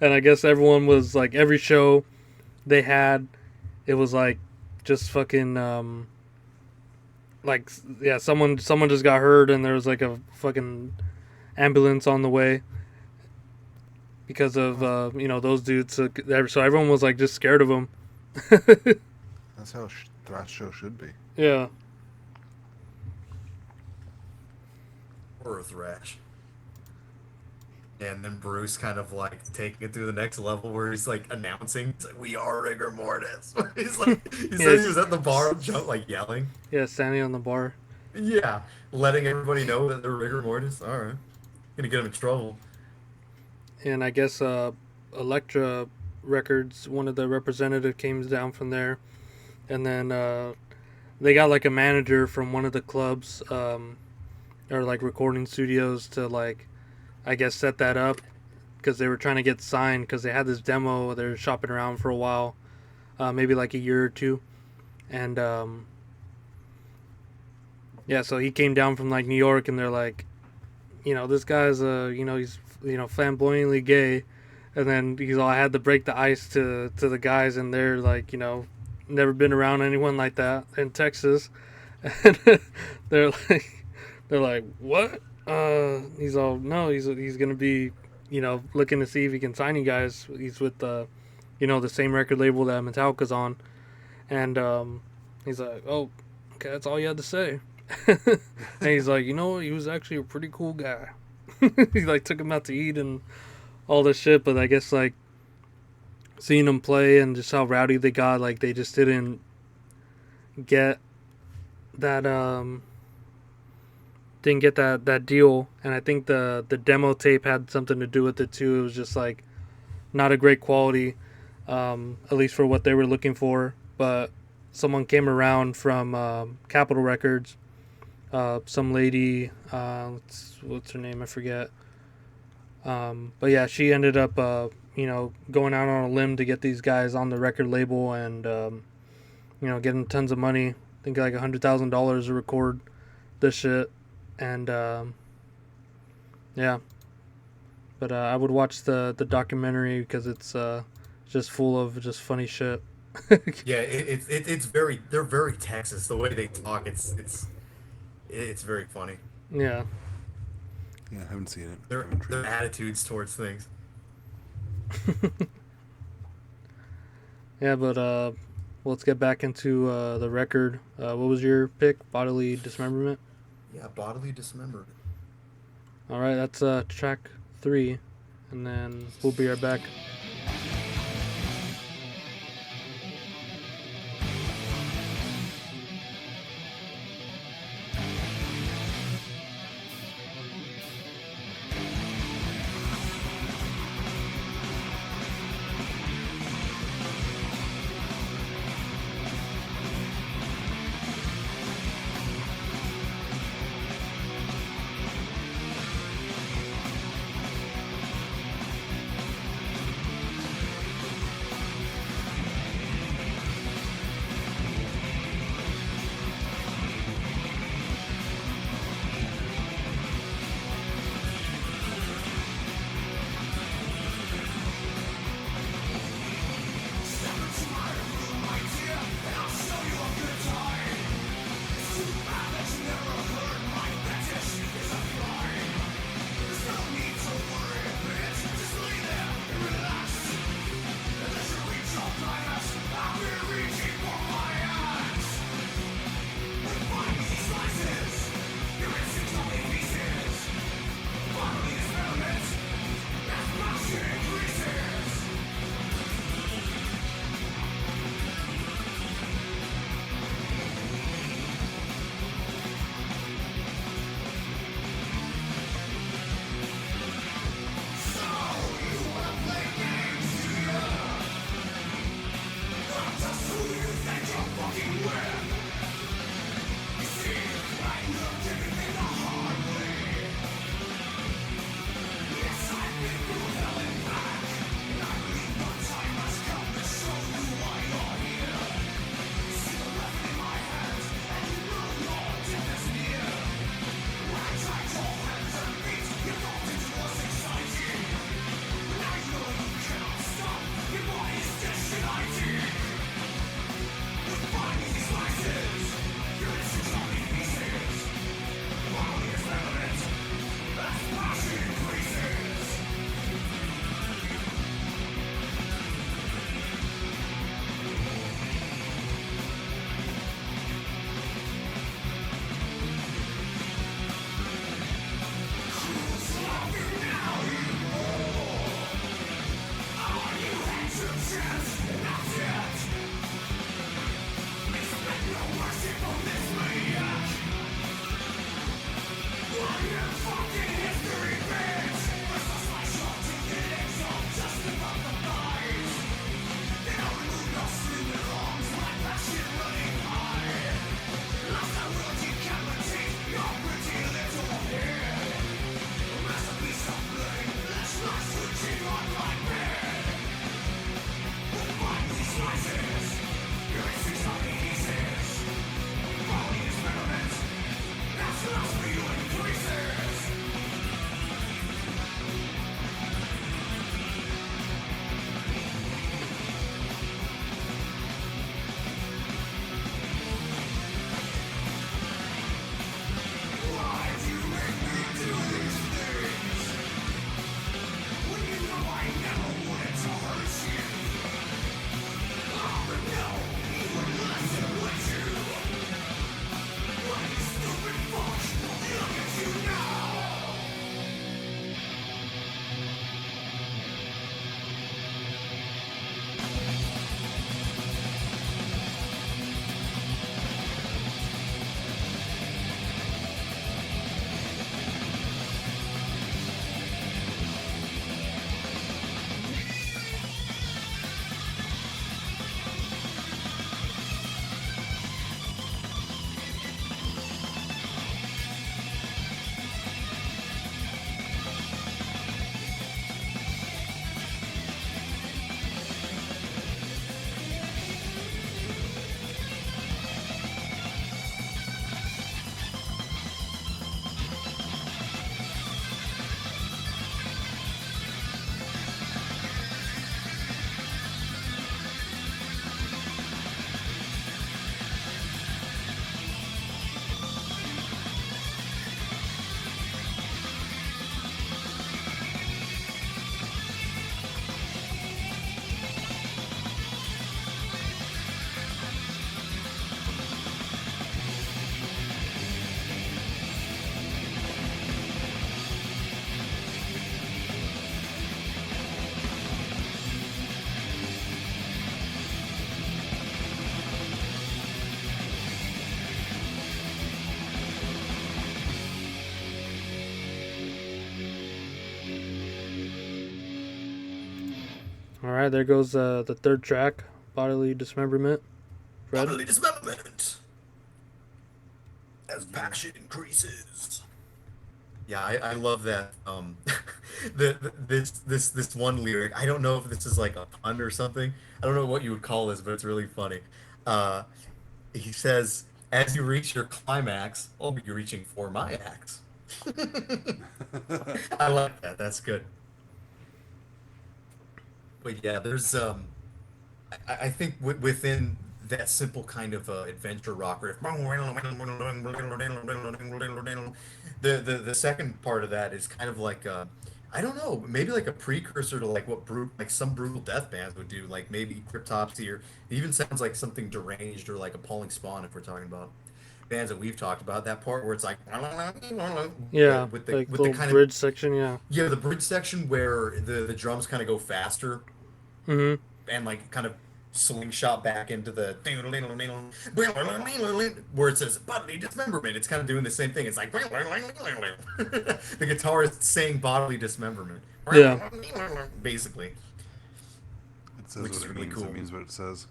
And I guess everyone was like every show they had, it was like just fucking like yeah, someone just got hurt and there was like a fucking ambulance on the way because of those dudes. So everyone was like just scared of them. That's how thrash show should be. Yeah. horror thrash. And then Bruce kind of like taking it to the next level where he's like announcing, he's like, "We are Rigor Mortis." He's like, he said he was at the bar, like yelling. Yeah, standing on the bar. Yeah, letting everybody know that they're Rigor Mortis. All right, gonna get him in trouble. And I guess Elektra Records, one of the representative came down from there, and then they got like a manager from one of the clubs or like recording studios to like, I guess, set that up because they were trying to get signed because they had this demo they were shopping around for a while, maybe like a year or two, and yeah, so he came down from like New York and they're like, this guy's he's flamboyantly gay, and then he's all, I had to break the ice to the guys, and they're like, never been around anyone like that in Texas, and they're like what? He's all, no, he's gonna be, looking to see if he can sign you guys. He's with the same record label that Metallica's on, and he's like, oh, okay, that's all you had to say. And he's like, he was actually a pretty cool guy. He like took him out to eat and all this shit, but I guess like seeing him play and just how rowdy they got, like they just didn't get that that deal, and I think the demo tape had something to do with it too. It was just like not a great quality, at least for what they were looking for. But someone came around from Capitol Records, some lady, what's her name? I forget. But yeah, she ended up going out on a limb to get these guys on the record label and getting tons of money. I think like $100,000 to record this shit. And yeah, but I would watch the documentary because it's just full of just funny shit. Yeah, it's very, they're very Texas. The way they talk, it's very funny. Yeah. Yeah, I haven't seen it. Their attitudes towards things. Yeah, but let's get back into the record. What was your pick? Bodily Dismemberment? Yeah, bodily dismembered. All right, that's track 3, and then we'll be right back. All right, there goes the third track, Bodily Dismemberment. Fred? Bodily dismemberment as passion increases. Yeah, I love that. This one lyric. I don't know if this is like a pun or something. I don't know what you would call this, but it's really funny. Uh, he says, "As you reach your climax, I'll be reaching for my axe." I like that. That's good. But yeah, there's I think within that simple kind of adventure rock riff, the second part of that is kind of like I don't know, maybe like a precursor to like what like some brutal death bands would do, like maybe Cryptopsy, or it even sounds like something deranged or like Appalling Spawn if we're talking about bands that we've talked about. That part where it's like Yeah, like with the little kind of bridge section. Yeah. yeah, the bridge section where the drums kind of go faster Mm-hmm. and like kind of slingshot back into the where it says bodily dismemberment. It's kind of doing the same thing. It's like the guitar is saying bodily dismemberment, Yeah. basically, It says which what is it really means. cool. It means what it says.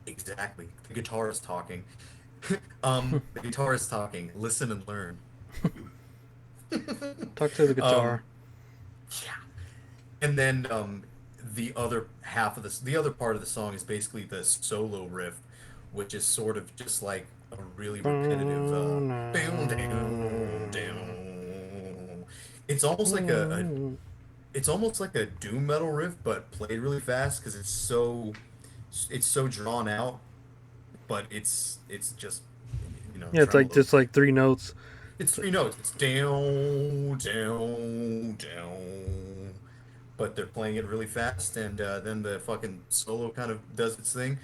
Exactly. The guitar is talking. The guitar is talking. Listen and learn. Talk to the Um, guitar. yeah. And then the other half of this, the other part of the song is basically the solo riff, which is sort of just like a really repetitive down, down, down. It's almost like it's almost like a doom metal riff, but played really fast because it's so drawn out, but it's just Yeah, it's like just tremolo. like three notes. It's three notes. It's down, down, down, but they're playing it really fast, and then the fucking solo kind of does its thing,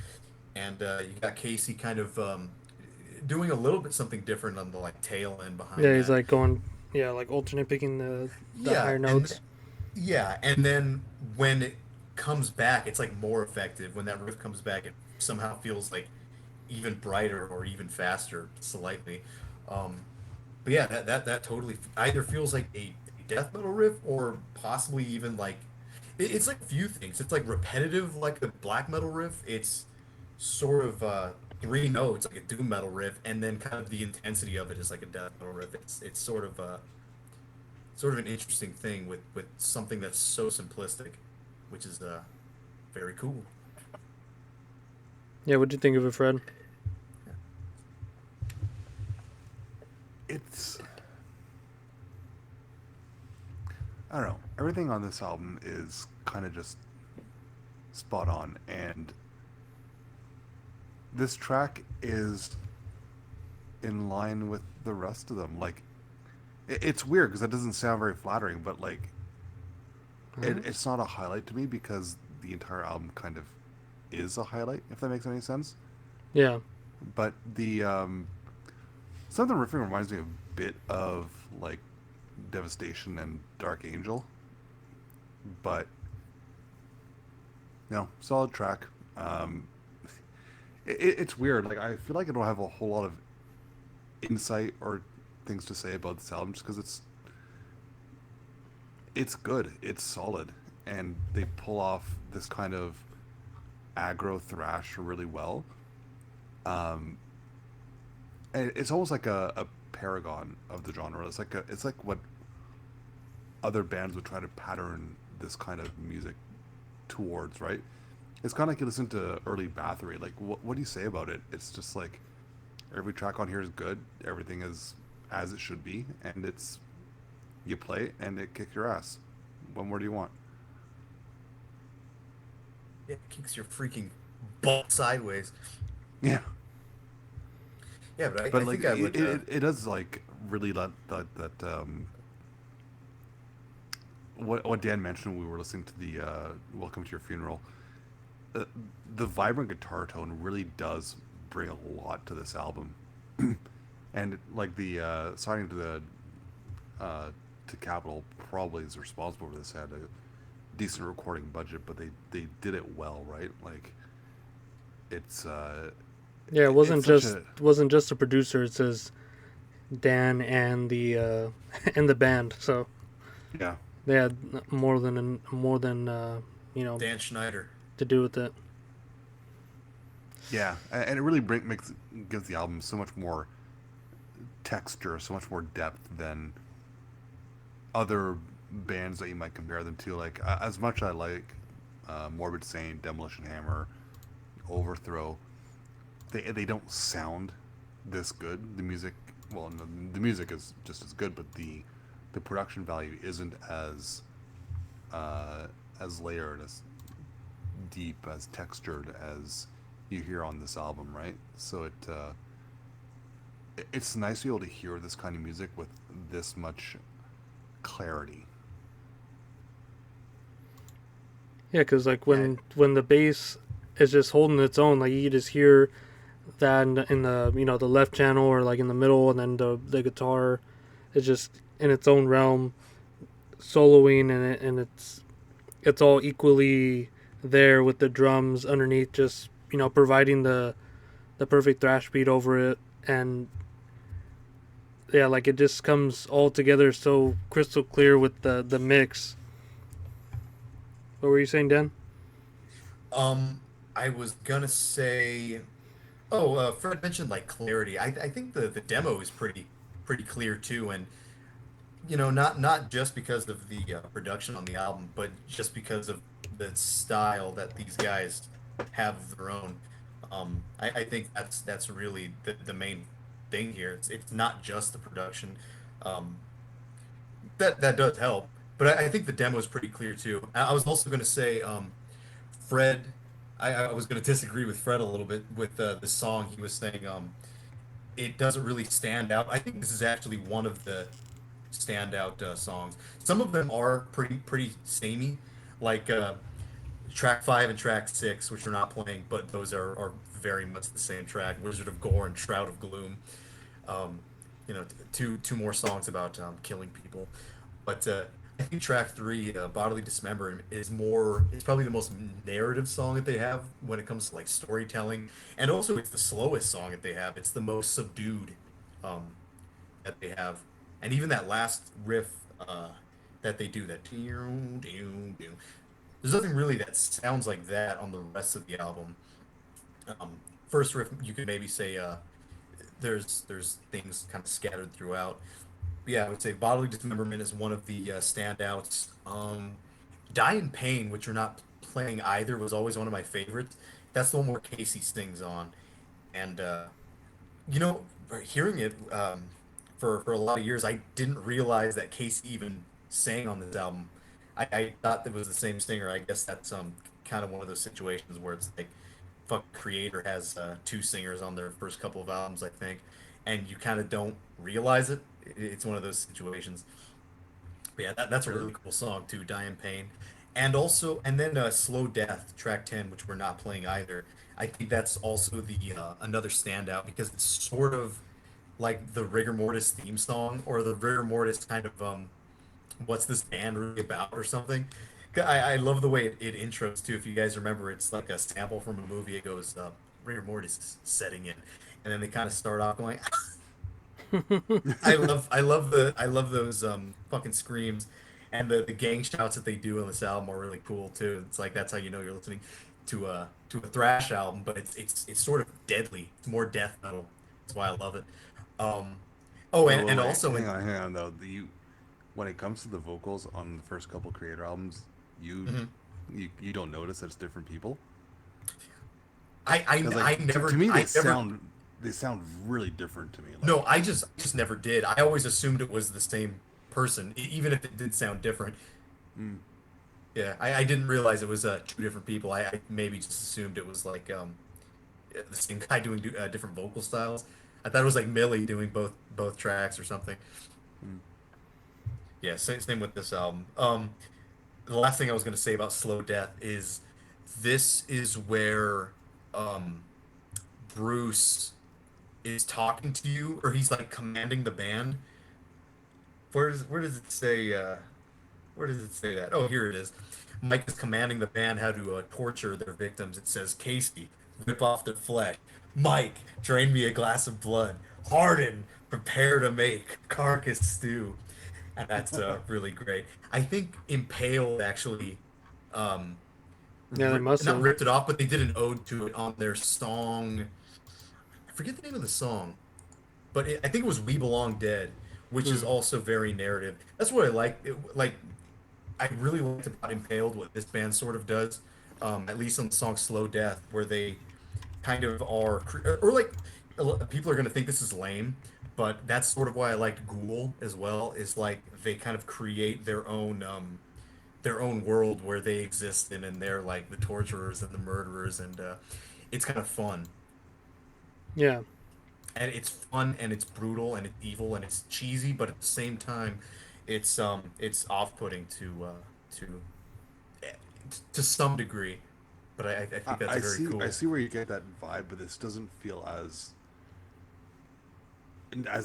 and you got Casey kind of doing a little bit something different on the like tail end behind Yeah, he's that. like going. Yeah, like alternate picking the Yeah, higher and notes. yeah, and then when it comes back, it's like more effective. When that riff comes back, it somehow feels like even brighter or even faster, slightly. Um, but yeah, that totally either feels like a death metal riff or possibly even like it's like a few things. It's like repetitive like a black metal riff. It's sort of three notes like a doom metal riff, and then kind of the intensity of it is like a death metal riff. It's sort of an interesting thing with something that's so simplistic, which is very cool. Yeah, what'd you think of it, Fred? It's I don't know. Everything on this album is kind of just spot on, and this track is in line with the rest of them. Like, it's weird because that doesn't sound very flattering, but like, Huh? it's not a highlight to me because the entire album kind of is a highlight, if that makes any sense. Yeah. But the some of the riffing reminds me a bit of like Devastation and Dark Angel, but solid track. Um, it's weird. Like I feel like I don't have a whole lot of insight or things to say about this album just because it's good, it's solid, and they pull off this kind of aggro thrash really well. Um, and it's almost like a paragon of the genre. It's like what other bands would try to pattern this kind of music towards, right? It's kind of like you listen to early Bathory. Like, what do you say about it? It's just like every track on here is good. Everything is as it should be, and it's you play and it kicks your ass. What more do you want? It kicks your freaking butt sideways. Yeah, Yeah, but but I like think I would. it does like really let that what Dan mentioned when we were listening to the Welcome to Your Funeral. Uh, the vibrant guitar tone really does bring a lot to this album, and like the signing uh, to Capitol probably is responsible for this. Had a decent recording budget, but they did it well, right? Like it's Yeah, it it's such a wasn't just a producer. It says Dan and the and the band. So yeah they had more than you know, Dan Schneider. to do with it. Yeah, and it really makes gives the album so much more texture, so much more depth than other bands that you might compare them to. Like as much as I like Morbid Saint, Demolition Hammer, Overthrow, they don't sound this good. The music, well, no, the music is just as good, but the production value isn't uh, as layered, as deep, as textured as you hear on this album, right? So it's nice to be able to hear this kind of music with this much clarity. Yeah, because like Yeah. when the bass is just holding its own, like you just hear that in the you know the left channel or like in the middle, and then the guitar is just in its own realm, soloing, and it's all equally there with the drums underneath, just you know providing the perfect thrash beat over it, and yeah, like it just comes all together so crystal clear with the mix. What were you saying, Dan? Um, I was gonna say, oh, Fred mentioned like clarity. I think the demo is pretty clear too, and not just because of the production on the album, but just because of the style that these guys have of their own. I think that's really the main thing here. It's not just the production. Um, that does help, but I think the demo is pretty clear too. I was also going to say, Fred. I was going to disagree with Fred a little bit with the song. He was saying it doesn't really stand out. I think this is actually one of the standout songs. Some of them are pretty samey, like track 5 and track 6, which we're not playing, but those are very much the same track. Wizard of Gore and Shroud of Gloom. Um, two more songs about killing people. But I think track 3, Bodily Dismemberment, is more. It's probably the most narrative song that they have when it comes to like storytelling, and also it's the slowest song that they have. It's the most subdued um, that they have, and even that last riff that they do, that there's nothing really that sounds like that on the rest of the album. First riff, you could maybe say there's things kind of scattered throughout. But yeah, I would say Bodily Dismemberment is one of the standouts. Die in Pain, which we're not playing either, was always one of my favorites. That's the one where Casey sings on, and you know, hearing it for a lot of years, I didn't realize that Casey even sang on this album. I thought it was the same singer. I guess that's kind of one of those situations where it's like, fuck, Creator has two singers on their first couple of albums, I think, and you kind of don't realize it. It's one of those situations. But yeah, that's a Sure. really cool song too, Die in Pain. And then Slow Death, track 10, which we're not playing either. I think that's also the another standout because it's sort of like the Rigor Mortis theme song or the Rigor Mortis kind of what's this band really about or something. I love the way it intros too. If you guys remember, it's like a sample from a movie. It goes Rigor Mortis is setting in, and then they kind of start off going, I love those fucking screams, and the gang shouts that they do on this album are really cool too. It's like that's how you know you're listening to a thrash album, but it's sort of deadly. It's more death metal. That's why I love it. Um, oh, and Wait, also hang on though. When it comes to the vocals on the first couple Creator albums, you mhm. you don't notice that it's different people I because like I to me I never they sound really different to me. no, Like I just never did. I always assumed it was the same person, even if it did sound different. mm, Yeah, I didn't realize it was two different people. I maybe just assumed it was like the same guy doing different vocal styles. I thought it was like Millie doing both tracks or something. mm. Yeah, same with this album. The last thing I was going to say about Slow Death is this is where um Bruce is talking to you, or he's like commanding the band. Where does it say? Where does it say that? Oh, here it is. Mike is commanding the band how to torture their victims. It says, Casey, rip off their flesh. Mike, drain me a glass of blood. Harden, prepare to make carcass stew. And that's really great. I think Impaled actually Yeah, they must not have. ripped it off, but they did an ode to it on their song. I forget the name of the song, but I think it was "We Belong Dead," which is Hmm. also very narrative. That's what I like. Like I really liked about Impaled what this band sort of does, at least on the song "Slow Death," where they kind of are, or like people are gonna think this is lame, but that's sort of why I liked Ghoul as well. Is like they kind of create their own world where they exist in, and they're like the torturers and the murderers, and it's kind of fun. Yeah. And it's fun and it's brutal and it's evil and it's cheesy, but at the same time, it's off-putting to eh, to some degree. But I think that's very I cool. see where you get that vibe, but this doesn't feel as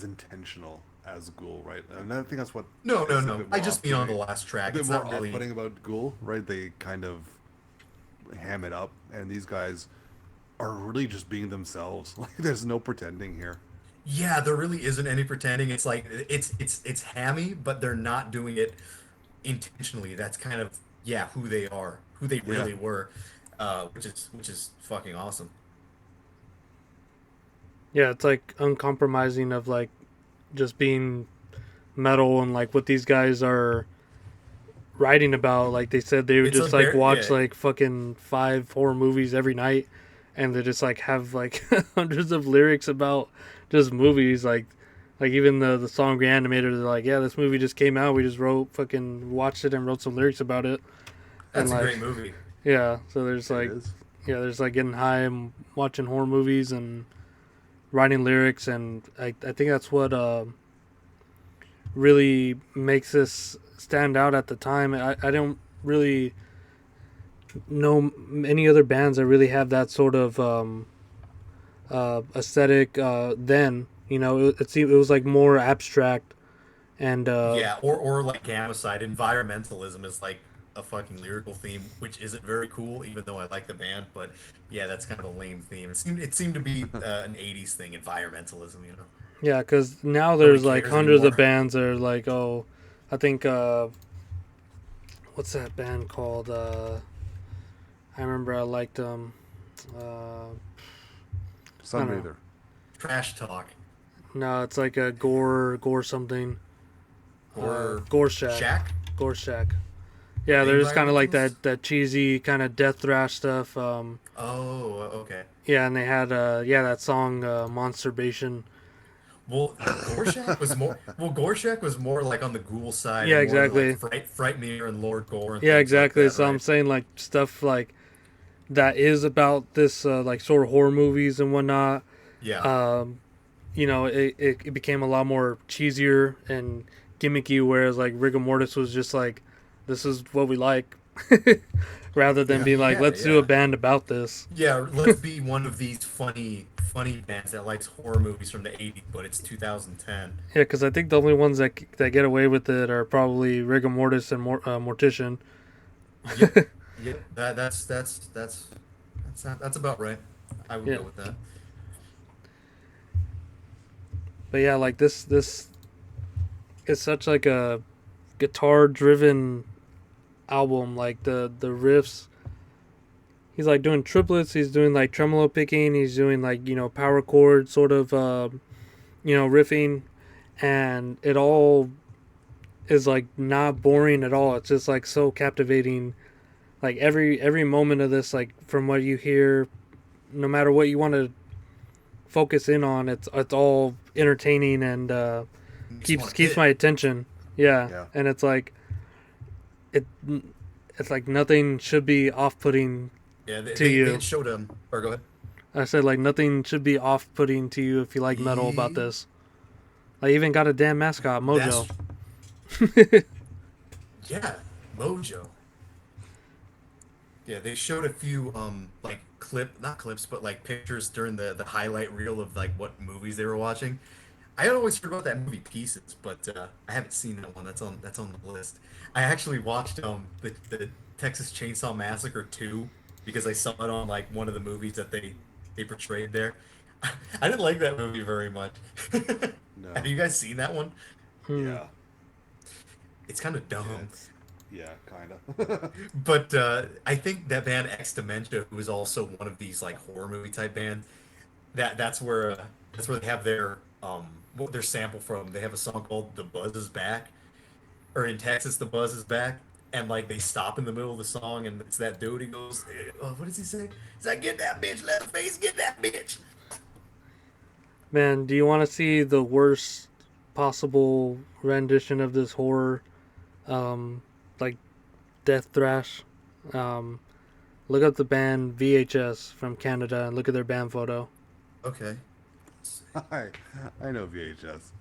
intentional as Ghoul, right? And I think that's what No, no, is a no. bit I more just mean on the off-putting. last A track. bit It's more not really. off-putting about Ghoul, right? They kind of ham it up, and these guys are really just being themselves. Like, there's no pretending here. Yeah, there really isn't any pretending. It's like it's hammy, but they're not doing it intentionally. That's kind of yeah who they are, who they Yeah. really were, which is fucking awesome. Yeah, it's like uncompromising of like just being metal and like what these guys are writing about. Like they said they would It's a just like very watch yeah like fucking five horror movies every night, and they just like have like hundreds of lyrics about just movies. Like even the song Reanimator, they're like, yeah, this movie just came out. We just wrote fucking watched it and wrote some lyrics about it. And that's a like great movie. yeah, so there's It like is. yeah, there's like getting high and watching horror movies and writing lyrics, and I think that's what really makes this stand out at the time. I don't really know any other bands that really have that sort of aesthetic then. You know, it was like more abstract and Yeah, or like Gamma-side, environmentalism is like a fucking lyrical theme, which isn't very cool, even though I like the band. But yeah, that's kind of a lame theme. It seemed to be an '80s thing, environmentalism. yeah, because now Nobody there's like cares hundreds of anymore. bands that are like, oh, I think what's that band called? I remember I liked I don't know. Sunbather. Trash talk No, it's like a gore something. or Gore Shack. Shack. Gore Shack. Yeah, Are they there's kind of like environmentalists? that cheesy kind of death thrash stuff. Oh, okay. Yeah, and they had yeah that song Monsturbation. Gorshak was more like on the ghoul side Yeah, and more than like exactly. Frightmare and Lord Gore and Yeah, things like exactly. that, So I'm right? saying like stuff like that is about this like sort of horror movies and whatnot. Yeah. Um, you know, it became a lot more cheesier and gimmicky, whereas like Rigor Mortis was just like, this is what we like, rather than being like, Yeah, let's do a yeah. band about this. Yeah, let's be one of these funny bands that likes horror movies from the 80s, but it's 2010. Yeah, because I think the only ones that get away with it are probably Rigor Mortis and Mortician. Yep. Yep. That's about right. I would Yeah, go with that. but yeah, like this is such like a guitar driven album. Like the riffs, he's like doing triplets. He's doing like tremolo picking. He's doing like power chord sort of riffing, and it all is like not boring at all. It's just like so captivating. Like every moment of this, like from what you hear, no matter what you want to focus in on, it's all entertaining and Makes you keeps want to keeps hit. my attention. Yeah, Yeah. and it's like it it's like nothing should be off putting Yeah, they, to they, they you. had showed him. Or go ahead. I said like nothing should be off putting to you if you like metal about this. I even got a damn mascot, Mojo. That's yeah, Mojo. Yeah, they showed a few like not clips, but like pictures during the highlight reel of like what movies they were watching. I had always heard about that movie Pieces, but I haven't seen that one. That's on the list. I actually watched the Texas Chainsaw Massacre 2 because I saw it on like one of the movies that they portrayed there. I didn't like that movie very much. Have No. you guys seen that one? Hmm. Yeah. It's kind of Yeah. dumb. Yeah, kind of. But I think that band Ex Dementia, who is also one of these like horror movie type bands, that's where they have their sample from. They have a song called "The Buzz Is Back," or in Texas, "The Buzz Is Back," and like they stop in the middle of the song, and it's that dude. He goes, "What does he say? He's like, get that bitch, Leatherface, get that bitch." Man, do you want to see the worst possible rendition of this horror, um, like death thrash? Um, Look up the band VHS from Canada and look at their band photo. Okay. I I know VHS.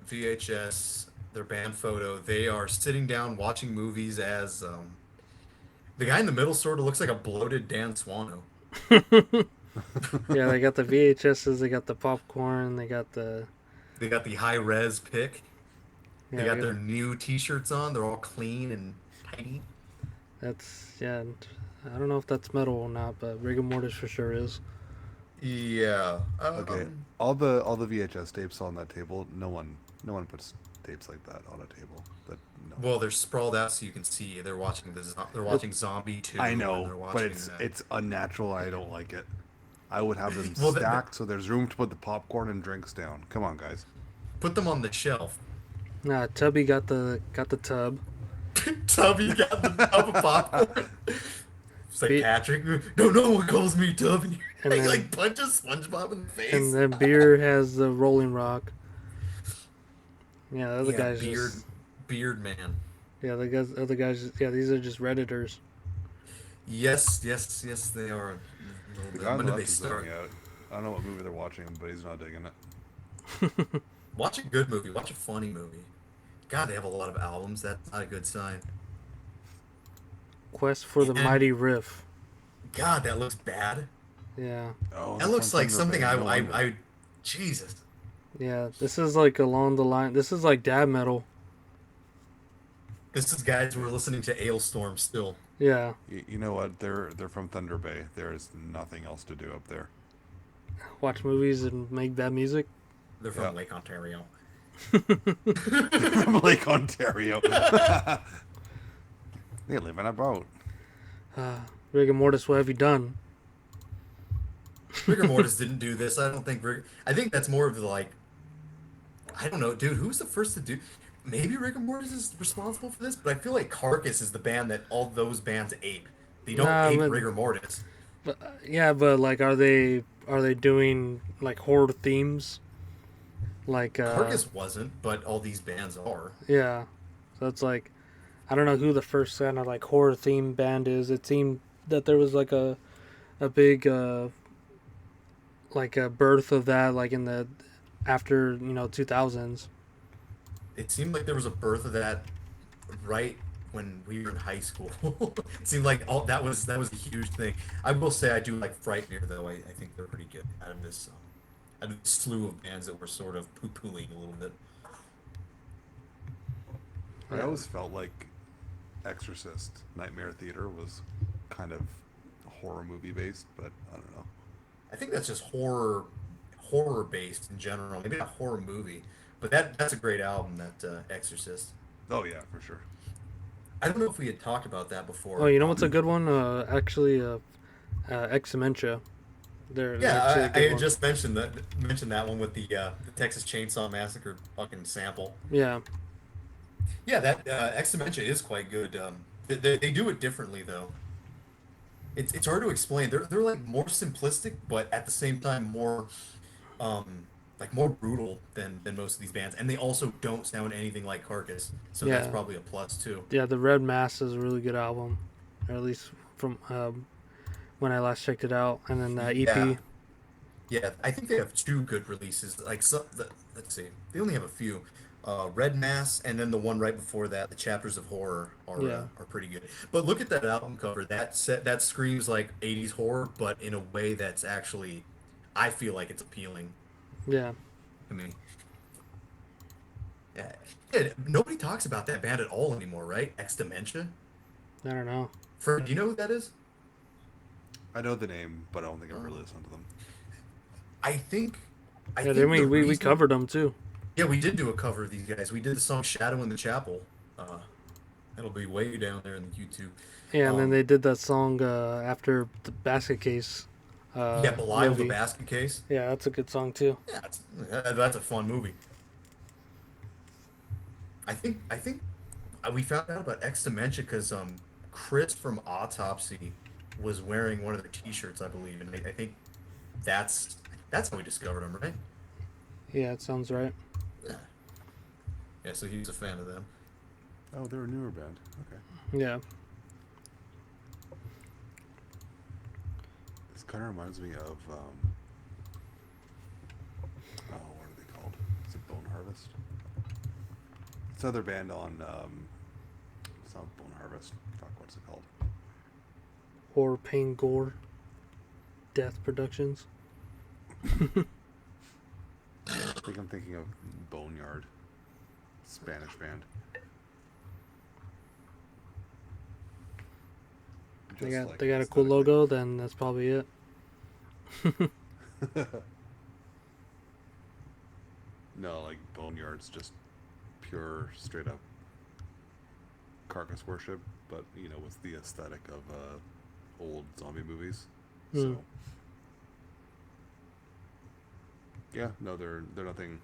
VHS, their band photo. They are sitting down watching movies as the guy in the middle sort of looks like a bloated Dan Swano. Yeah, they got the VHSs, they got the popcorn, they got the They got the high res pick. They yeah, got their new t-shirts on. They're all clean and tidy. that's yeah. I don't know if that's metal or not, but Rigor Mortis for sure is. Yeah. Okay, all the VHS tapes on that table. No one puts tapes like that on a table. That no. Well, they're sprawled out so you can see. They're It, watching Zombie 2 I and know, they're but watching it's unnatural. I don't like it. I would have them well, stacked so there's room to put the popcorn and drinks down. Come on, guys. put them on the shelf. nah, Tubby got the tub. Tubby got the tub of popcorn. It's like Be, Patrick. No one calls me Tubby. and He then like punches SpongeBob in the and face. then Beer has the Rolling Rock. Yeah, the other Yeah, guys just beard man. yeah, the guys other guys yeah, these are just redditors. Yes, they are a little The bit. guy on When the did they left is digging start? it. I don't know what movie they're watching, but he's not digging it. Watch a good movie. Watch a funny movie. God, they have a lot of albums. That's not a good sign. Quest for the And Mighty Riff. God, that looks bad. Yeah. Oh, That they're looks from like Thunder something Bay. No wonder. Jesus. Yeah, this is like along the line. This is like dad metal. This is guys who are listening to Ailstorm still. Yeah, You know what? They're from Thunder Bay. There is nothing else to do up there. watch movies and make bad music. They're Yeah. from Lake Ontario. From Lake Ontario. They live in a boat. Rigor Mortis, what have you done? Rigor Mortis didn't do this. I don't think. I think that's more of the like. I don't know, dude. Who's the first to do? Maybe Rigor Mortis is responsible for this, but I feel like Carcass is the band that all those bands ape. They don't Nah, ape but, Rigor Mortis. yeah, but like, are they doing like horror themes? Like, Carcass wasn't, but all these bands are. yeah. So it's like, I don't know who the first kind of like horror theme band is. It seemed that there was like a big like a birth of that like in the after 2000s. It seemed like there was a birth of that right when we were in high school. It seemed like all that was a huge thing. I will say I do like Frightmare though. I think they're pretty good out of this slew of bands that were sort of poo-pooing a little bit. I always felt like Exorcist Nightmare Theater was kind of horror movie based, but I don't know. I think that's just horror based in general. Maybe not horror movie, but that's a great album. That Exorcist. Oh yeah, for sure. I don't know if we had talked about that before. Oh, you know what's a good one? Actually, Ex Dementia. They're actually a I good had one. just mentioned that one with the Texas Chainsaw Massacre fucking sample. Yeah, Yeah, that Ex Dementia is quite good. They do it differently though. It's hard to explain. They're like more simplistic, but at the same time more like more brutal than most of these bands, and they also don't sound anything like Carcass, so that's yeah, probably a plus too. yeah. The Red Mass is a really good album, or at least from when I last checked it out. And then Yeah, EP. yeah. I think they have two good releases. Let's see, they only have a few. Red Mass, and then the one right before that, the Chapters of Horror, Yeah, are pretty good. But look at that album cover. That screams like '80s horror, but in a way that's actually, I feel like it's appealing yeah. to me. Yeah, yeah, nobody talks about that band at all anymore, right? Ex Dementia. I don't know. Fred, do you know who that is? I know the name, but I don't think I've Oh. really listened to them. I think, I Yeah, think then the we reason. covered them too. Yeah, we did do a cover of these guys. We did the song "Shadow in the Chapel." It'll be way down there in the YouTube. Yeah, and then Um, they did that song after the Basket Case yeah, Belial the movie. Basket Case. Yeah, that's a good song too. Yeah, that's a fun movie. I think we found out about X Dementia because Chris from Autopsy was wearing one of their T-shirts, I believe, and I think that's that's how we discovered him, right? Yeah, it sounds right. Yeah. Yeah, so he was a fan of them. Oh, they're a newer band. Okay. Yeah. This kind of reminds me of oh, what are they called? Is it Bone Harvest? It's another band on it's not Bone Harvest. Fuck, what's it called? Horror, Pain, Gore, Death Productions. I think I'm thinking of Boneyard, Spanish band. They Just got like they got a cool aesthetically. logo. Then that's probably it. No, like Boneyard's just pure, straight up carcass worship, but you know, with the aesthetic of old zombie movies. Hmm. So yeah, no, they're nothing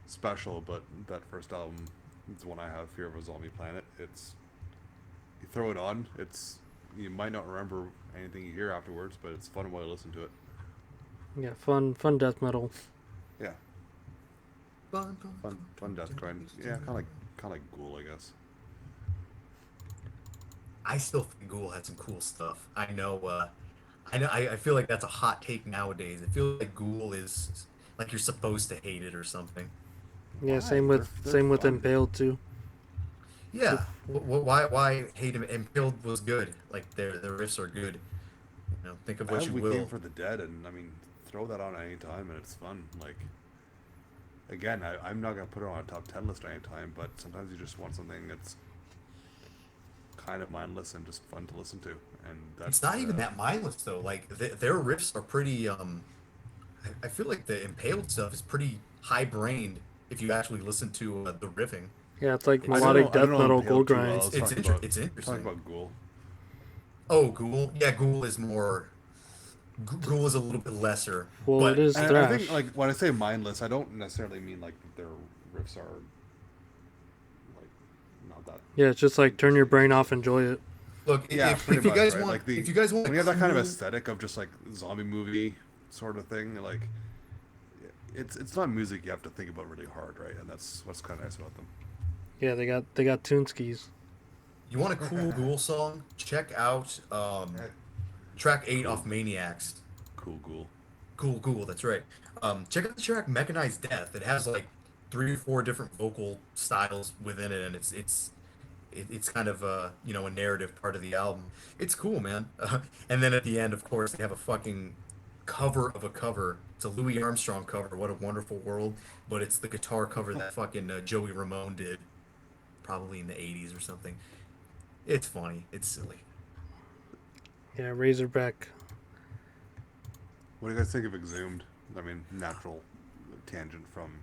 special, but that first album is one I have, Fear of a Zombie Planet. It's you throw it on, it's you might not remember anything you hear afterwards, but it's fun while you listen to it. Yeah, fun death metal. Yeah, Fun, fun death grind. Yeah, kind of like Ghoul, I guess. I still think Ghoul had some cool stuff. I know. I feel like that's a hot take nowadays. I feel like Ghoul is like you're supposed to hate it or something. Yeah, Why? They're same with fun. Impaled too. Yeah. Why hate him? Impaled was good. Like their riffs are good. You know, think of what Well, you we came will. for the dead, and I mean, throw that on any time, and it's fun. Like, again, I'm not gonna put it on a top 10 list any time, but sometimes you just want something that's kind of mindless and just fun to listen to, and It's that's not even that mindless though. Like their riffs are pretty. I feel like the Impaled stuff is pretty high brained if you actually listen to the riffing. Yeah, it's like It's melodic I don't death know metal gold Impaled too well. grind. it's Let's talk interesting. about Ghoul. Oh, Ghoul. Yeah, Ghoul is more. Ghoul is a little bit lesser, Well, it but is And I think, thrash. like, when I say mindless, I don't necessarily mean like their riffs are like not that Yeah, it's just like turn your interesting. brain It's off, just enjoy it. look, yeah, pretty if you much, guys right? want Like the if you guys want when a you have that kind of cool, aesthetic of just like zombie movie sort of thing, like it's not music you have to think about really hard, right? And that's what's kind of nice about them. Yeah, they got tune skis. you want a cool Ghoul song, check out track 8 Cool, off Maniacs. cool Ghoul. Ghoul, that's right. Check out the track Mechanized Death. It has like 3 or 4 different vocal styles within it, and it's kind of a narrative part of the album. It's cool, man. And then at the end, of course, they have a fucking cover of a cover. It's a Louis Armstrong cover. What a Wonderful World, but it's the guitar cover that fucking Joey Ramone did, probably in the '80s or something. It's funny. It's silly. Yeah, Razorback. What do you guys think of Exhumed? I mean, natural tangent from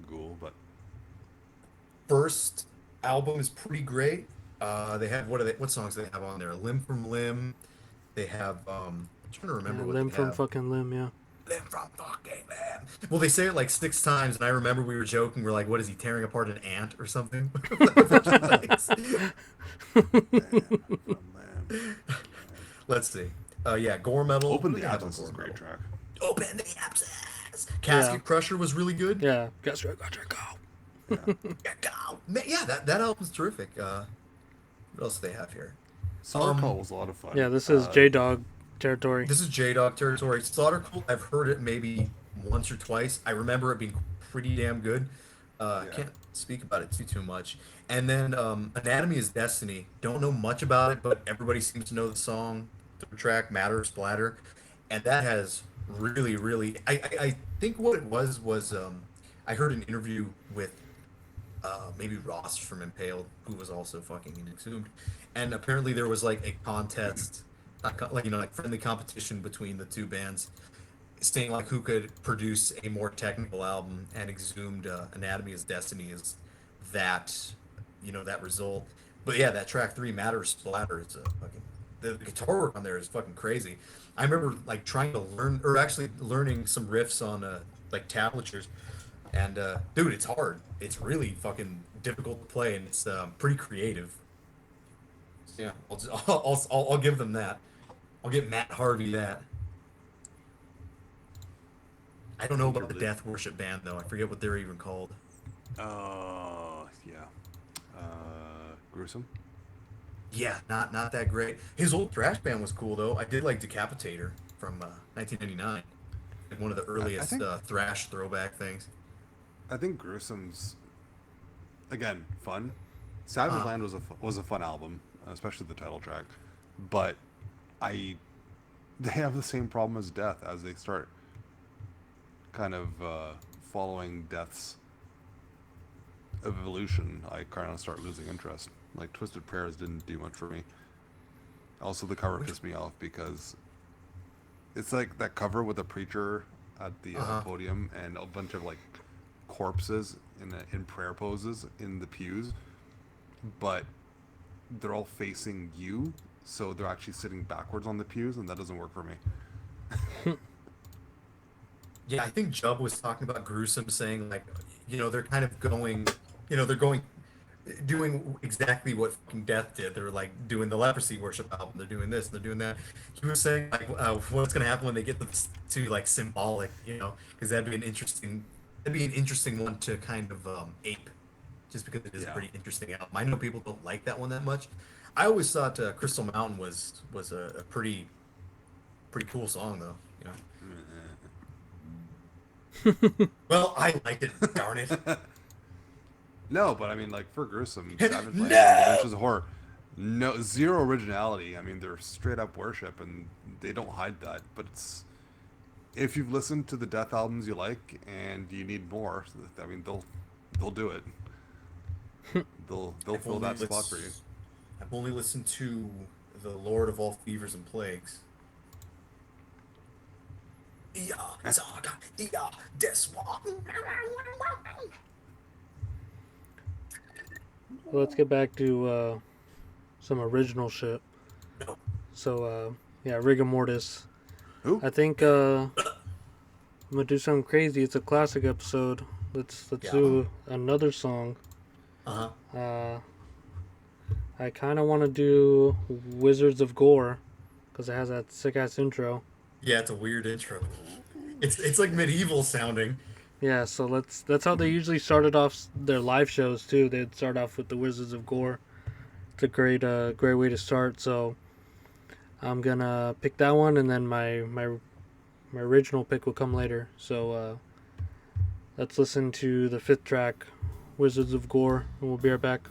Ghoul, but First album is pretty great. They have what songs do they have on there? Limb from Limb. They have I'm trying to Yeah, remember what limb they from have. fucking limb. Yeah. Limb from fucking limb. Well, they say it like 6 times, and I remember we were joking. We're like, "What is he tearing apart an ant or something?" man, from them. Man. Let's see. Yeah, gore metal. Open What do the they have on Abscess is gore a great metal? track. Open the abscess. Yeah. Casket Crusher was really good. Yeah. Got your go. Yeah. Yeah, yeah, that album's terrific. What else do they have here? Solid Um, Call was a lot of fun. Yeah, this is J Dog territory. This is J Dog territory. Slaughter Cult, I've heard it maybe once or twice. I remember it being pretty damn good. Yeah. Can't speak about it too much. And then Anatomy is Destiny. Don't know much about it, but everybody seems to know the song. Third track, Matter Splatter, and that has really, really. I think what it was I heard an interview with maybe Ross from Impaled, who was also fucking in Exhumed, and apparently there was like a contest, like like friendly competition between the two bands, saying like who could produce a more technical album, and Exhumed Anatomy is Destiny is that that result. But yeah, that track 3, Matter Splatter, is a fucking, the guitar work on there is fucking crazy. I remember like trying to learn, or actually learning some riffs on like tablatures, and dude, it's hard. It's really fucking difficult to play, and it's pretty creative. So, yeah, I'll give them that. I'll give Matt Harvey that. I don't know think about you're the really. Death Worship band though. I forget what they're even called. Yeah. Gruesome. Yeah, not that great. His old thrash band was cool though. I did like Decapitator from 1999, like one of the I earliest think thrash throwback things. I think Gruesome's again fun. Savage Uh, Land was a fun album, especially the title track. But I they have the same problem as Death as they start kind of following Death's evolution. I kind of start losing interest. Like Twisted Prayers didn't do much for me. Also, the cover which, pissed me off because it's like that cover with a preacher at the uh-huh. podium and a bunch of like corpses in prayer poses in the pews, but they're all facing you, so they're actually sitting backwards on the pews, and that doesn't work for me. Yeah, I think Jubb was talking about Gruesome, saying like, they're kind of going, they're going, doing exactly what fucking Death did. They're like doing the Leprosy Worship album. They're doing this. They're doing that. He was saying like, what's gonna happen when they get to like Symbolic, because that'd be an interesting one to kind of ape, just because it is a Yeah. pretty interesting album. I know people don't like that one that much. I always thought Crystal Mountain was a pretty cool song though. Well, I liked it. Darn it. No, but I mean, like for Gruesome, Savage Land, and No. Dimensions of Horror, no zero originality. I mean, they're straight up worship, and they don't hide that. But it's if you've listened to the Death albums you like, and you need more, I mean, they'll do it. They'll I've fill only that spot for you. I've only listened to the Lord of all fevers and plagues. Yeah, Zaga, yeah, Deswa. Well, let's get back to some original shit. No. So, yeah, Rigor Mortis. Who? I think I'm gonna do something crazy. It's a classic episode. Let's Yeah. do another song. Uh-huh. I kind of want to do Wizards of Gore because it has that sick ass intro. Yeah, it's a weird intro. It's like medieval sounding. Yeah, so that's how they usually started off their live shows too. They'd start off with the Wizards of Gore. It's a great way to start. So I'm gonna pick that one, and then my original pick will come later. So let's listen to the fifth track, Wizards of Gore, and we'll be right back.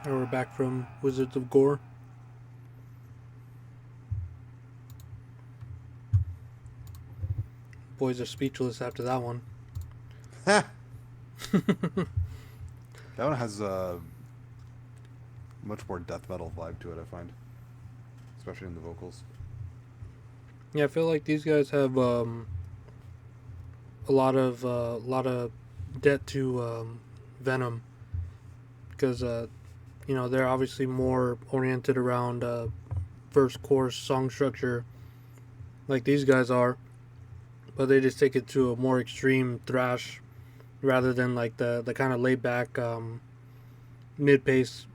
And we're back from Wizards of Gore. Boys are speechless after that one. That one has a much more death metal vibe to it, I find, especially in the vocals. Yeah, I feel like these guys have a lot of debt to Venom, because you know, they're obviously more oriented around verse chorus song structure, like these guys are, but they just take it to a more extreme thrash rather than like the kind of laid back mid pace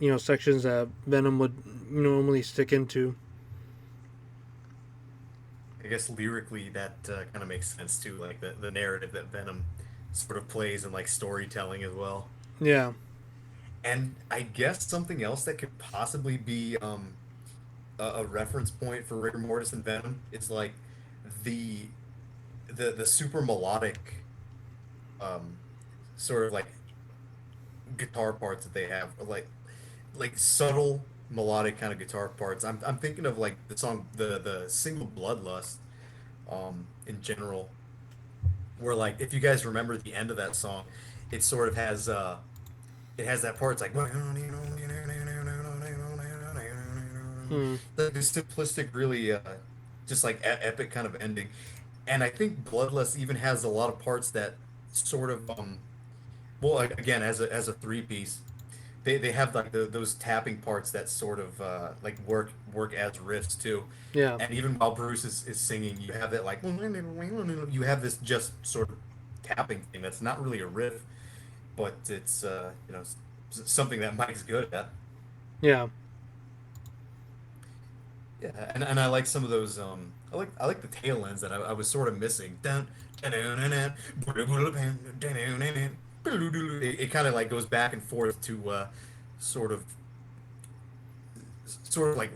you know, sections that Venom would normally stick into. I guess lyrically that kind of makes sense too, like the narrative that Venom sort of plays in like storytelling as well. Yeah, And I guess something else that could possibly be a reference point for Rigor Mortis and Venom is like the the super melodic um sort of like guitar parts that they have, or like subtle melodic kind of guitar parts. I'm thinking of like the song, the single Bloodlust in general, where like if you guys remember the end of that song, it sort of has it has that part. It's like hmm. this simplistic, really just like epic kind of ending. And I think Bloodlust even has a lot of parts that sort of well, like, again, as a three piece, they have like those tapping parts that sort of like work as riffs too. Yeah, And even while Bruce is singing, you have that like you have this just sort of tapping thing that's not really a riff, but it's you know, something that Mike's good at. yeah, Yeah, and I like some of those. I like the tail ends that I was sort of missing. It kind of like goes back and forth to sort of sort of like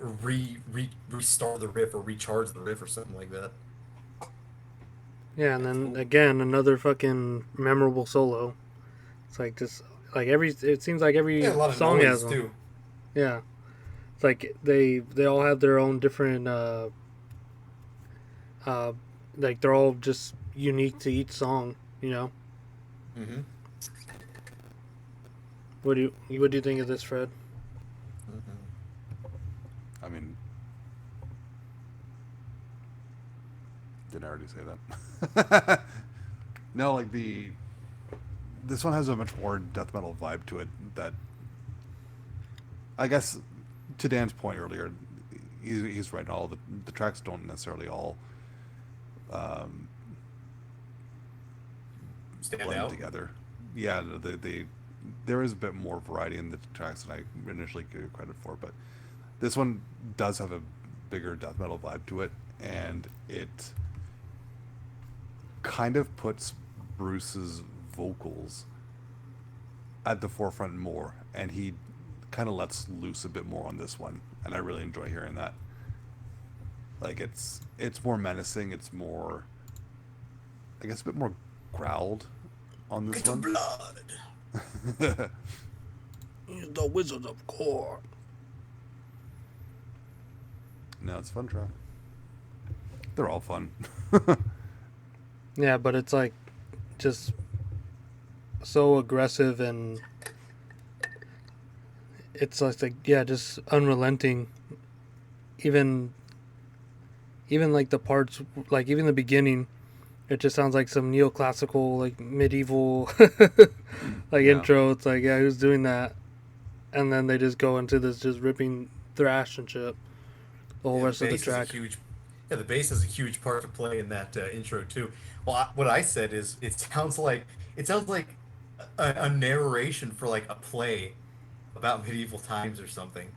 restart the riff or recharge the riff or something like that. yeah. And then again, another fucking memorable solo. It's like just like every. It seems like every Yeah, a lot of song has noise them. too. Yeah, it's like they all have their own different. Uh, like they're all just unique to each song. You know. Hmm. What do you think of this, Fred? I mean, did I already say that? No, like this one has a much more death metal vibe to it. That I guess, to Dan's point earlier, he's right. All the tracks don't necessarily all um, Stand blend out. together. Yeah, there is a bit more variety in the tracks than I initially gave credit for, but this one does have a bigger death metal vibe to it, and it kind of puts Bruce's vocals at the forefront more, and he kind of lets loose a bit more on this one, and I really enjoy hearing that. Like it's more menacing, it's more, I guess, a bit more growled on this Get the one. blood. He's the Wizard of Gore. No, it's a fun track. They're all fun. Yeah, but it's like just so aggressive, and it's like yeah, just unrelenting. Even like the parts, like even the beginning, it just sounds like some neoclassical, like medieval, like Yeah. intro. It's like, yeah, who's doing that? And then they just go into this just ripping thrash and shit. The whole Yeah, rest of the bass is a track. huge. Yeah, the bass is a huge part to play in that intro too. Well, what I said is it sounds like a narration for like a play about medieval times or something.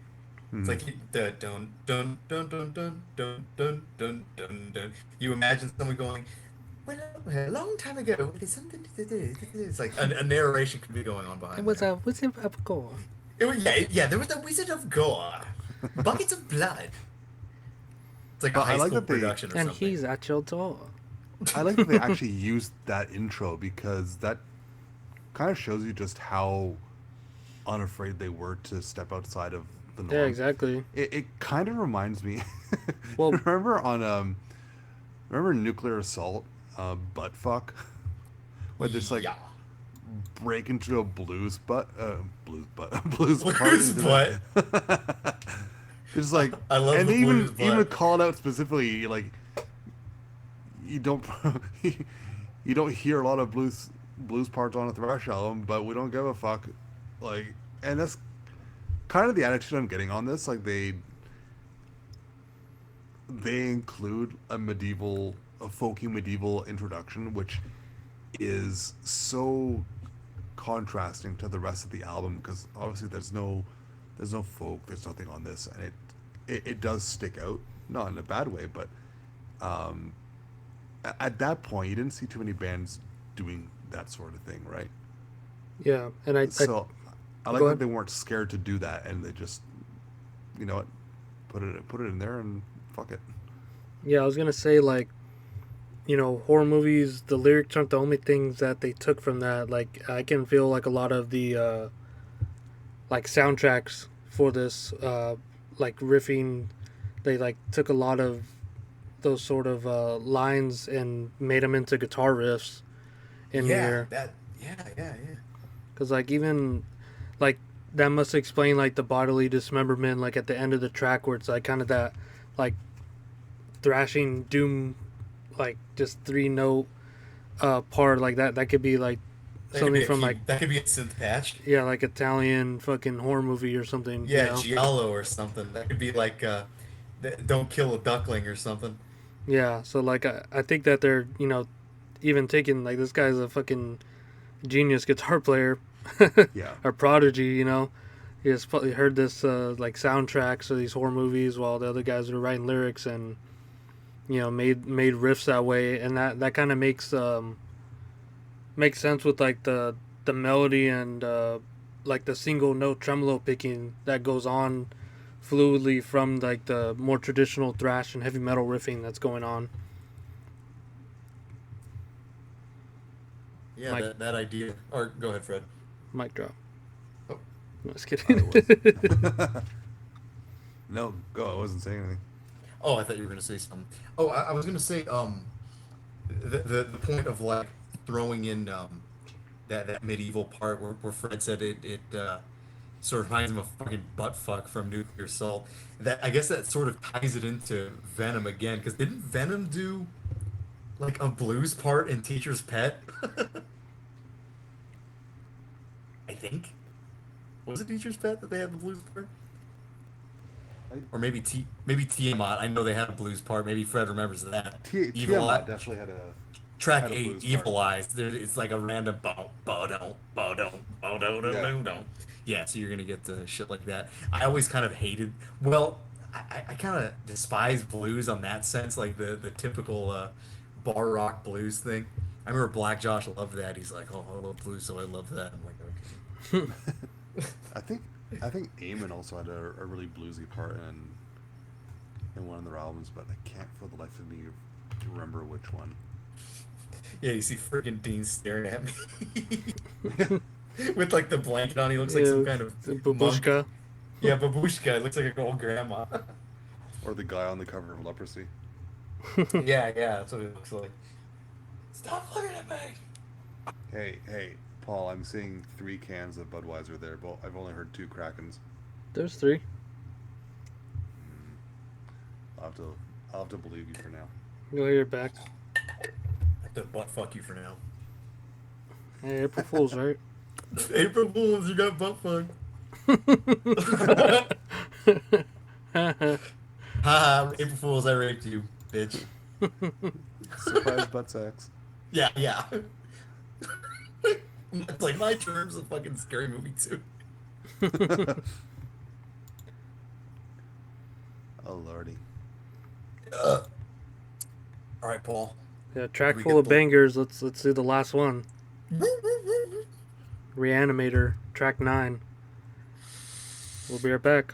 It's Hmm. like the dun dun dun dun dun dun dun dun dun dun. You imagine someone going, "Well, a long time ago, there's something to do." It's like a narration could be going on It behind was there. a wizard of gore. Yeah. There was the Wizard of Gore, buckets of blood. It's like a But high school production or And something. he's at your door. I like that they actually used that intro because that kind of shows you just how unafraid they were to step outside of the Yeah, norm. exactly. It kind of reminds me. Well, Remember Nuclear Assault, butt fuck, where there's like Yeah. break into a blues part Blues into butt. the it's like, I love and the they blues even butt. call it out specifically, like you don't you don't hear a lot of blues parts on a thrash album, but we don't give a fuck, like, and that's kind of the attitude I'm getting on this. Like they include a folky medieval introduction, which is so contrasting to the rest of the album because obviously there's no folk, there's nothing on this, and it does stick out, not in a bad way, but um, at that point you didn't see too many bands doing that sort of thing, right? yeah, and I So I go like that ahead. they weren't scared to do that, and they just, you know what, put it in there and fuck it. Yeah, I was gonna say like, horror movies. The lyrics aren't the only things that they took from that. Like I can feel like a lot of the like soundtracks for this like riffing. They like took a lot of those sort of lines and made them into guitar riffs in Yeah, here. that. Yeah. Cause like even like that must explain like the bodily dismemberment like at the end of the track where it's like kind of that like thrashing doom like just three note part like that could be like That could something be a from like key. That could be a synth patch. yeah like Italian fucking horror movie or something, Yeah, giallo or something. That could be like "Don't Kill a Duckling" or something. Yeah, so like I think that they're even taking like this guy's a fucking genius guitar player Yeah. or prodigy, he just probably heard this like soundtracks of these horror movies while the other guys were writing lyrics and made riffs that way, and that kind of makes sense with like the melody and like the single note tremolo picking that goes on fluidly from like the more traditional thrash and heavy metal riffing that's going on. Yeah, Mic that idea. Or go ahead, Fred. mic drop. Oh, No, just I kidding. was. No, go. I wasn't saying anything. oh, I thought you were gonna say something. Oh, I was gonna say the point of like throwing in that medieval part where Fred said it sort of reminds him of fucking butt fuck from Nuclear Assault. That I guess that sort of ties it into Venom again because didn't Venom do like a blues part in Teacher's Pet? I think. Was it Teacher's Pet that they had the blues part? I, Or maybe Tiamat. I know they had a blues part. Maybe Fred remembers that. Evil Eye, Tiamat definitely track had a 8, blues part. Evil Eyes. It's like a random bow don't bow Yeah. don't. Yeah, so you're gonna get shit like that. I always kind of hated. Well, I kind of despise blues on that sense, like the typical bar rock blues thing. I remember Black Josh loved that. He's like, "Oh, I love blues, so I love that." I'm like, "Okay." I think I think Eamon also had a really bluesy part in one of their albums, but I can't for the life of me remember which one. Yeah, you see freaking Dean staring at me with like the blanket on. He looks like Yeah, some kind of monk. babushka. Yeah, babushka. It looks like an old grandma. Or the guy on the cover of Leprosy. Yeah, that's what it looks like. Stop looking at me. Hey, Paul, I'm seeing 3 cans of Budweiser there, but I've only heard 2 Krakens. There's three. I'll have to I'll have to believe you for now. Go hear it back. The butt fuck you for now. Hey, April Fools, right? April Fools, you got butt fuck. Haha, April Fools, I raped you, bitch. Surprise butt sex. Yeah. It's like my terms of fucking scary movie too. Oh lordy. All right, Paul. Yeah, track We full get of the- bangers. Let's do the last one. Reanimator, track 9. We'll be right back.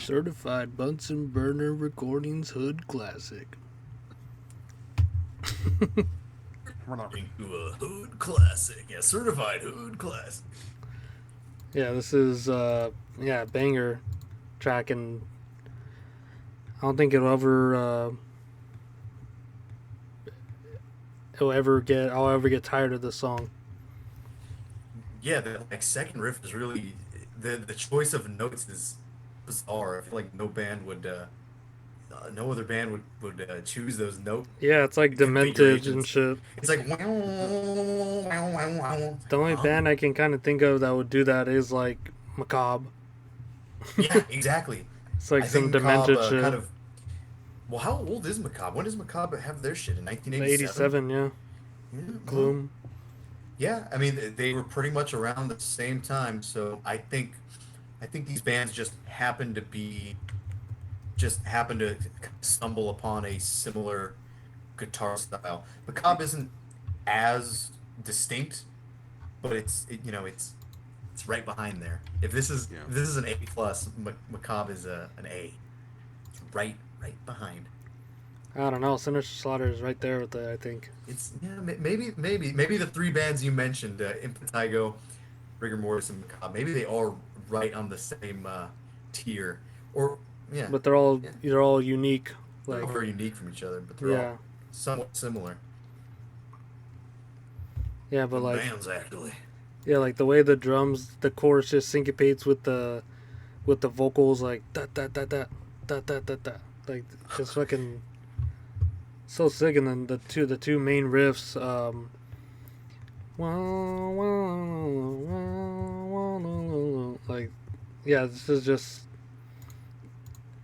Certified Bunsen Burner Recordings Hood Classic. Into a hood classic. Yeah, certified hood classic. Yeah, this is banger track, and I don't think I'll ever get tired of this song. Yeah, the second riff is really the choice of notes is bizarre. I feel like no other band would choose those note Yeah, it's like Demented and configurations. shit. It's like wow, wow, wow, wow. The only band I can kind of think of that would do that is like Macabre. Yeah, exactly. It's like I some think Macabre demented shit. kind of. Well, how old is Macabre? When does Macabre have their shit in 1987? 87, yeah. Yeah, well, Gloom. yeah, I mean they were pretty much around the same time, so I think these bands just happen to stumble upon a similar guitar style. Macabre isn't as distinct, but it's right behind there. If this is Yeah. this is an A plus, Macabre is an A. It's right behind. I don't know. Sinister Slaughter is right there with it, I think. It's yeah, maybe the three bands you mentioned, Impetigo, Rigor Mortis, and Macabre, maybe they are right on the same tier, or yeah, But yeah, they're all unique. they're all Like, very unique from each other, but they're all yeah, somewhat similar. yeah, but Good like, bands, actually. yeah, like the way the drums, the chorus just syncopates with the vocals, like da da da da da da da da, like just fucking so sick. And then the two main riffs, like, yeah, this is just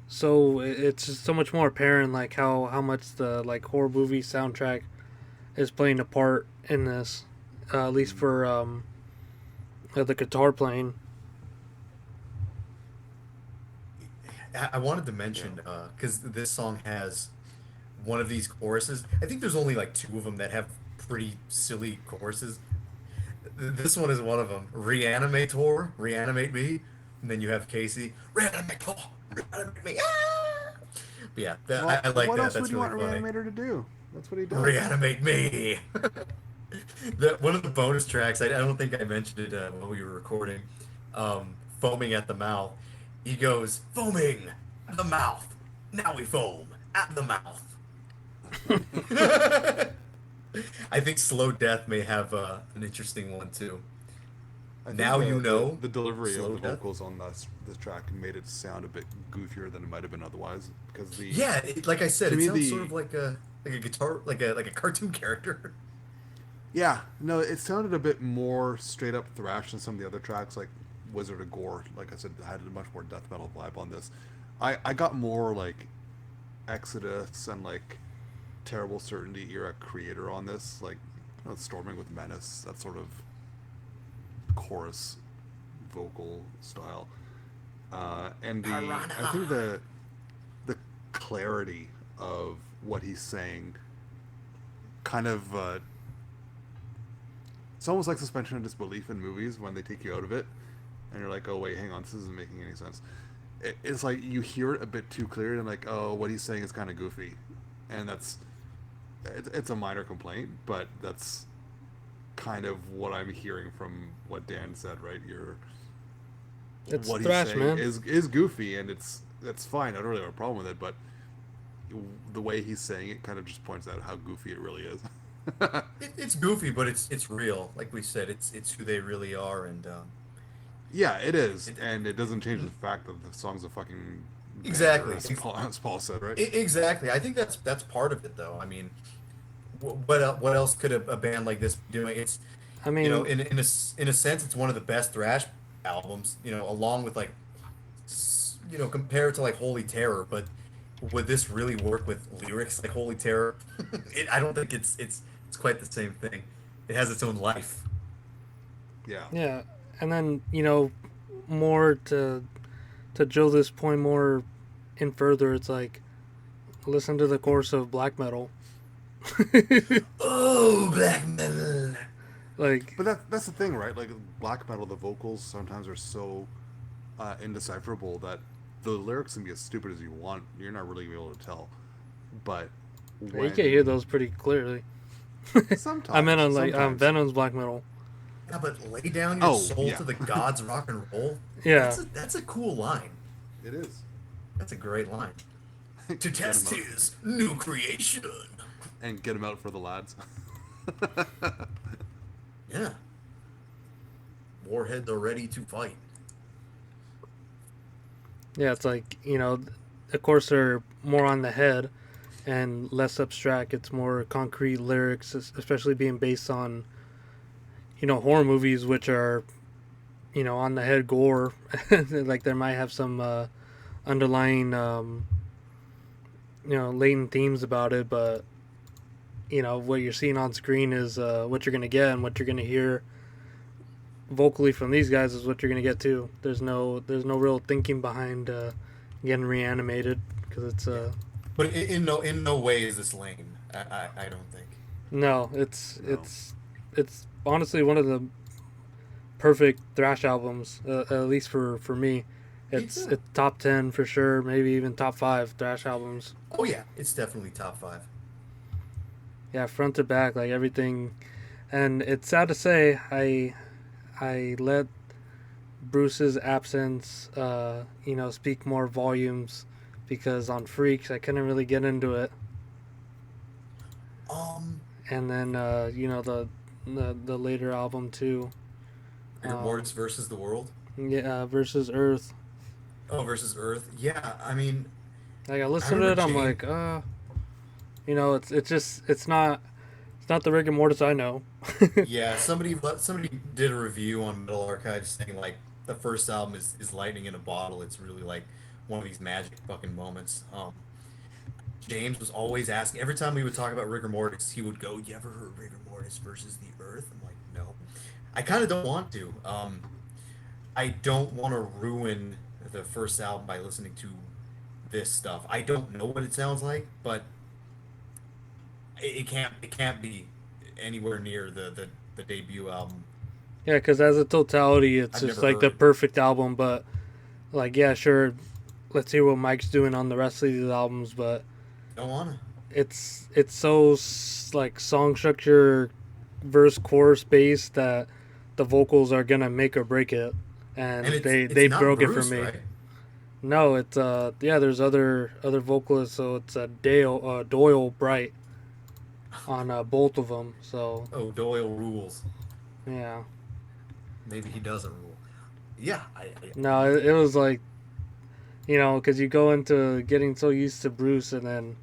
so it's just so much more apparent, like how much the like horror movie soundtrack is playing a part in this, at least for the guitar playing. I wanted to mention because this song has one of these choruses. I think there's only like two of them that have pretty silly choruses. This one is one of them. Reanimator, reanimate me, and then you have Casey, reanimator, reanimate me. Ah! But yeah, Well, I like what that. else That's would you really want funny. Reanimator to do? That's what he does. Reanimate me. One of the bonus tracks. I don't think I mentioned it when we were recording. Foaming at the mouth. He goes foaming at the mouth. Now we foam at the mouth. I think Slow Death may have an interesting one too. I think Now you know the delivery of Slow the Death. vocals on this track made it sound a bit goofier than it might have been otherwise. Because Yeah, like I said, to it me sounds sort of like a guitar, like a cartoon character. yeah, no, it sounded a bit more straight up thrash than some of the other tracks, like Wizard of Gore. Like I said, had a much more death metal vibe on this. I got more like Exodus and like Terrible Certainty era Creator on this, like Storming with Menace, that sort of chorus vocal style. And I think Piranha. the clarity of what he's saying kind of it's almost like suspension of disbelief in movies when they take you out of it and you're like, oh wait, hang on, this isn't making any sense. It's like you hear it a bit too clear and like, oh, what he's saying is kind of goofy, and it's a minor complaint, but that's kind of what I'm hearing from what Dan said. Right, It's what he's thrash, saying man. is goofy, and that's fine. I don't really have a problem with it, but the way he's saying it kind of just points out how goofy it really is. It's goofy, but it's real. Like we said, it's who they really are, and Yeah, it is, it, and it doesn't change the fact that the song's a fucking banger, exactly, as Paul said, right? exactly. I think that's part of it, though. I mean, what else could a band like this be doing? It's I mean, in a sense, it's one of the best thrash albums. Along with like compared to like Holy Terror, but would this really work with lyrics like Holy Terror? I don't think it's quite the same thing. It has its own life. Yeah, yeah, and then more to drill this point more in further. It's like listen to the chorus of black metal. Oh, black metal. Like, but that's the thing, right? Like black metal, the vocals sometimes are so indecipherable that the lyrics can be as stupid as you want. You're not really able to tell. But you can hear when those pretty clearly. I meant on like sometimes. Venom's black metal. Yeah, but lay down your Oh, soul yeah. to the gods, rock and roll. Yeah, That's a cool line. It is. That's a great line. To Get 'em test out. his new creation. And get them out for the lads. Yeah. Warheads are ready to fight. yeah. It's like of course they're more on the head and less abstract. It's more concrete lyrics, especially being based on horror movies, which are on the head gore. Like there might have some underlying latent themes about it, but what you're seeing on screen is what you're gonna get, and what you're gonna hear vocally from these guys is what you're gonna get too. There's no real thinking behind getting reanimated, because it's But in no way is this lame. I don't think. no, No. it's honestly one of the perfect thrash albums, at least for me. Me It's too. top 10 for sure, maybe even top 5 thrash albums. Oh yeah, it's definitely top five. Yeah, front to back, like everything. And it's sad to say, I let Bruce's absence, speak more volumes because on Freaks I couldn't really get into it, Um, and then the later album too, Rigor Mortis versus the world. yeah, versus Earth. Oh, versus Earth. Yeah, I mean, Like I I listened to remember it, I'm James. like, it's not the rigor mortis I know. Yeah, somebody did a review on Metal Archive saying like the first album is lightning in a bottle. It's really like one of these magic fucking moments. James was always asking every time we would talk about rigor mortis, he would go, "You ever heard rigor mortis versus the Earth?" I'm like, "No." I kind of don't want to. I don't want to ruin the first album by listening to this stuff. I don't know what it sounds like, but it can't be anywhere near the debut album. Yeah, because as a totality, it's I've just never like heard the it. perfect album. But like, yeah, sure, let's hear what Mike's doing on the rest of these albums. But Don't wanna. it's so like song structure, verse chorus based that the vocals are gonna make or break it, And and it's they it's not broke it for Bruce, me. right? No, it's yeah. There's other vocalists, so it's Doyle Bright on both of them. So Oh, Doyle rules. yeah, Maybe he doesn't rule. Yeah, I no, it was like because you go into getting so used to Bruce and then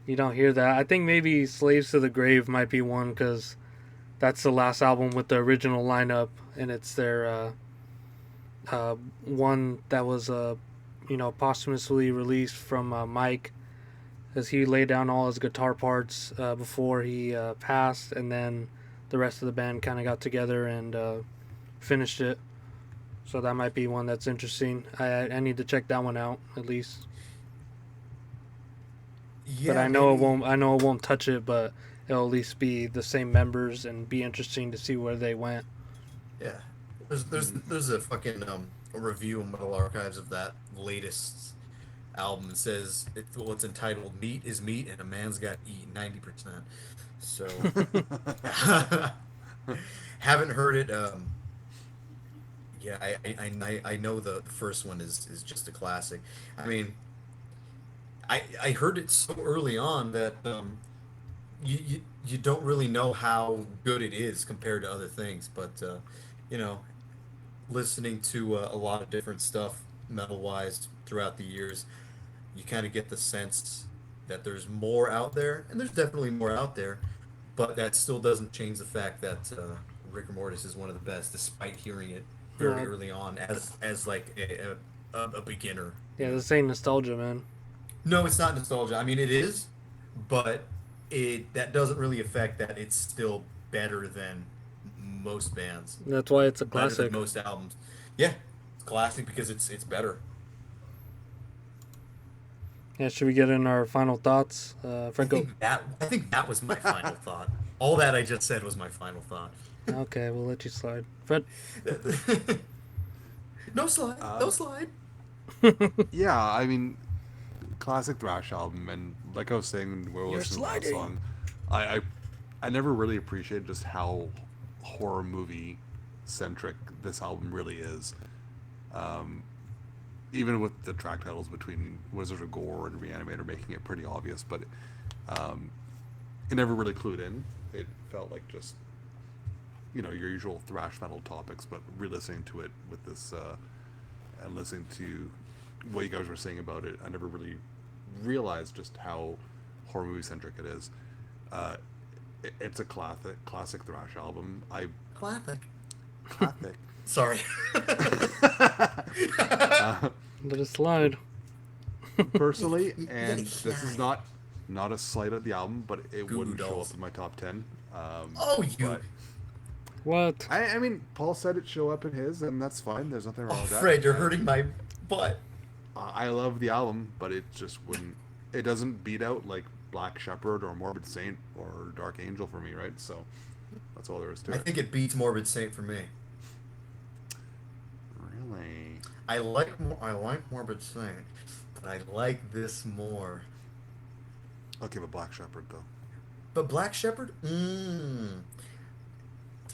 you don't hear that. I think maybe Slaves to the Grave might be one because that's the last album with the original lineup, and it's their one that was posthumously released from Mike, as he laid down all his guitar parts before he passed, and then the rest of the band kind of got together and finished it. So that might be one that's interesting. I need to check that one out at least. But yeah, I know it maybe. won't. I know it won't touch it, but it'll at least be the same members and be interesting to see where they went. Yeah. There's a fucking a review in Metal Archives of that latest album. It says it's entitled "Meat is Meat and a Man's Got to Eat 90%." So haven't heard it. Yeah, I know the first one is just a classic. I mean, I heard it so early on that you don't really know how good it is compared to other things, but you know, listening to a lot of different stuff metal wise throughout the years, you kind of get the sense that there's more out there, and there's definitely more out there, but that still doesn't change the fact that Rigor Mortis is one of the best, despite hearing it very uh, early on as like a beginner, you yeah, know. this ain't nostalgia, man. No, it's not nostalgia. I mean, it is, but it that doesn't really affect that it's still better than most bands, That's why it's a better than classic. most albums. Yeah, it's classic because it's better. Yeah, should we get in our final thoughts, Franco? I think that was my final thought. All that I just said was my final thought. Okay, we'll let you slide, Fred. No slide, no Uh, slide. yeah, I mean, classic thrash album, and like I was saying when we were You're listening to that sliding. song, I I, I never really appreciated just how horror movie centric this album really is. Um, Even with the track titles between Wizard of Gore and Reanimator making it pretty obvious, but um, it never really clued in. It felt like just your usual thrash metal topics, but re-listening to it with this and listening to what you guys were saying about it, I never really realized just how horror movie centric it is. Uh, it's a classic thrash album. I Classic. classic. Sorry. uh, Let it slide. Personally, You gotta and this is slide. not a slight of the album, but it Goo Goo wouldn't show up Dolls. in my top 10. Oh, you. But What? I mean, Paul said it show up in his, and that's fine. There's nothing Oh, wrong with that. Fred, you're hurting my butt. I love the album, but it just wouldn't. It doesn't beat out like Black Shepherd or Morbid Saint or Dark Angel for me, right? So that's all there is to I it. think it beats Morbid Saint for me. Really? I like Morbid Saint, but I like this more. I'll give it Black Shepherd though. But Black Shepherd,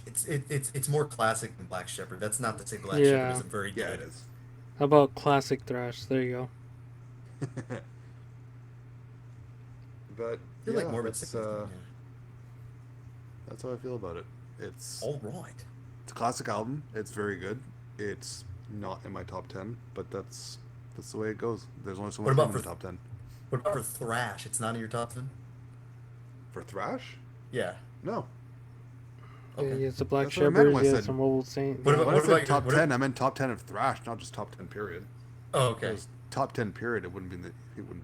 it's more classic than Black Shepherd. That's not to say Black Shepherd Yeah. isn't very Yeah, it good. is. How about classic thrash? There you But I feel yeah, like Morbid Saint. that's how I feel about it. It's All right. it's a classic album. It's very good. It's not in my top 10, but that's the way it goes. There's only so What much room about in for the top 10. what about for thrash? It's not in your top 10? For thrash? Yeah. No. go. Okay. Yeah, it's a Black That's what I meant Shepherd. when I Yeah, said- some Old Saint. What about- When I said your- top what 10, I meant top 10 of thrash, not just top 10 period. Oh, If it okay. was top 10 period, it wouldn't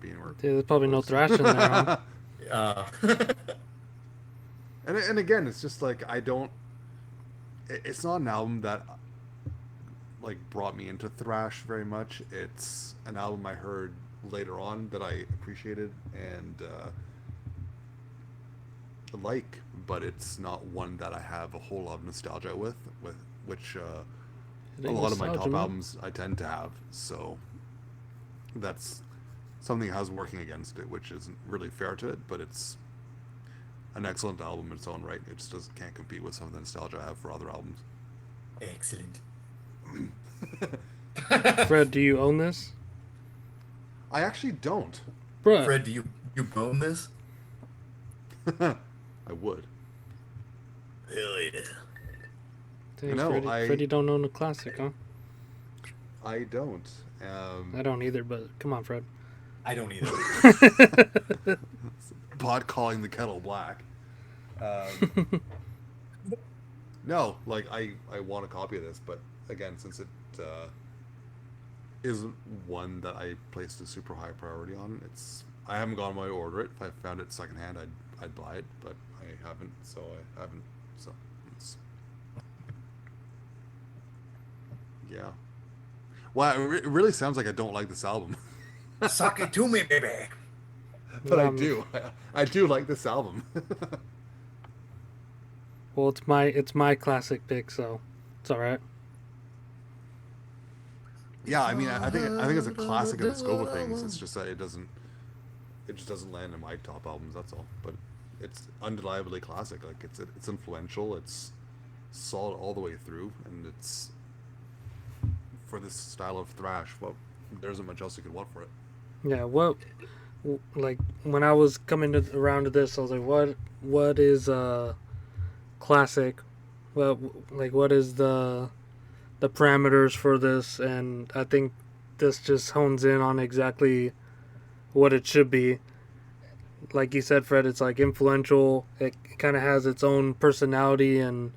be anywhere. Yeah, there's probably no thrash in there. Huh? Uh, And again, it's just like it's not an album that like brought me into thrash very much. It's an album I heard later on that I appreciated and like, but it's not one that I have a whole lot of nostalgia with which It a ain't lot of my nostalgia, top man. albums I tend to have. So that's something I was working against it, which isn't really fair to it, but it's an excellent album in its own right. It just can't compete with some of the nostalgia I have for other albums. excellent. Fred, do you own this? I actually don't. Bruh. Fred, do you bone this? I would. Hell yeah. Dang, No, Freddie, Freddie don't own a classic, huh? I don't. I don't either, but come on, Fred. I don't either. Pot calling the kettle black. No, like I want a copy of this, but again, since it isn't one that I placed a super high priority on, I haven't gone my way to order it. If I found it secondhand, I'd buy it, but I haven't, so I haven't. So it's yeah. Well, it really sounds like I don't like this album, Suck it to me, baby. but I Um, do. I do like this album. Well, it's my classic pick, so it's all right. Yeah, I mean, I think it's a classic in the scope of things. It's just that it just doesn't land in my top albums. That's all. But it's undeniably classic. Like it's influential. It's solid all the way through, and it's for this style of thrash. Well, there isn't much else you could want for it. Yeah, like when I was coming around to this, I was like, what is classic? Well, like what is the parameters for this? And I think this just hones in on exactly what it should be. Like you said, Fred, it's like influential. It kind of has its own personality, and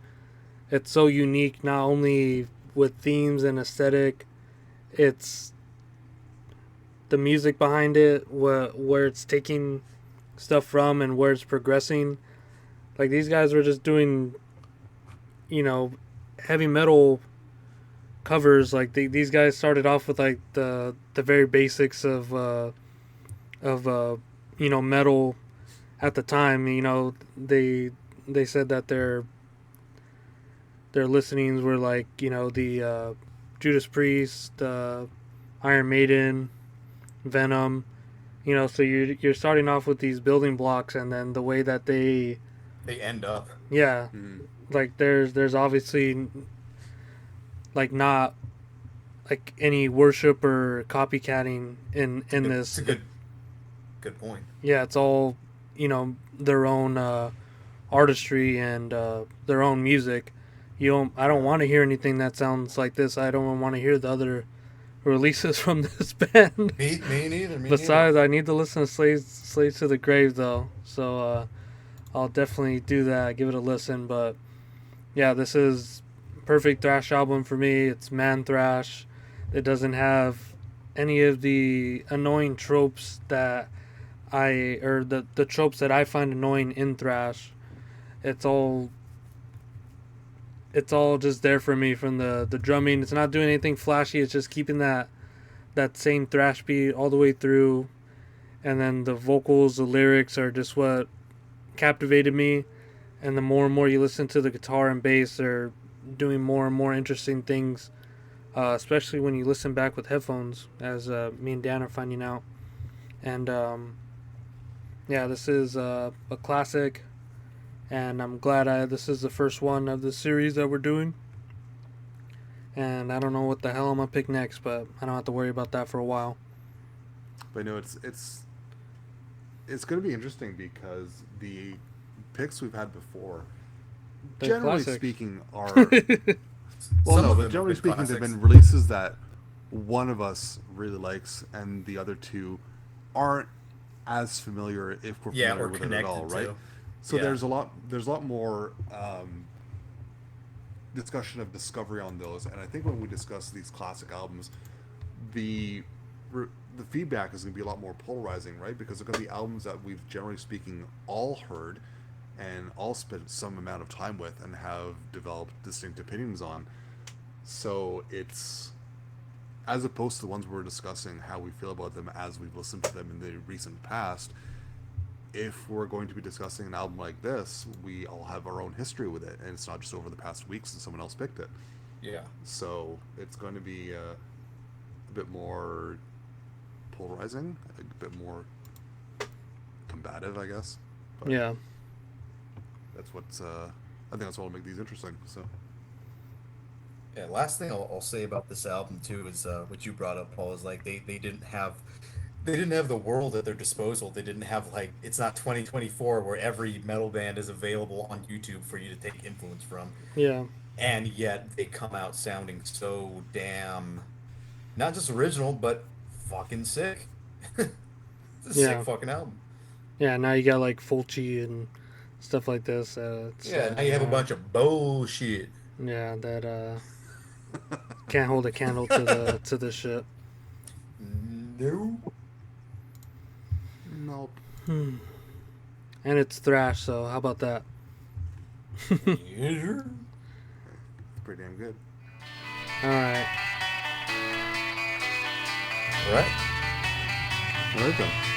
it's so unique, not only with themes and aesthetic. It's the music behind it, where it's taking stuff from and where it's progressing. Like these guys were just doing, heavy metal covers. Like these guys started off with like the very basics of metal at the time. They said that their listenings were like the Judas Priest, Iron Maiden, Venom. So you're starting off with these building blocks, and then the way that they end up. yeah, Mm. like there's obviously like not like any worship or copycatting in It's this. a good point. Yeah, it's all their own artistry and their own music. I don't want to hear anything that sounds like this. I don't want to hear the other releases from this band. Me neither. Besides, I need to listen to Slaves to the Grave though, so I'll definitely do that. Give it a listen. But yeah, this is perfect thrash album for me. It's man thrash. It doesn't have any of the annoying tropes that the tropes that I find annoying in thrash. It's all just there for me from the drumming. It's not doing anything flashy. It's just keeping that same thrash beat all the way through. And then the vocals, the lyrics are just what captivated me. And the more and more you listen to the guitar and bass, they're doing more and more interesting things especially when you listen back with headphones, as me and Dan are finding out. And yeah, this is a classic, and I'm glad this is the first one of the series that we're doing. And I don't know what the hell I'm gonna pick next, but I don't have to worry about that for a while. But no, it's going to be interesting because the picks we've had before, They're generally classics. speaking, are Some well, no, of but them generally have been speaking, they've classics. been releases that one of us really likes, and the other two aren't as familiar, if we're Yeah, familiar or with it at all, connected right? to. So Yeah. there's a lot more discussion of discovery on those, and I think when we discuss these classic albums, the the feedback is going to be a lot more polarizing, right? Because they're going to be albums that we've generally speaking all heard and all spent some amount of time with and have developed distinct opinions on. So it's, as opposed to the ones we're discussing how we feel about them as we've listened to them in the recent past, if we're going to be discussing an album like this, we all have our own history with it, and it's not just over the past weeks and someone else picked it. Yeah. So it's going to be a bit more polarizing, a bit more combative, I guess. But Yeah. that's what's I think that's what will make these interesting. So Yeah, last thing I'll say about this album too is what you brought up, Paul, is like they didn't have the world at their disposal. They didn't have like it's not 2024 where every metal band is available on YouTube for you to take influence from. Yeah. And yet they come out sounding so damn not just original, but fucking sick. It's a sick Yeah. fucking album. Yeah. Now you got like Fulci and stuff like this. It's Yeah, now you have a bunch of bullshit. yeah, that can't hold a candle to this shit. No. nope. And it's thrash, so how about that? Yeah. It's pretty damn good. All right. Right. All right then.